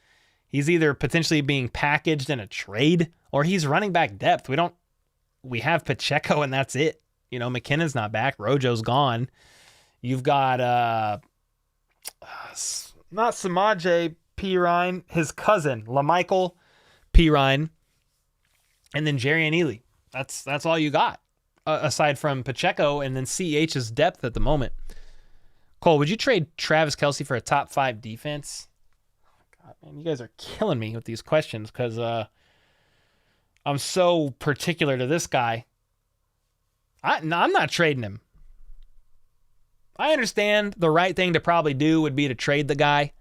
he's either potentially being packaged in a trade or he's running back depth. We have Pacheco and that's it. You know, McKinnon's not back. Rojo's gone. You've got not Samaje Perine, his cousin, LaMichael Perine, and then Jerry and Ely. That's all you got, aside from Pacheco and then CEH's depth at the moment. Cole, would you trade Travis Kelce for a top 5 defense? Oh, God, man, you guys are killing me with these questions because I'm so particular to this guy. I'm not trading him. I understand the right thing to probably do would be to trade the guy,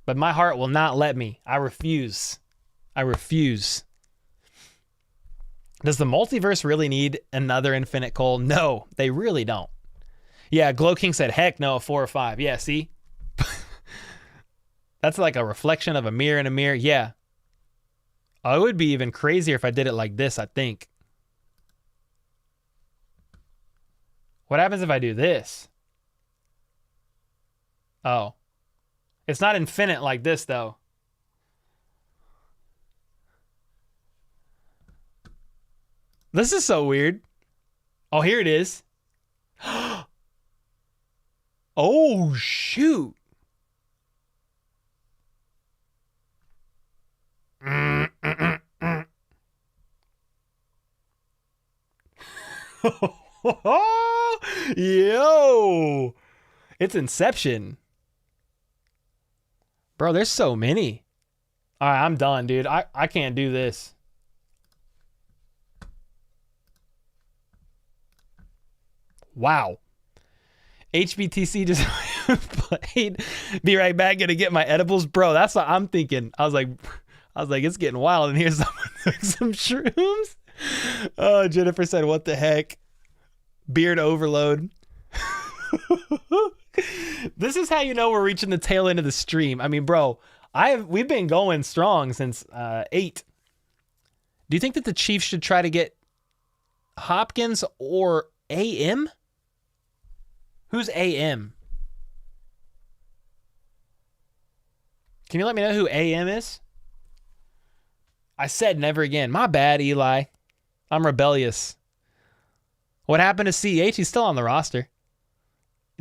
but my heart will not let me. I refuse. Does the multiverse really need another Infinite Cole? No, they really don't. Yeah, Glow King said, heck no, 4 or 5. Yeah, see? That's like a reflection of a mirror in a mirror. Yeah. Oh, it would be even crazier if I did it like this, I think. What happens if I do this? Oh. It's not infinite like this, though. This is so weird. Oh, here it is. Oh, shoot. Yo. It's Inception. Bro, there's so many. All right, I'm done, dude. I can't do this. Wow. HBTC just played. Be right back. Gonna get my edibles. Bro, that's what I'm thinking. I was like, it's getting wild. And here's someone took some shrooms. Oh, Jennifer said, what the heck? Beard overload. This is how you know we're reaching the tail end of the stream. I mean, bro, we've been going strong since 8. Do you think that the Chiefs should try to get Hopkins or AM? Who's AM? Can you let me know who AM is? I said never again. My bad, Eli. I'm rebellious. What happened to CEH? He's still on the roster.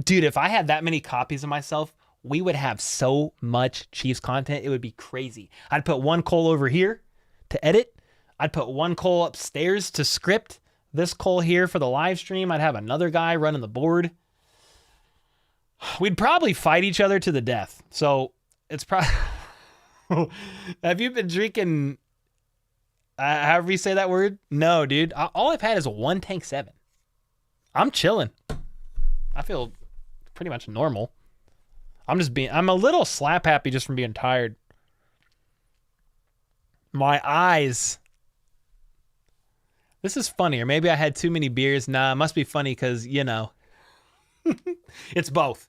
Dude, if I had that many copies of myself, we would have so much Chiefs content. It would be crazy. I'd put one Cole over here to edit. I'd put one Cole upstairs to script. this Cole here for the live stream. I'd have another guy running the board. We'd probably fight each other to the death. So it's probably... Have you been drinking... however you say that word? No, dude. All I've had is a 1 tank 7. I'm chilling. I feel pretty much normal. I'm a little slap happy just from being tired. My eyes. This is funny, or maybe I had too many beers. Nah, it must be funny because, you know, it's both.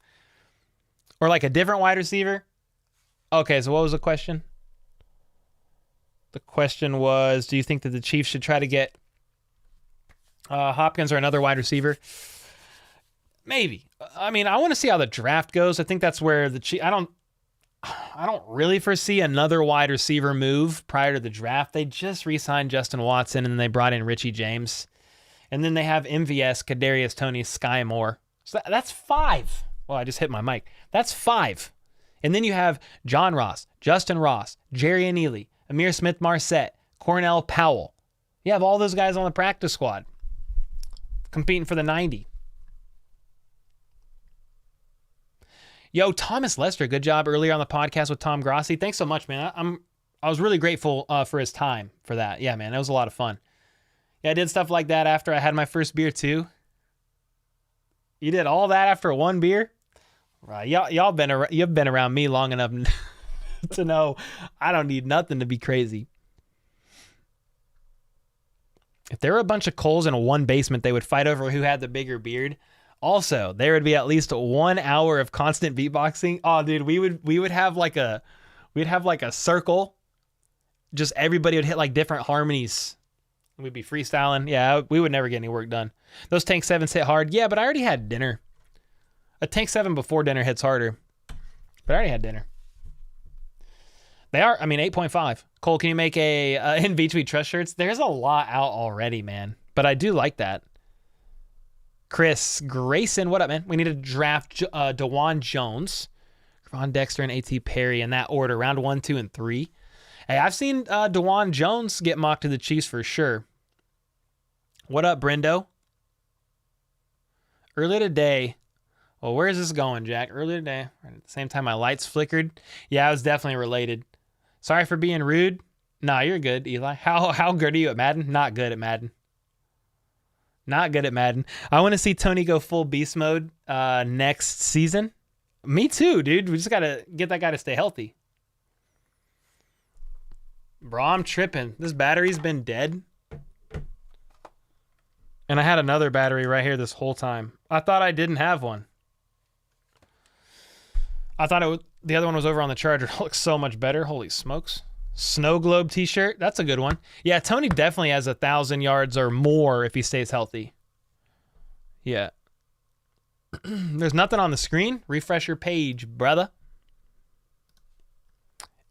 Or like a different wide receiver. Okay, so what was the question? The question was, do you think that the Chiefs should try to get Hopkins or another wide receiver? Maybe. I mean, I want to see how the draft goes. I think that's where the Chiefs... I don't really foresee another wide receiver move prior to the draft. They just re-signed Justin Watson, and then they brought in Richie James. And then they have MVS, Kadarius Tony, Sky Moore. So that's 5. Well, I just hit my mic. That's 5. And then you have John Ross, Justin Ross, Jerry Annealy, Amir Smith-Marset, Cornell Powell. You have all those guys on the practice squad competing for the 90. Yo, Thomas Lester, good job earlier on the podcast with Tom Grossi. Thanks so much, man. I was really grateful for his time for that. Yeah, man, it was a lot of fun. Yeah, I did stuff like that after I had my first beer too. You did all that after 1 beer? Right, you've been around me long enough to know I don't need nothing to be crazy. If there were a bunch of Coles in one basement, they would fight over who had the bigger beard. Also, there would be at least 1 hour of constant beatboxing. Oh, dude, we'd have like a circle. Just everybody would hit like different harmonies. We'd be freestyling. Yeah, we would never get any work done. Those tank 7s hit hard. Yeah, but I already had dinner. A tank 7 before dinner hits harder. But I already had dinner. They are, 8.5. Cole, can you make a In Beach We Trust shirts? There's a lot out already, man. But I do like that. Chris Grayson, what up, man? We need to draft DeJuan Jones, Ron Dexter, and A.T. Perry in that order, round 1, 2, and 3. Hey, I've seen DeJuan Jones get mocked to the Chiefs for sure. What up, Brendo? Earlier today, well, where is this going, Jack? Earlier today, right at the same time my lights flickered. Yeah, I was definitely related. Sorry for being rude. Nah, you're good, Eli. How good are you at Madden? Not good at Madden. Not good at Madden. I want to see Tony go full beast mode next season. Me too, dude. We just got to get that guy to stay healthy. Bro, I'm tripping. This battery's been dead. And I had another battery right here this whole time. I thought I didn't have one. I thought the other one was over on the charger. It looks so much better. Holy smokes. Snow Globe t-shirt. That's a good one. Yeah, Tony definitely has 1,000 yards or more if he stays healthy. Yeah. There's nothing on the screen. Refresh your page, brother.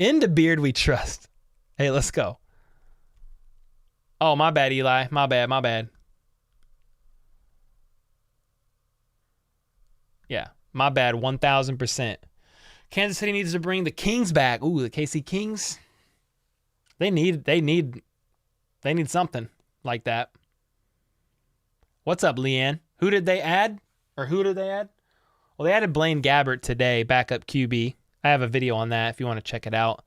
Into beard we trust. Hey, let's go. Oh, my bad, Eli. My bad. Yeah, my bad, 1,000%. Kansas City needs to bring the Kings back. Ooh, the KC Kings. They need something like that. What's up, Leanne? Who did they add? Well, they added Blaine Gabbert today, backup QB. I have a video on that if you want to check it out.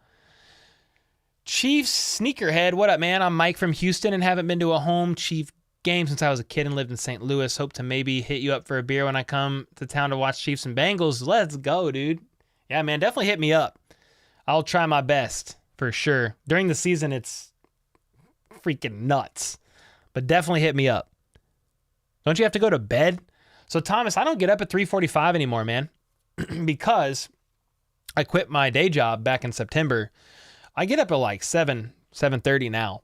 Chiefs Sneakerhead, what up, man? I'm Mike from Houston and haven't been to a home Chief game since I was a kid and lived in St. Louis. Hope to maybe hit you up for a beer when I come to town to watch Chiefs and Bengals. Let's go, dude. Yeah, man, definitely hit me up. I'll try my best for sure. During the season, it's freaking nuts. But definitely hit me up. Don't you have to go to bed? So, Thomas, I don't get up at 3:45 anymore, man, because I quit my day job back in September. I get up at like 7:30 now.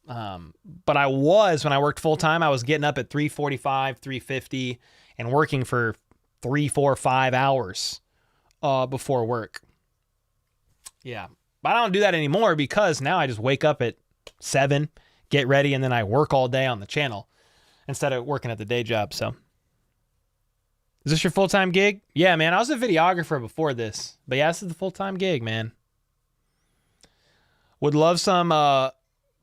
But I was, when I worked full time, I was getting up at 3:45, 3:50 and working for 3, 4, 5 hours before work. Yeah. But I don't do that anymore because now I just wake up at 7, get ready, and then I work all day on the channel instead of working at the day job. So, is this your full-time gig? Yeah, man. I was a videographer before this. But yeah, this is the full-time gig, man. Would love some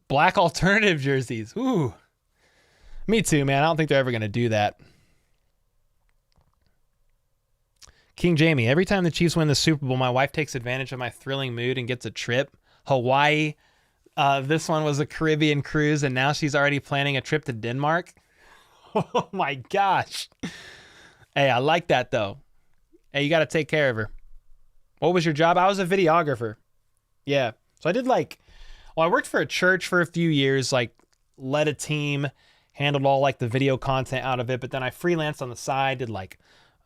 black alternative jerseys. Ooh. Me too, man. I don't think they're ever going to do that. King Jamie, every time the Chiefs win the Super Bowl, my wife takes advantage of my thrilling mood and gets a trip. Hawaii. This one was a Caribbean cruise, and now she's already planning a trip to Denmark. Oh, my gosh. Hey, I like that, though. Hey, you got to take care of her. What was your job? I was a videographer. Yeah. So I did I worked for a church for a few years, led a team, handled all the video content out of it. But then I freelanced on the side,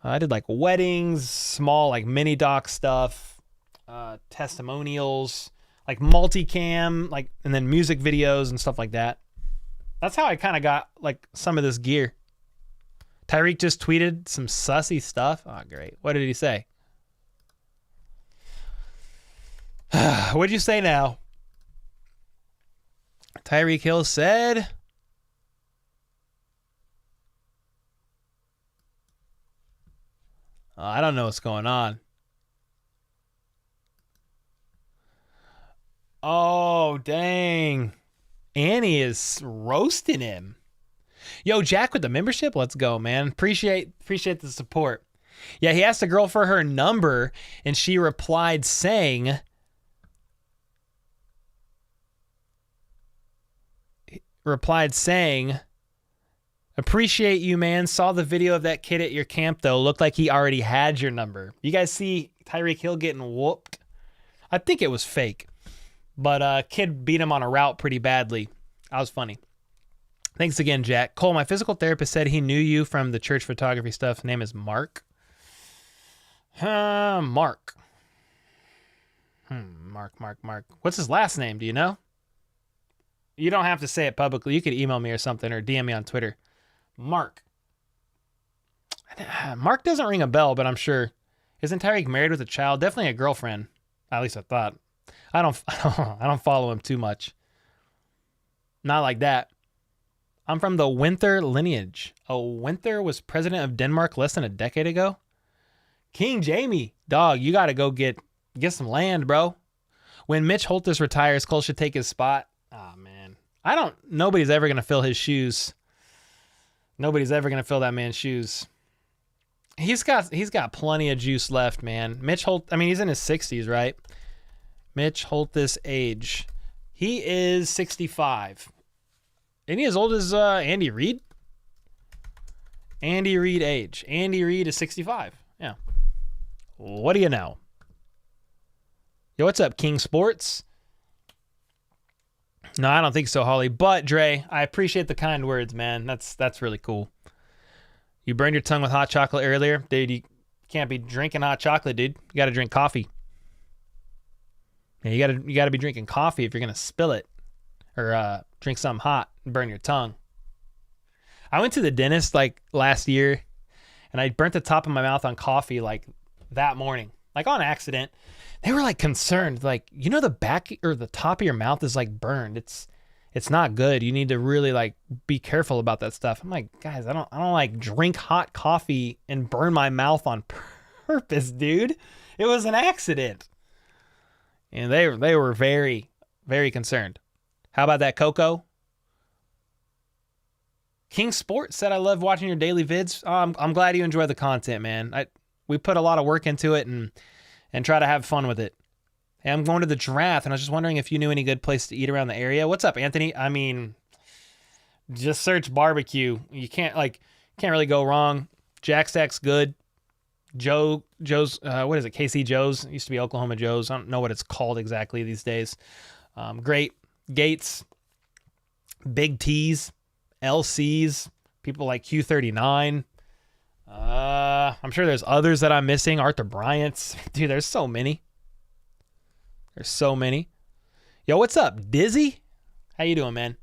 I did weddings, small mini doc stuff, testimonials, multicam, and then music videos and stuff like that. That's how I kind of got some of this gear. Tyreek just tweeted some sussy stuff. Oh, great. What did he say? What'd you say now? Tyreek Hill said... I don't know what's going on. Oh, dang. Annie is roasting him. Yo, Jack with the membership. Let's go, man. Appreciate the support. Yeah, he asked a girl for her number, and she replied saying... Appreciate you, man. Saw the video of that kid at your camp, though. Looked like he already had your number. You guys see Tyreek Hill getting whooped? I think it was fake. But kid beat him on a route pretty badly. That was funny. Thanks again, Jack. Cole, my physical therapist said he knew you from the church photography stuff. His name is Mark. Mark. Mark. What's his last name? Do you know? You don't have to say it publicly. You could email me or something or DM me on Twitter. Mark doesn't ring a bell, but I'm sure. Isn't Tyreek married with a child? Definitely a girlfriend. At least I thought. I don't follow him too much. Not like that. I'm from the Winter lineage. Oh, Winter was president of Denmark less than a decade ago? King Jamie, dog, you got to go get some land, bro. When Mitch Holthus retires, Cole should take his spot. Oh, man. Nobody's ever going to fill his shoes. Nobody's ever going to fill that man's shoes. He's got plenty of juice left, man. Mitch he's in his 60s, right? Mitch Holthus age. He is 65. Isn't he as old as Andy Reid? Andy Reid age. Andy Reid is 65. Yeah. What do you know? Yo, what's up, King Sports? No, I don't think so, Holly. But, Dre, I appreciate the kind words, man. That's really cool. You burned your tongue with hot chocolate earlier. Dude, you can't be drinking hot chocolate, dude. You got to drink coffee. Yeah, you got to be drinking coffee if you're going to spill it. Or drink something hot and burn your tongue. I went to the dentist last year, and I burnt the top of my mouth on coffee that morning. On accident. They were concerned, the back or the top of your mouth is burned. It's not good. You need to really be careful about that stuff. I'm like, guys, I don't drink hot coffee and burn my mouth on purpose, dude. It was an accident. And they were very, very concerned. How about that, Coco? King Sport said, I love watching your daily vids. I'm glad you enjoy the content, man. We put a lot of work into it and try to have fun with it. Hey, I'm going to the draft, and I was just wondering if you knew any good place to eat around the area. What's up, Anthony? Just search barbecue. You can't really go wrong. Jack Stack's good. Joe's, what is it? KC Joe's. It used to be Oklahoma Joe's. I don't know what it's called exactly these days. Great. Gates. Big T's. LC's. People like Q39. I'm sure there's others that I'm missing. Arthur Bryant's. Dude, there's so many. Yo, what's up, Dizzy? How you doing, man?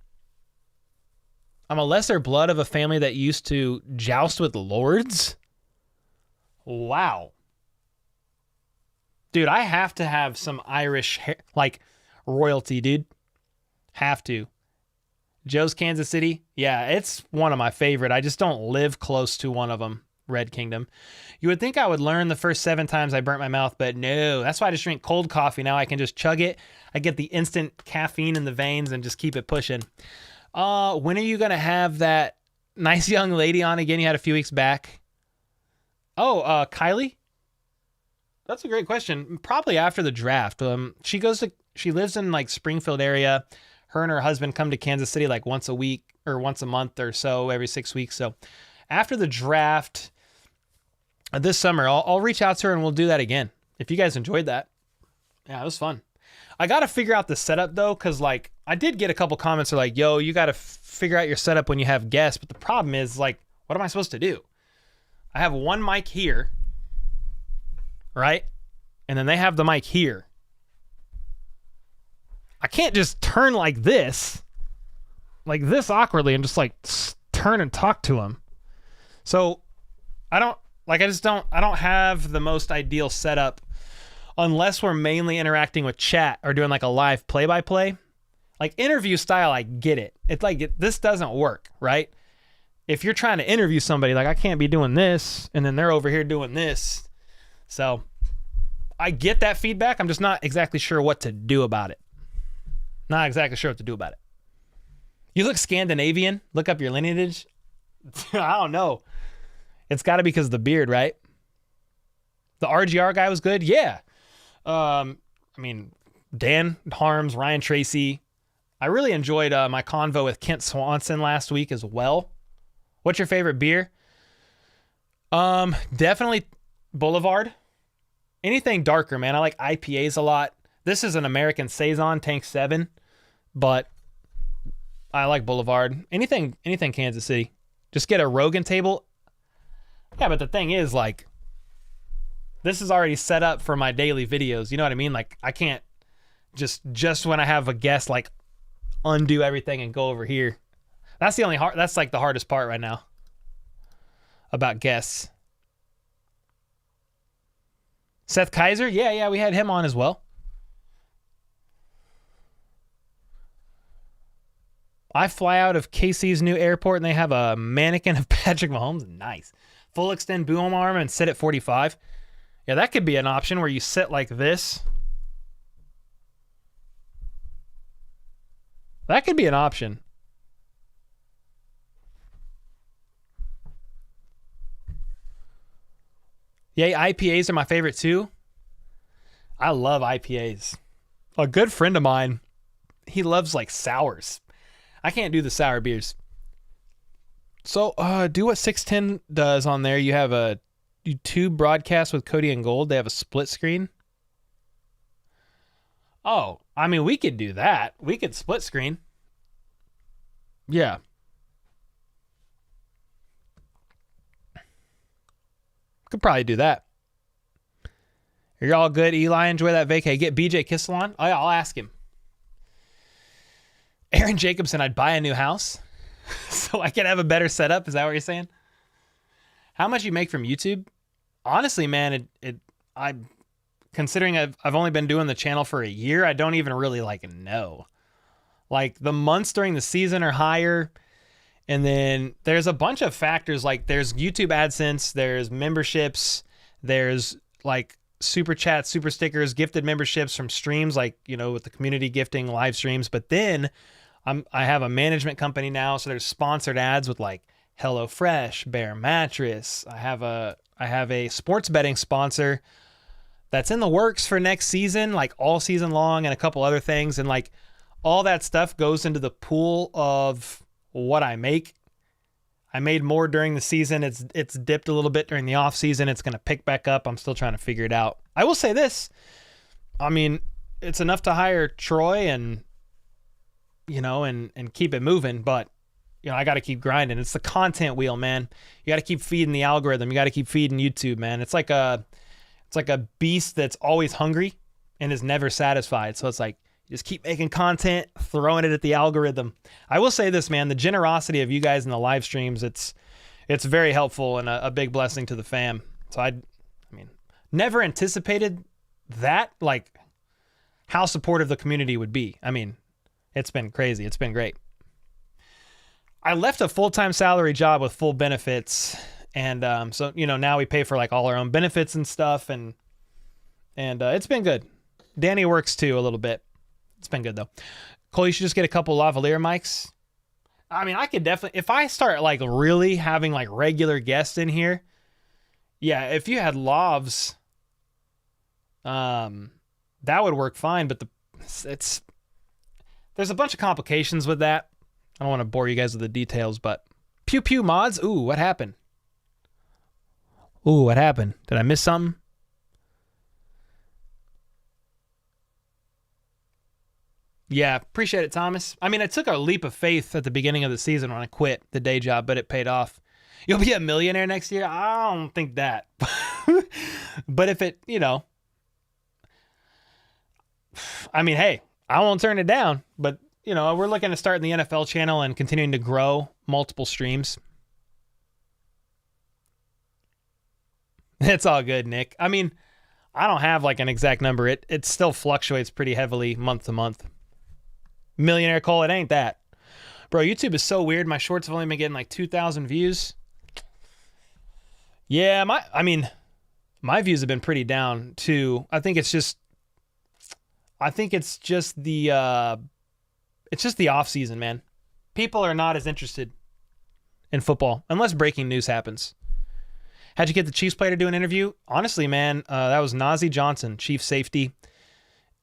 I'm a lesser blood of a family that used to joust with lords. Wow. Dude, I have to have some Irish royalty, dude. Have to. Joe's Kansas City. Yeah, it's one of my favorite. I just don't live close to one of them. Red Kingdom. You would think I would learn the first 7 times I burnt my mouth, but no. That's why I just drink cold coffee. Now I can just chug it. I get the instant caffeine in the veins and just keep it pushing. When are you going to have that nice young lady on again. You had a few weeks back. Oh, Kylie. That's a great question. Probably after the draft. She lives in like Springfield area. Her and her husband come to Kansas City like once a week or once a month or so, every 6 weeks. So after the draft this summer, I'll reach out to her and we'll do that again. If you guys enjoyed that. Yeah, it was fun. I got to figure out the setup though, because like I did get a couple comments that are like, yo, you got to figure out your setup when you have guests. But the problem is like, what am I supposed to do? I have one mic here, right? And then they have the mic here. I can't just turn like this awkwardly and just like turn and talk to them. So I don't have the most ideal setup unless we're mainly interacting with chat or doing like a live play-by-play. Like interview style, I get it. It's like this doesn't work, right? If you're trying to interview somebody, like I can't be doing this and then they're over here doing this. So I get that feedback. I'm just not exactly sure what to do about it. You look Scandinavian. Look up your lineage. I don't know. It's got to be because of the beard, right? The RGR guy was good. Yeah. I mean, Dan Harms, Ryan Tracy. I really enjoyed my convo with Kent Swanson last week as well. What's your favorite beer? Definitely Boulevard. Anything darker, man. I like IPAs a lot. This is an American Saison Tank 7, but I like Boulevard. Anything Kansas City. Just get a Rogan table. Yeah, but the thing is, like, this is already set up for my daily videos. You know what I mean? Like, I can't just when I have a guest, like, undo everything and go over here. That's that's like the hardest part right now about guests. Seth Kaiser? Yeah, we had him on as well. I fly out of KC's new airport and they have a mannequin of Patrick Mahomes. Nice. Full extend boom arm and sit at 45. Yeah, that could be an option where you sit like this. That could be an option. Yeah, IPAs are my favorite too. I love IPAs. A good friend of mine, he loves like sours. I can't do the sour beers. So do what 610 does on there. You have a YouTube broadcast with Cody and Gold. They have a split screen. Oh, I mean, we could do that. We could split screen. Yeah. Could probably do that. Are you all good, Eli? Enjoy that vacay. Get BJ Kissel on? Oh, yeah, I'll ask him. Aaron Jacobson, I'd buy a new house so I could have a better setup. Is that what you're saying? How much you make from YouTube? Honestly, man, I'm considering I've only been doing the channel for a year. I don't even really know. Like the months during the season are higher. And then there's a bunch of factors. Like there's YouTube AdSense, there's memberships, there's like super chats, super stickers, gifted memberships from streams, like, you know, with the community gifting live streams. But then I have a management company now. So there's sponsored ads with like HelloFresh, Bear Mattress. I have a sports betting sponsor that's in the works for next season, like all season long, and a couple other things. And like all that stuff goes into the pool of what I make. I made more during the season. It's dipped a little bit during the off season. It's going to pick back up. I'm still trying to figure it out. I will say this. I mean, it's enough to hire Troy and, you know, and keep it moving, but you know, I got to keep grinding. It's the content wheel, man. You got to keep feeding the algorithm. You got to keep feeding YouTube, man. It's like a beast that's always hungry and is never satisfied. So it's like, just keep making content, throwing it at the algorithm. I will say this, man, the generosity of you guys in the live streams, it's very helpful and a big blessing to the fam. So I mean, never anticipated that, like how supportive the community would be. I mean, it's been crazy. It's been great. I left a full-time salary job with full benefits. And so, you know, now we pay for like all our own benefits and stuff. And it's been good. Danny works too a little bit. It's been good though. Cole, you should just get a couple lavalier mics. I mean, I could definitely, if I start like really having like regular guests in here, yeah, if you had Lovs, that would work fine. But there's a bunch of complications with that. I don't want to bore you guys with the details, but pew pew mods. Ooh, what happened? Ooh, what happened? Did I miss something? Yeah, appreciate it, Thomas. I mean, I took a leap of faith at the beginning of the season when I quit the day job, but it paid off. You'll be a millionaire next year? I don't think that. But if it, I mean, hey, I won't turn it down. But, we're looking to start in the NFL channel and continuing to grow multiple streams. It's all good, Nick. I mean, I don't have like an exact number. It still fluctuates pretty heavily month to month. Millionaire Cole, it ain't that. Bro, YouTube is so weird. My shorts have only been getting like 2,000 views. Yeah, my views have been pretty down too. I think it's just the off season, man. People are not as interested in football unless breaking news happens. How'd you get the Chiefs player to do an interview? Honestly, man, that was Najee Johnson, chief safety.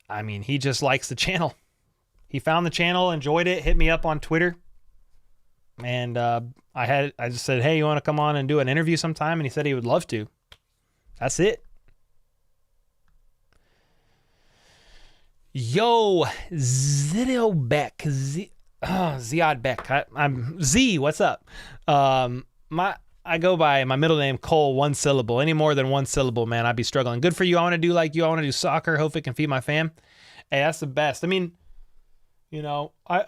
I mean, he just likes the channel. He found the channel, enjoyed it, hit me up on Twitter. And I just said, hey, you want to come on and do an interview sometime? And he said he would love to. That's it. Yo, Zidio Beck. Ziad Beck. I'm Z, what's up? I go by my middle name, Cole, one syllable. Any more than one syllable, man, I'd be struggling. Good for you. I want to do like you. I want to do soccer. Hope it can feed my fam. Hey, that's the best. I mean, I've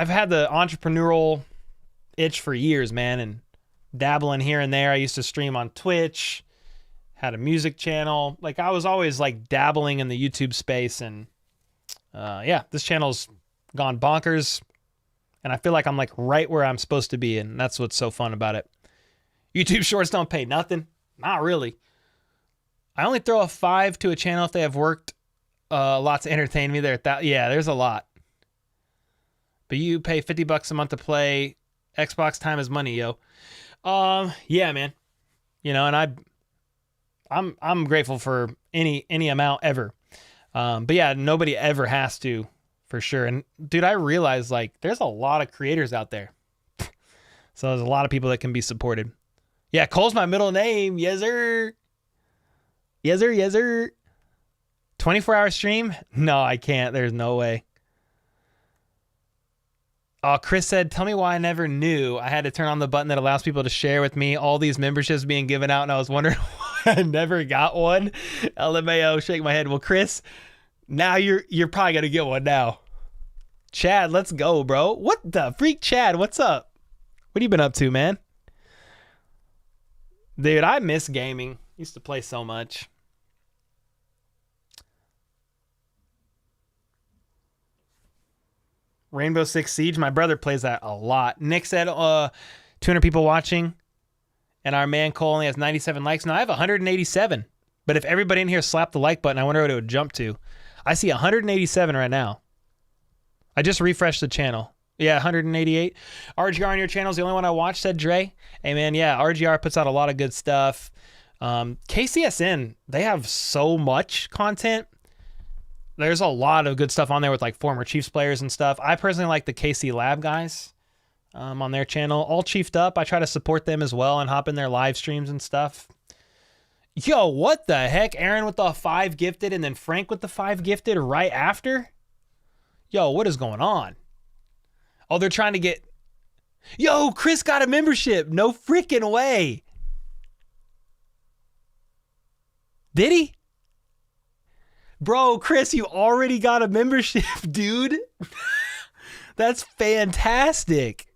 had the entrepreneurial itch for years, man, and dabbling here and there. I used to stream on Twitch, had a music channel. Like I was always like dabbling in the YouTube space, and this channel's gone bonkers. And I feel like I'm like right where I'm supposed to be, and that's what's so fun about it. YouTube shorts don't pay nothing. Not really. I only throw a 5 to a channel if they have worked a lot to entertain me there. Yeah, there's a lot. But you pay $50 a month to play. Xbox time is money, yo. Yeah, man. And I'm grateful for any amount ever. But yeah, nobody ever has to. For sure. And dude, I realize like there's a lot of creators out there. So there's a lot of people that can be supported. Yeah, Cole's my middle name. Yes, sir. Yes, sir. Yes, sir. 24-hour stream? No, I can't. There's no way. Oh, Chris said, tell me why I never knew I had to turn on the button that allows people to share with me all these memberships being given out, and I was wondering why I never got one. LMAO, shake my head. Well, Chris, now you're probably going to get one now. Chad, let's go, bro. What the freak, Chad? What's up? What have you been up to, man? Dude, I miss gaming. Used to play so much. Rainbow Six Siege, my brother plays that a lot. Nick said 200 people watching, and our man Cole only has 97 likes. Now I have 187, but if everybody in here slapped the like button, I wonder what it would jump to. I see 187 right now. I just refreshed the channel. Yeah, 188. RGR on your channel is the only one I watch, said Dre. Hey, man, yeah, RGR puts out a lot of good stuff. KCSN, they have so much content. There's a lot of good stuff on there with like former Chiefs players and stuff. I personally like the KC Lab guys on their channel. All chiefed up. I try to support them as well and hop in their live streams and stuff. Yo, what the heck? Aaron with the 5 gifted and then Frank with the 5 gifted right after? Yo, what is going on? Oh, they're trying to get... Yo, Chris got a membership. No freaking way. Did he? Bro, Chris, you already got a membership, dude. That's fantastic.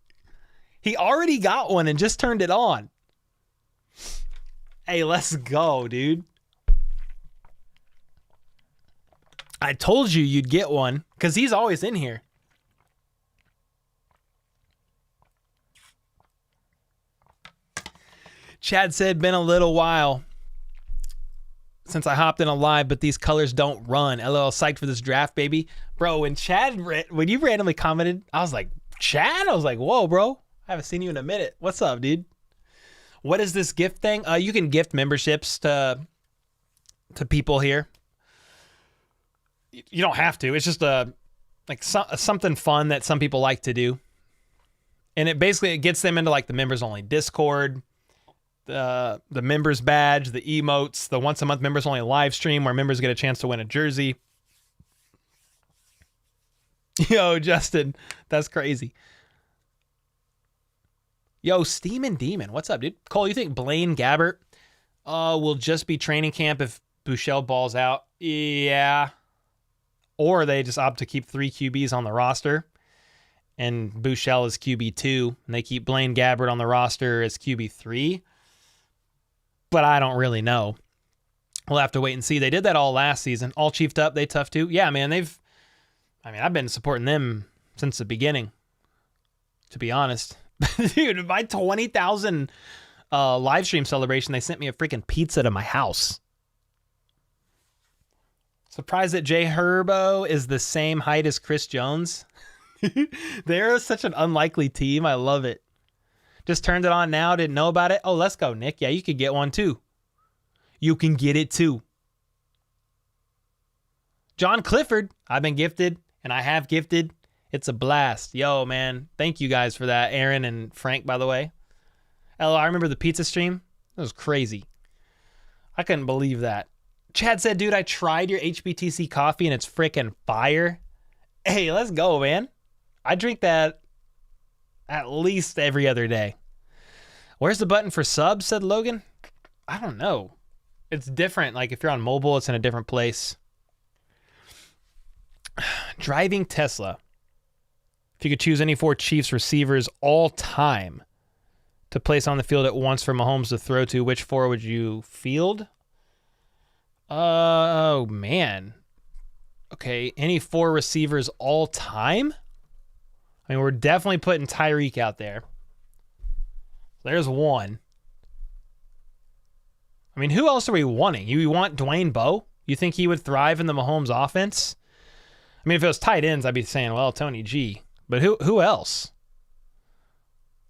He already got one and just turned it on. Hey, let's go, dude. I told you you'd get one because he's always in here. Chad said, been a little while since I hopped in a live, but these colors don't run. LOL, psyched for this draft, baby. Bro, when you randomly commented, I was like, Chad? I was like, whoa, bro. I haven't seen you in a minute. What's up, dude? What is this gift thing? You can gift memberships to people here. You don't have to. It's just something fun that some people like to do. And it gets them into like the members only Discord, the members badge, the emotes, the once a month members only live stream where members get a chance to win a jersey. Yo, Justin, that's crazy. Yo, Steamin' Demon, what's up, dude? Cole, you think Blaine Gabbert will just be training camp if Bouchel balls out? Yeah. Or they just opt to keep 3 QBs on the roster and Bouchel is QB2 and they keep Blaine Gabbert on the roster as QB3. But I don't really know. We'll have to wait and see. They did that all last season. All chiefed up, they tough too. Yeah, man, I've been supporting them since the beginning, to be honest. Dude, my 20,000 live stream celebration, they sent me a freaking pizza to my house. Surprised that Jay Herbo is the same height as Chris Jones. They're such an unlikely team. I love it. Just turned it on now. Didn't know about it. Oh, let's go, Nick. Yeah, you could get one too. You can get it too. John Clifford, I've been gifted and I have gifted. It's a blast. Yo, man. Thank you guys for that. Aaron and Frank, by the way. Oh, I remember the pizza stream. That was crazy. I couldn't believe that. Chad said, dude, I tried your HBTC coffee and it's freaking fire. Hey, let's go, man. I drink that at least every other day. Where's the button for subs, said Logan? I don't know. It's different. Like if you're on mobile, it's in a different place. Driving Tesla. If you could choose any 4 Chiefs receivers all time to place on the field at once for Mahomes to throw to, which 4 would you field? Oh, man. Okay, any 4 receivers all time? I mean, we're definitely putting Tyreek out there. There's one. I mean, who else are we wanting? You want Dwayne Bowe? You think he would thrive in the Mahomes offense? I mean, if it was tight ends, I'd be saying, well, Tony G. But who else?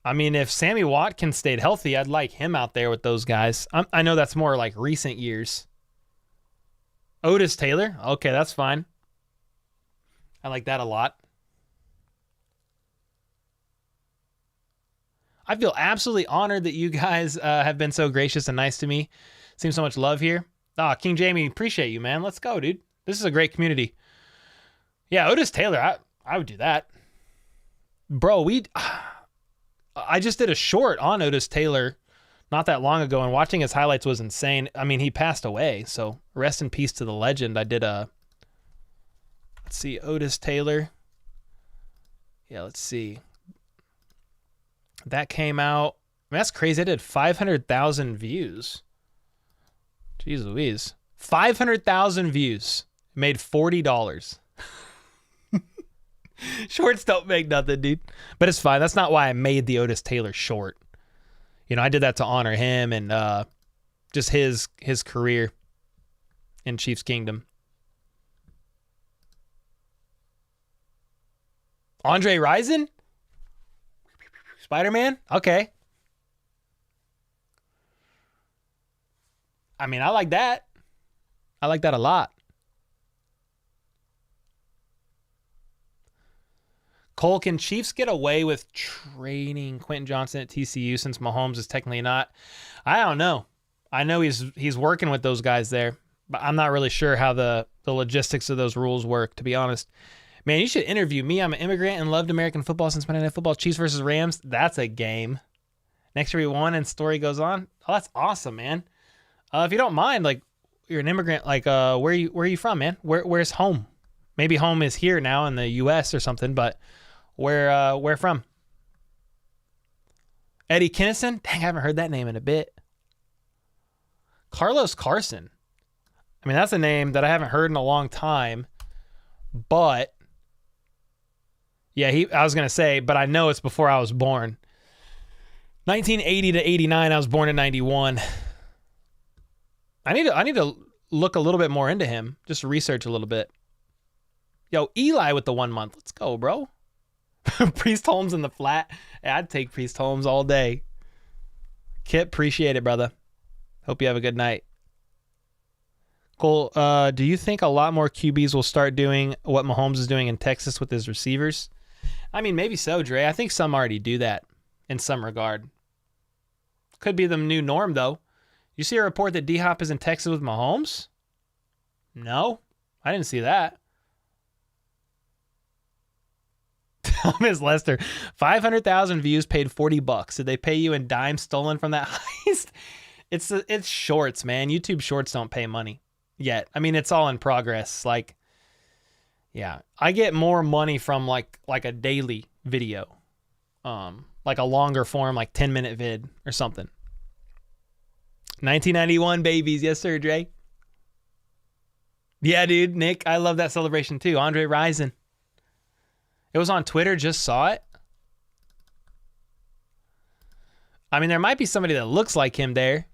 I mean, if Sammy Watkins stayed healthy, I'd like him out there with those guys. I know that's more like recent years. Otis Taylor? Okay, that's fine. I like that a lot. I feel absolutely honored that you guys have been so gracious and nice to me. Seems so much love here. King Jamie, appreciate you, man. Let's go, dude. This is a great community. Yeah, Otis Taylor, I would do that. Bro, I just did a short on Otis Taylor not that long ago, and watching his highlights was insane. I mean, he passed away, so rest in peace to the legend. I did let's see, Otis Taylor. Yeah, let's see. That came out. I mean, that's crazy. I did 500,000 views. Jeez Louise. 500,000 views. Made $40. Shorts don't make nothing, dude. But it's fine. That's not why I made the Otis Taylor short. You know, I did that to honor him and just his career in Chiefs Kingdom. Andre Rison? Spider-Man? Okay. I mean, I like that. I like that a lot. Cole, can Chiefs get away with trading Quentin Johnson at TCU since Mahomes is technically not? I don't know. I know he's working with those guys there, but I'm not really sure how the logistics of those rules work, to be honest. Man, you should interview me. I'm an immigrant and loved American football since Monday Night Football. Chiefs versus Rams. That's a game. Next year we won and story goes on. Oh, that's awesome, man. If you don't mind, like you're an immigrant, like where are you from, man? Where's home? Maybe home is here now in the U.S. or something, but where from? Eddie Kinnison? Dang, I haven't heard that name in a bit. Carlos Carson. I mean, that's a name that I haven't heard in a long time, but yeah, I was going to say, but I know it's before I was born. 1980 to 89, I was born in 91. I need to look a little bit more into him, just research a little bit. Yo, Eli with the 1 month. Let's go, bro. Priest Holmes in the flat. I'd take Priest Holmes all day. Kip, appreciate it, brother. Hope you have a good night. Cole, do you think a lot more QBs will start doing what Mahomes is doing in Texas with his receivers? I mean, maybe so, Dre. I think some already do that in some regard. Could be the new norm, though. You see a report that D-Hop is in Texas with Mahomes? No, I didn't see that. Thomas Lester, 500,000 views, paid $40. Did they pay you in dimes stolen from that heist? It's shorts, man. YouTube shorts don't pay money yet. I mean, it's all in progress. Like, yeah, I get more money from like a daily video, like a longer form, like 10-minute vid or something. 1991 babies, yes sir, Dre. Yeah, dude, Nick, I love that celebration too. Andre Rison. It was on Twitter, just saw it. I mean, there might be somebody that looks like him there.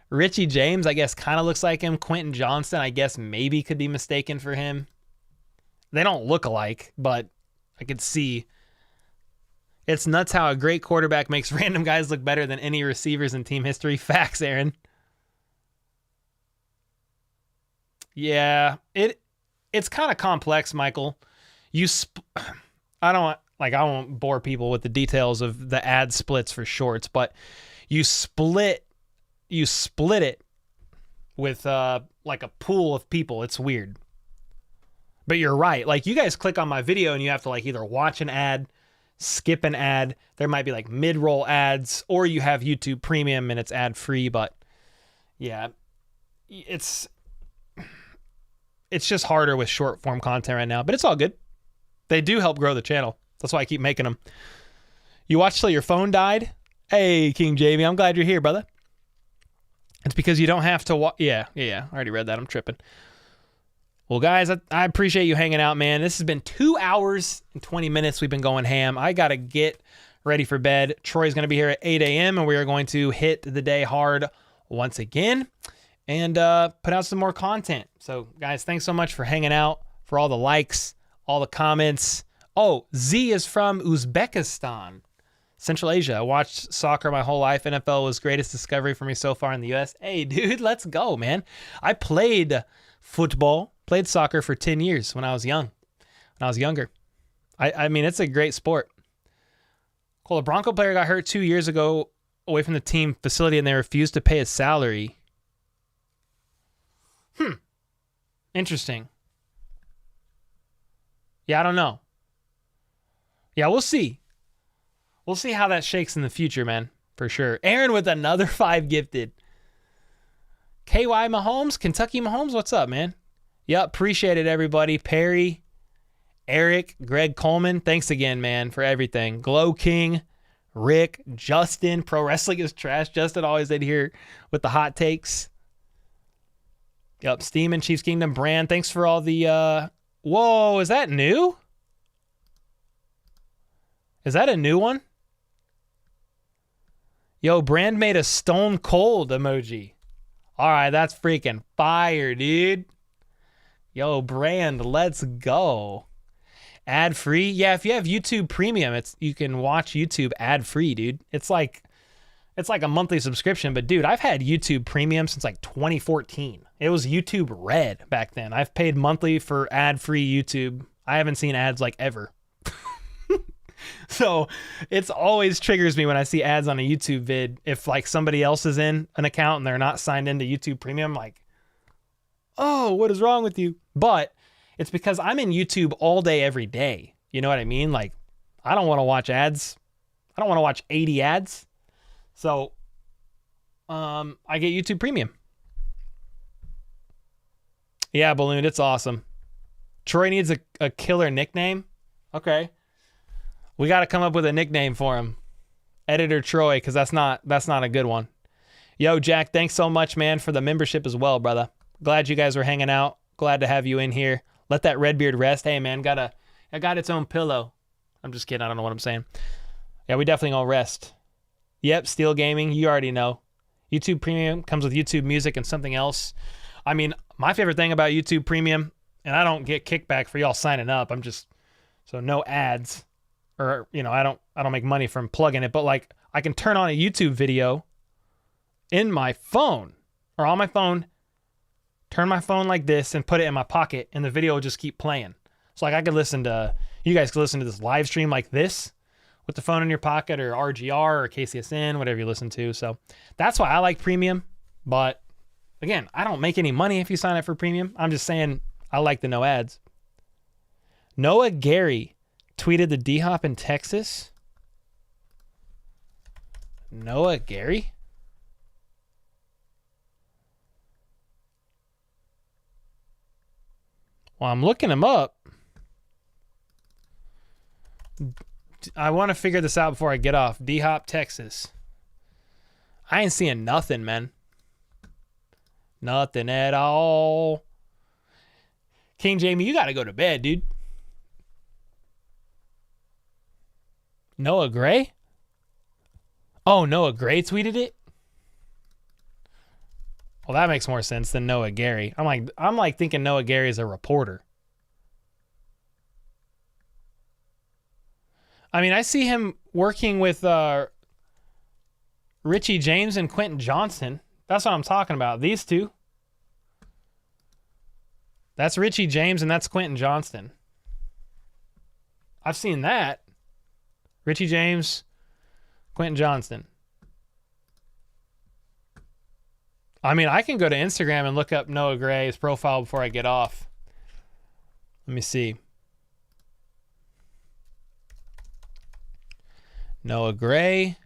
Richie James, I guess, kind of looks like him. Quentin Johnston, I guess, maybe could be mistaken for him. They don't look alike, but I could see. It's nuts how a great quarterback makes random guys look better than any receivers in team history. Facts, Aaron. Yeah, it's kind of complex, Michael. I won't bore people with the details of the ad splits for shorts, but you split it with like a pool of people. It's weird. But you're right. Like, you guys click on my video and you have to like either watch an ad, skip an ad. There might be like mid-roll ads, or you have YouTube Premium and it's ad-free, but yeah, it's just harder with short form content right now, but it's all good. They do help grow the channel. That's why I keep making them. You watched till your phone died? Hey, King Jamie, I'm glad you're here, brother. It's because you don't have to watch. Yeah. I already read that. I'm tripping. Well, guys, I appreciate you hanging out, man. This has been 2 hours and 20 minutes. We've been going ham. I got to get ready for bed. Troy's going to be here at 8 a.m., and we are going to hit the day hard once again and put out some more content. So, guys, thanks so much for hanging out, for all the likes, all the comments. Oh, Z is from Uzbekistan, Central Asia. I watched soccer my whole life. NFL was greatest discovery for me so far in the U.S. Hey, dude, let's go, man. I played soccer for 10 years when I was younger. I mean, it's a great sport. Cool, a Bronco player got hurt 2 years ago away from the team facility, and they refused to pay his salary. Interesting. Yeah, I don't know. Yeah, we'll see. We'll see how that shakes in the future, man, for sure. Aaron with another 5 gifted. KY Mahomes, Kentucky Mahomes, what's up, man? Yep, appreciate it, everybody. Perry, Eric, Greg Coleman, thanks again, man, for everything. Glow King, Rick, Justin, Pro Wrestling is Trash. Justin always in here with the hot takes. Yep, Steam and Chiefs Kingdom, Brand, thanks for all the, whoa, is that new? Is that a new one? Yo, Brand made a stone cold emoji. All right, that's freaking fire, dude. Yo, Brand, let's go. Ad free? Yeah, if you have YouTube Premium, you can watch YouTube ad free, dude. It's like a monthly subscription, but dude, I've had YouTube Premium since like 2014. It was YouTube Red back then. I've paid monthly for ad free YouTube. I haven't seen ads like ever. So it's always triggers me when I see ads on a YouTube vid. If like somebody else is in an account and they're not signed into YouTube Premium, I'm like, oh, what is wrong with you? But it's because I'm in YouTube all day, every day. You know what I mean? Like, I don't want to watch ads. I don't want to watch 80 ads. So I get YouTube Premium. Yeah, Balloon, it's awesome. Troy needs a killer nickname. Okay. We got to come up with a nickname for him. Editor Troy, because that's not a good one. Yo, Jack, thanks so much, man, for the membership as well, brother. Glad you guys were hanging out. Glad to have you in here. Let that red beard rest. Hey, man, I got its own pillow. I'm just kidding. I don't know what I'm saying. Yeah, we definitely gonna rest. Yep, Steel Gaming, you already know. YouTube Premium comes with YouTube Music and something else. I mean, my favorite thing about YouTube Premium, and I don't get kickback for y'all signing up. I'm just So no ads, or I don't make money from plugging it, but like I can turn on a YouTube video in my phone or on my phone, turn my phone like this and put it in my pocket, and the video will just keep playing. So like you guys could listen to this live stream like this with the phone in your pocket, or RGR or KCSN, whatever you listen to. So that's why I like premium. But again, I don't make any money if you sign up for premium. I'm just saying I like the no ads. Noah Gary tweeted the D-Hop in Texas. Noah Gary? Well, I'm looking him up. I want to figure this out before I get off. D-Hop, Texas. I ain't seeing nothing, man. Nothing at all. King Jamie, you got to go to bed, dude. Noah Gray? Oh, Noah Gray tweeted it? Well, that makes more sense than Noah Gary. I'm like thinking Noah Gary is a reporter. I mean, I see him working with Richie James and Quentin Johnston. That's what I'm talking about. These two. That's Richie James and that's Quentin Johnston. I've seen that. Richie James, Quentin Johnston. I mean, I can go to Instagram and look up Noah Gray's profile before I get off. Let me see. Noah Gray.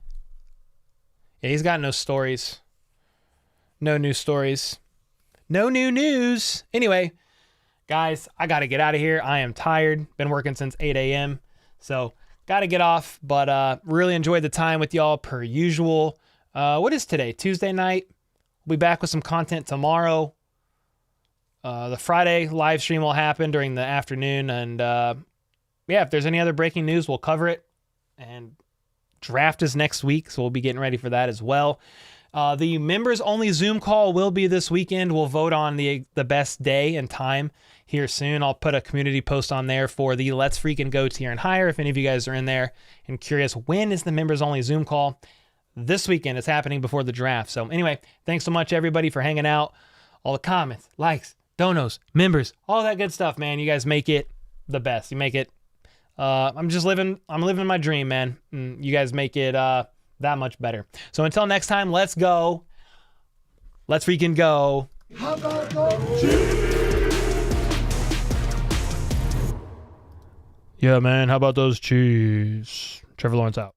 Yeah, he's got no stories. No new stories. No new news. Anyway, guys, I got to get out of here. I am tired. Been working since 8 a.m. So, got to get off. But really enjoyed the time with y'all per usual. What is today? Tuesday night. We'll be back with some content tomorrow. The Friday live stream will happen during the afternoon. And yeah, if there's any other breaking news, we'll cover it. And draft is next week, so we'll be getting ready for that as well. The members only Zoom call will be this weekend. We'll vote on the best day and time here soon. I'll put a community post on there for the Let's Freaking Go tier and higher. If any of you guys are in there and curious, when is the members only Zoom call? This weekend. It's happening before the draft. So anyway, thanks so much everybody for hanging out. All the comments, likes, donos, members, all that good stuff, man. You guys make it the best. You make it. I'm living my dream, man. And you guys make it that much better. So until next time, let's go. Let's freaking go. How about those cheese? Yeah, man. How about those cheese? Trevor Lawrence out.